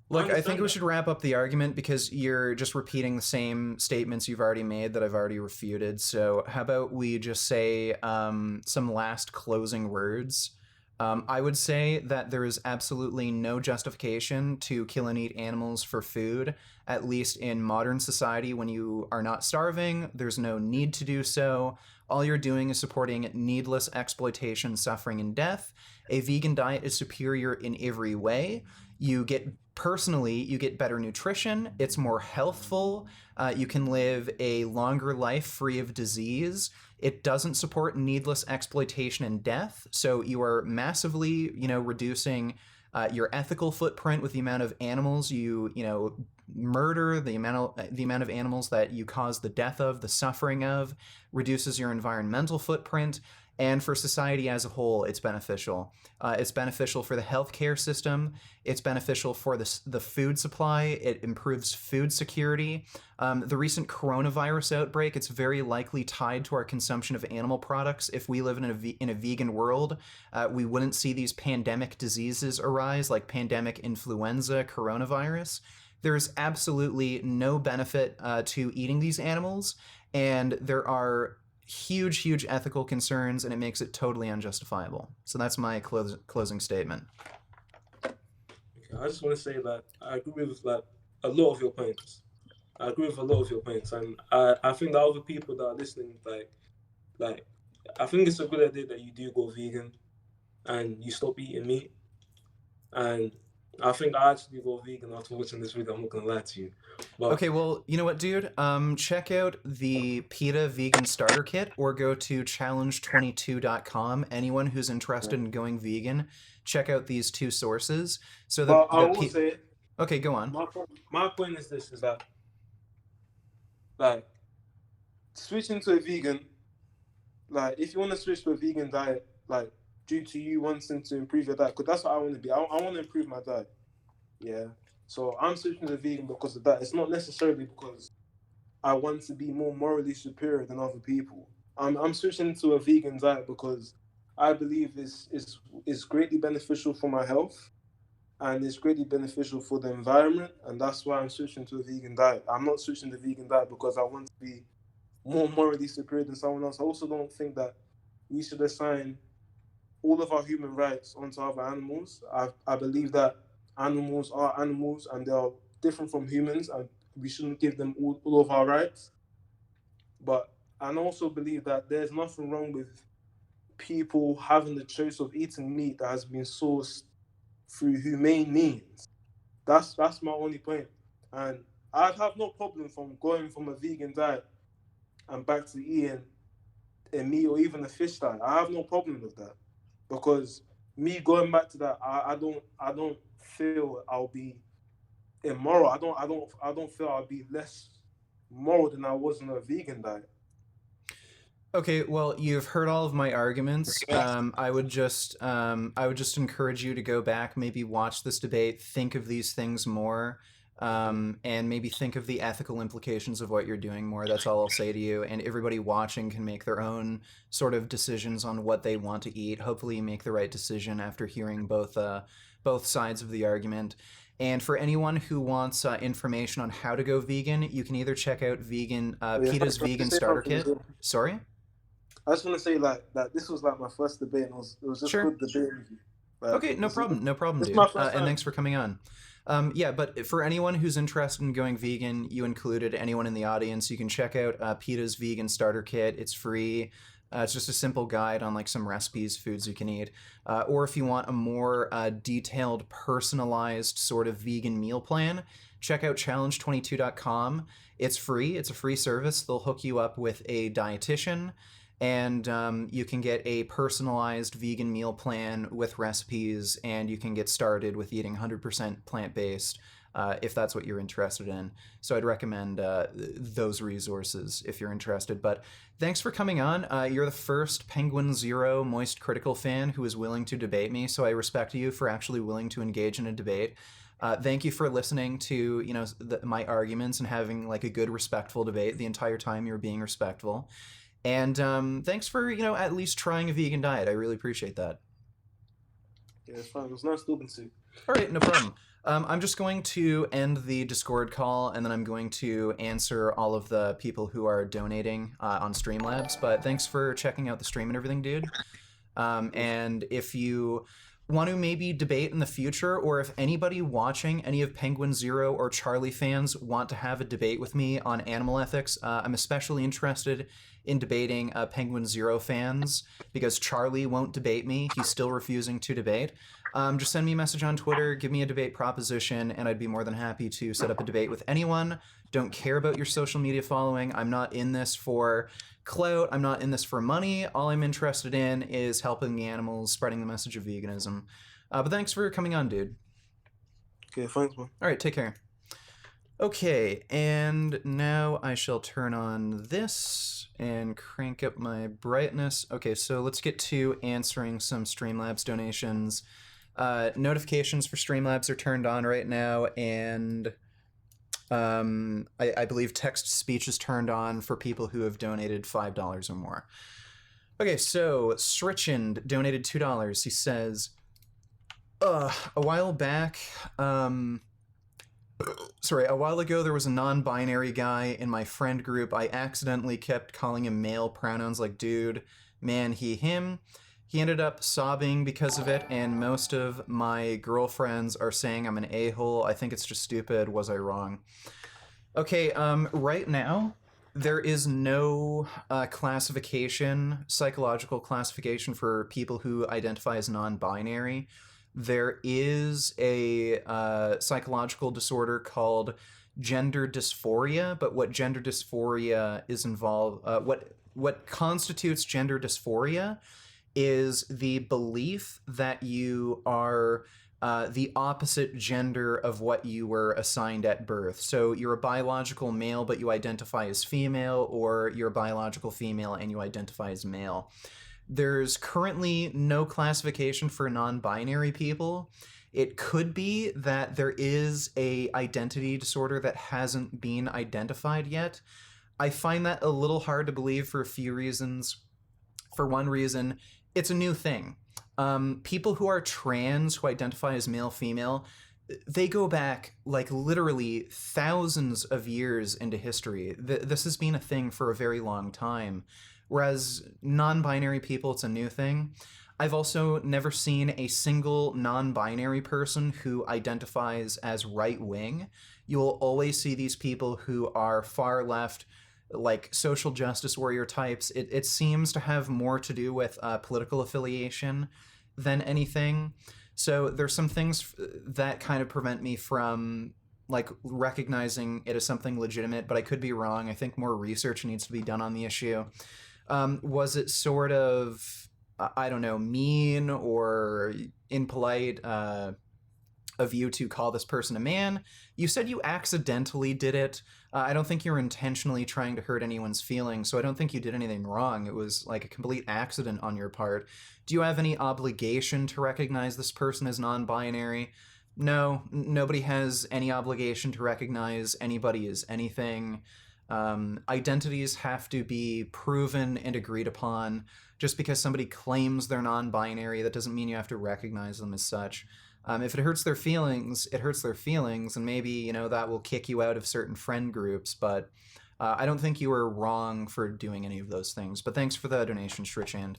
Look, I think we should wrap up the argument because you're just repeating the same statements you've already made that I've already refuted. So how about we just say some last closing words? I would say that there is absolutely no justification to kill and eat animals for food, at least in modern society when you are not starving. There's no need to do so. All you're doing is supporting needless exploitation, suffering, and death. A vegan diet is superior in every way. You get better nutrition. It's more healthful. You can live a longer life free of disease. It doesn't support needless exploitation and death. So you are massively, reducing your ethical footprint with the amount of animals you murder, the amount of animals that you cause the death of, the suffering of, reduces your environmental footprint. And for society as a whole, it's beneficial. It's beneficial for the healthcare system. It's beneficial for the food supply. It improves food security. The recent coronavirus outbreak, it's very likely tied to our consumption of animal products. If we live in a vegan world, we wouldn't see these pandemic diseases arise, like pandemic influenza, coronavirus. There's absolutely no benefit to eating these animals, and there are huge ethical concerns, and it makes it totally unjustifiable. So that's my closing statement. Okay, I just want to say that I agree with a lot of your points. And I think that other people that are listening, like I think it's a good idea that you do go vegan and you stop eating meat. And I think I actually go vegan after watching this video. I'm not gonna lie to you. But okay, well, you know what, dude? Check out the PETA Vegan Starter Kit or go to challenge22.com. Anyone who's interested in going vegan, check out these two sources. So I will say, okay, go on. My point is this: is that switching to a vegan, if you want to switch to a vegan diet, due to you wanting to improve your diet, because that's what I want to be. I want to improve my diet. Yeah. So I'm switching to vegan because of that. It's not necessarily because I want to be more morally superior than other people. I'm switching to a vegan diet because I believe it's greatly beneficial for my health and it's greatly beneficial for the environment, and that's why I'm switching to a vegan diet. I'm not switching to a vegan diet because I want to be more morally superior than someone else. I also don't think that we should assign all of our human rights onto other animals. I believe that animals are animals and they are different from humans, and we shouldn't give them all of our rights. But I also believe that there's nothing wrong with people having the choice of eating meat that has been sourced through humane means. That's my only point. And I'd have no problem from going from a vegan diet and back to eating a meat or even a fish diet. I have no problem with that. Because me going back to that, I don't feel I'll be immoral. I don't feel I'll be less moral than I was in a vegan diet. Okay, well, you've heard all of my arguments. I would just encourage you to go back, maybe watch this debate, think of these things more, and maybe think of the ethical implications of what you're doing more. That's all I'll say to you. And everybody watching can make their own sort of decisions on what they want to eat. Hopefully you make the right decision after hearing both sides of the argument. And for anyone who wants information on how to go vegan, you can either check out PETA's Vegan Starter Kit. Sorry? I just want to say that this was my first debate, and it was just good debate with you. Okay, no problem, dude. And thanks for coming on. Yeah, but for anyone who's interested in going vegan, you included, anyone in the audience, you can check out PETA's Vegan Starter Kit. It's free. It's just a simple guide on some recipes, foods you can eat. Or if you want a more detailed, personalized sort of vegan meal plan, check out challenge22.com. It's free. It's a free service. They'll hook you up with a dietitian, and you can get a personalized vegan meal plan with recipes, and you can get started with eating 100% plant-based if that's what you're interested in. So I'd recommend those resources if you're interested. But thanks for coming on. You're the first Penguinz0 Moist Critical fan who is willing to debate me, so I respect you for actually willing to engage in a debate. Thank you for listening to my arguments and having a good, respectful debate the entire time. You're being respectful. And thanks for, at least trying a vegan diet. I really appreciate that. Yeah, it's fine. It was nice talking to you. All right, no problem. I'm just going to end the Discord call, and then I'm going to answer all of the people who are donating on Streamlabs. But thanks for checking out the stream and everything, dude. And if you want to maybe debate in the future, or if anybody watching, any of Penguinz0 or Charlie fans want to have a debate with me on animal ethics, I'm especially interested in debating Penguinz0 fans, because Charlie won't debate me. He's still refusing to debate. Just send me a message on Twitter, give me a debate proposition, and I'd be more than happy to set up a debate with anyone. Don't care about your social media following. I'm not in this for clout. I'm not in this for money. All I'm interested in is helping the animals, spreading the message of veganism. But thanks for coming on, dude. Okay, thanks, man. All right, take care. Okay, and now I shall turn on this and crank up my brightness. Okay, so let's get to answering some Streamlabs donations. Notifications for Streamlabs are turned on right now, and I believe text-to-speech is turned on for people who have donated $5 or more. Okay, so Srichand donated $2. He says, a while back, a while ago there was a non-binary guy in my friend group. I accidentally kept calling him male pronouns like dude, man, he, him. He ended up sobbing because of it, and most of my girlfriends are saying I'm an a-hole. I think it's just stupid. Was I wrong? Okay, right now, there is no psychological classification for people who identify as non-binary. There is a psychological disorder called gender dysphoria, but what gender dysphoria is involved, what constitutes gender dysphoria is the belief that you are the opposite gender of what you were assigned at birth. So you're a biological male, but you identify as female, or you're a biological female and you identify as male. There's currently no classification for non-binary people. It could be that there is a identity disorder that hasn't been identified yet. I find that a little hard to believe for a few reasons. For one reason, it's a new thing. People who are trans, who identify as male-female, they go back like literally thousands of years into history. This has been a thing for a very long time. Whereas non-binary people, it's a new thing. I've also never seen a single non-binary person who identifies as right-wing. You'll always see these people who are far left, like social justice warrior types. It seems to have more to do with political affiliation than anything. So there's some things that kind of prevent me from like recognizing it as something legitimate, but I could be wrong. I think more research needs to be done on the issue. Was it sort of, I don't know, mean or impolite of you to call this person a man? You said you accidentally did it. I don't think you were intentionally trying to hurt anyone's feelings, so I don't think you did anything wrong. It was like a complete accident on your part. Do you have any obligation to recognize this person as non-binary? No, nobody has any obligation to recognize anybody as anything. Identities have to be proven and agreed upon. Just because somebody claims they're non-binary, that doesn't mean you have to recognize them as such. If it hurts their feelings, it hurts their feelings, and maybe, you know, that will kick you out of certain friend groups, but I don't think you were wrong for doing any of those things. But thanks for the donation, Shrichand.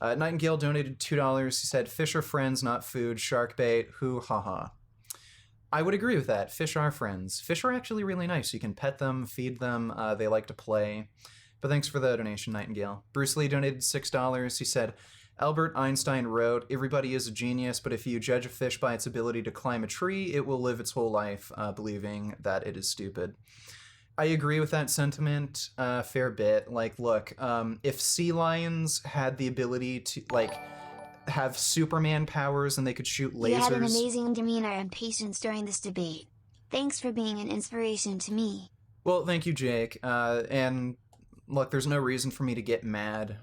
Nightingale donated $2. He said, fish are friends, not food. Shark bait, hoo, haha. I would agree with that. Fish are friends. Fish are actually really nice. You can pet them, feed them. They like to play. But thanks for the donation, Nightingale. Bruce Lee donated $6. He said, Albert Einstein wrote, everybody is a genius, but if you judge a fish by its ability to climb a tree, it will live its whole life believing that it is stupid. I agree with that sentiment a fair bit. Like, look, if sea lions had the ability to, like, have Superman powers and they could shoot lasers... You had an amazing demeanor and patience during this debate. Thanks for being an inspiration to me. Well, thank you, Jake. And look, there's no reason for me to get mad.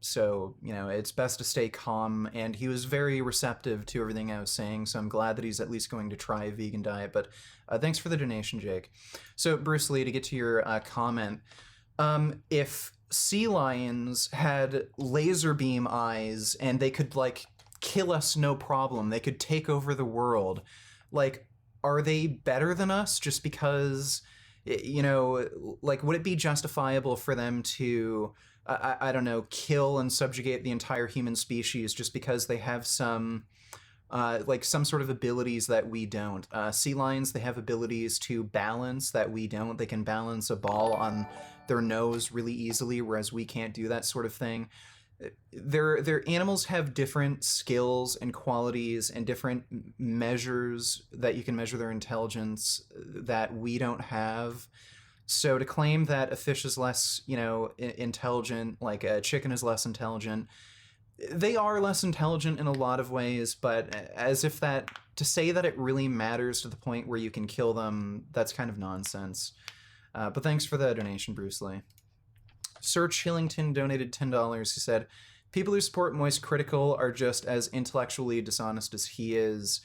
So, you know, it's best to stay calm. And he was very receptive to everything I was saying, so I'm glad that he's at least going to try a vegan diet. But thanks for the donation, Jake. So, Bruce Lee, to get to your comment, if sea lions had laser beam eyes and they could, like, kill us no problem, they could take over the world, like, are they better than us just because... You know, like, would it be justifiable for them to, I don't know, kill and subjugate the entire human species just because they have some, like, some sort of abilities that we don't? Sea lions, they have abilities to balance that we don't. They can balance a ball on their nose really easily, whereas we can't do that sort of thing. their animals have different skills and qualities and different measures that you can measure their intelligence that we don't have. So to claim that a fish is less, intelligent, like a chicken is less intelligent, they are less intelligent in a lot of ways, but as if that, to say that it really matters to the point where you can kill them, that's kind of nonsense. But thanks for the donation, Bruce Lee. Sir Chillington donated $10. He said, people who support Moist Critical are just as intellectually dishonest as he is.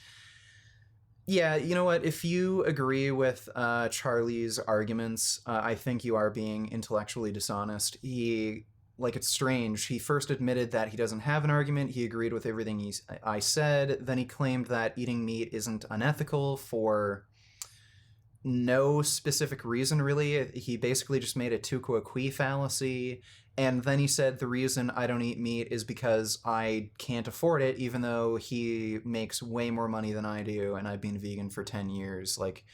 Yeah, you know what? If you agree with Charlie's arguments, I think you are being intellectually dishonest. It's strange. He first admitted that he doesn't have an argument. He agreed with everything I said. Then he claimed that eating meat isn't unethical for no specific reason, really. He basically just made a tu quoque fallacy. And then he said the reason I don't eat meat is because I can't afford it, even though he makes way more money than I do, and I've been vegan for 10 years. Like,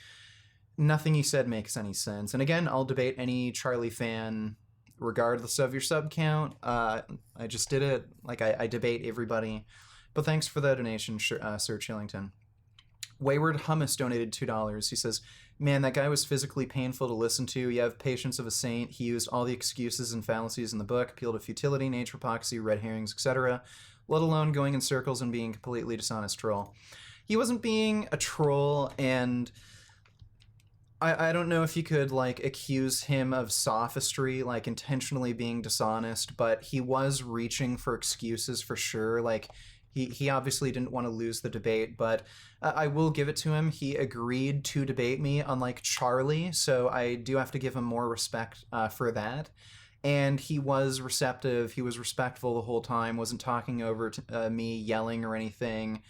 nothing he said makes any sense. And again, I'll debate any Charlie fan regardless of your sub count. I just did it. Like, I debate everybody. But thanks for the donation, Sir Chillington. Wayward Hummus donated $2. He says, man, that guy was physically painful to listen to. You have patience of a saint. He used all the excuses and fallacies in the book, appealed to futility, nature epoxy, red herrings, etc., let alone going in circles and being a completely dishonest troll. He wasn't being a troll, and I don't know if you could, accuse him of sophistry, intentionally being dishonest, but he was reaching for excuses for sure. He obviously didn't want to lose the debate, but I will give it to him. He agreed to debate me, unlike Charlie, so I do have to give him more respect for that. And he was receptive. He was respectful the whole time, wasn't talking over me, yelling or anything.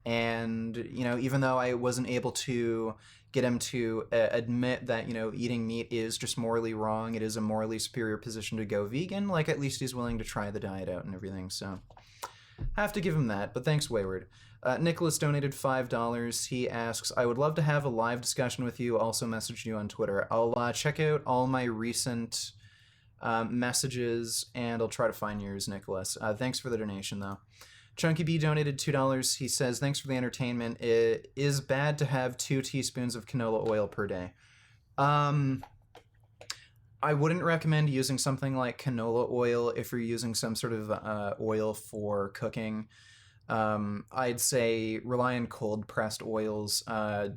And, even though I wasn't able to get him to admit that, eating meat is just morally wrong, it is a morally superior position to go vegan, at least he's willing to try the diet out and everything, so have to give him that. But thanks, Wayward. Nicholas donated $5. He asks, I would love to have a live discussion with you. Also messaged you on Twitter. I'll check out all my recent messages, and I'll try to find yours, Nicholas. Thanks for the donation, though. Chunky B donated $2. He says, thanks for the entertainment. It is bad to have 2 teaspoons of canola oil per day. I wouldn't recommend using something like canola oil if you're using some sort of oil for cooking. I'd say rely on cold-pressed oils. Avocado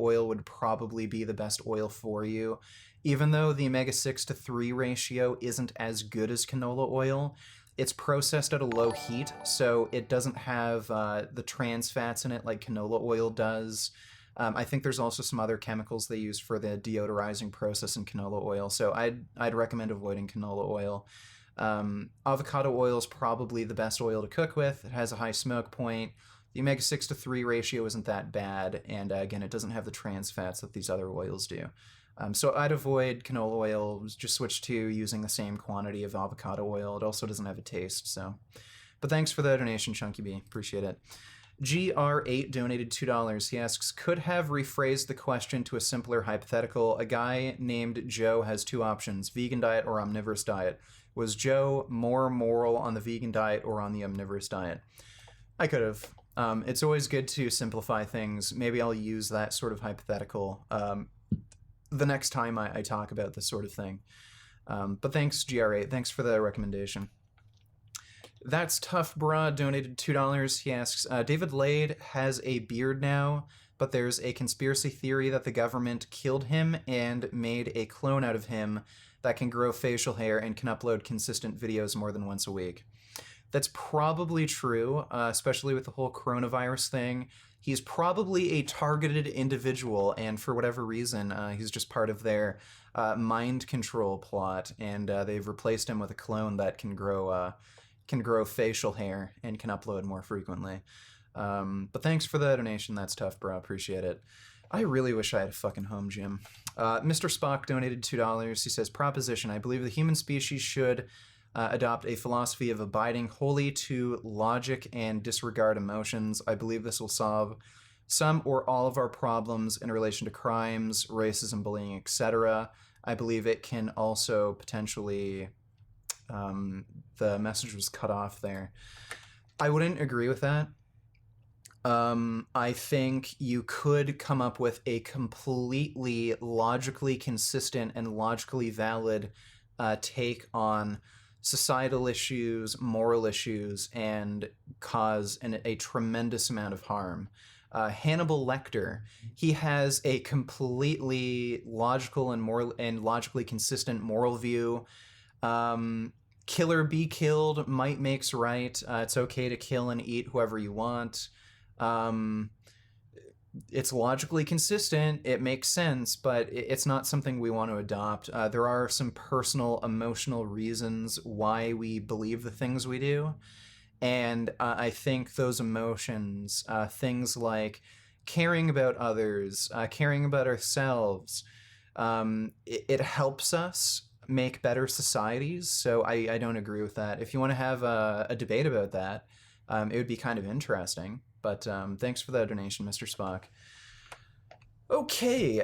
oil would probably be the best oil for you. Even though the omega-6 to 3 ratio isn't as good as canola oil, it's processed at a low heat, so it doesn't have the trans fats in it like canola oil does. I think there's also some other chemicals they use for the deodorizing process in canola oil, so I'd recommend avoiding canola oil. Avocado oil is probably the best oil to cook with. It has a high smoke point. The omega-6 to 3 ratio isn't that bad, and again, it doesn't have the trans fats that these other oils do. So I'd avoid canola oil, just switch to using the same quantity of avocado oil. It also doesn't have a taste, so. But thanks for the donation, Chunky B. Appreciate it. GR8 donated $2. He asks, could have rephrased the question to a simpler hypothetical. A guy named Joe has 2 options, vegan diet or omnivorous diet. Was Joe more moral on the vegan diet or on the omnivorous diet? I could have. It's always good to simplify things. Maybe I'll use that sort of hypothetical the next time I talk about this sort of thing. But thanks, GR8. Thanks for the recommendation. That's Tough Bruh donated $2. He asks, David Lade has a beard now, but there's a conspiracy theory that the government killed him and made a clone out of him that can grow facial hair and can upload consistent videos more than once a week. That's probably true, especially with the whole coronavirus thing. He's probably a targeted individual, and for whatever reason, he's just part of their mind control plot, and they've replaced him with a clone that can grow facial hair and can upload more frequently. But thanks for the donation. That's tough, bro. Appreciate it. I really wish I had a fucking home gym. Mr. Spock donated $2. He says, proposition, I believe the human species should adopt a philosophy of abiding wholly to logic and disregard emotions. I believe this will solve some or all of our problems in relation to crimes, racism, bullying, etc. I believe it can also potentially The message was cut off there. I wouldn't agree with that. I think you could come up with a completely logically consistent and logically valid take on societal issues, moral issues, and cause a tremendous amount of harm. Hannibal Lecter, he has a completely logical and logically consistent moral view. Kill or be killed, might makes right. It's okay to kill and eat whoever you want. It's logically consistent, it makes sense, but it's not something we want to adopt. There are some personal, emotional reasons why we believe the things we do, and I think those emotions, things like caring about others, caring about ourselves, it helps us make better societies, so I don't agree with that. If you want to have a debate about that, it would be kind of interesting. But thanks for the donation, Mr. Spock. Okay,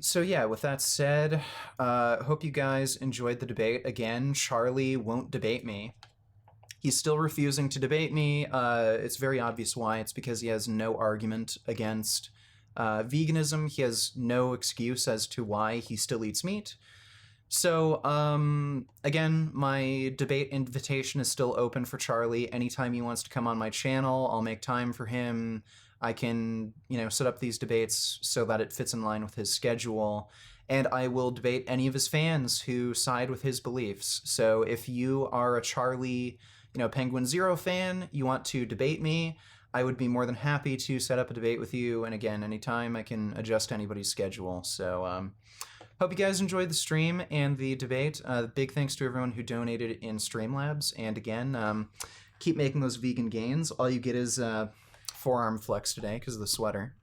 so yeah, with that said, hope you guys enjoyed the debate. Again, Charlie won't debate me. He's still refusing to debate me. It's very obvious why. It's because he has no argument against veganism. He has no excuse as to why he still eats meat. So, again, my debate invitation is still open for Charlie. Anytime he wants to come on my channel, I'll make time for him. I can, set up these debates so that it fits in line with his schedule. And I will debate any of his fans who side with his beliefs. So if you are a Charlie, Penguinz0 fan, you want to debate me, I would be more than happy to set up a debate with you. And again, anytime I can adjust anybody's schedule. So, hope you guys enjoyed the stream and the debate. Big thanks to everyone who donated in Streamlabs. And again, keep making those vegan gains. All you get is forearm flex today because of the sweater.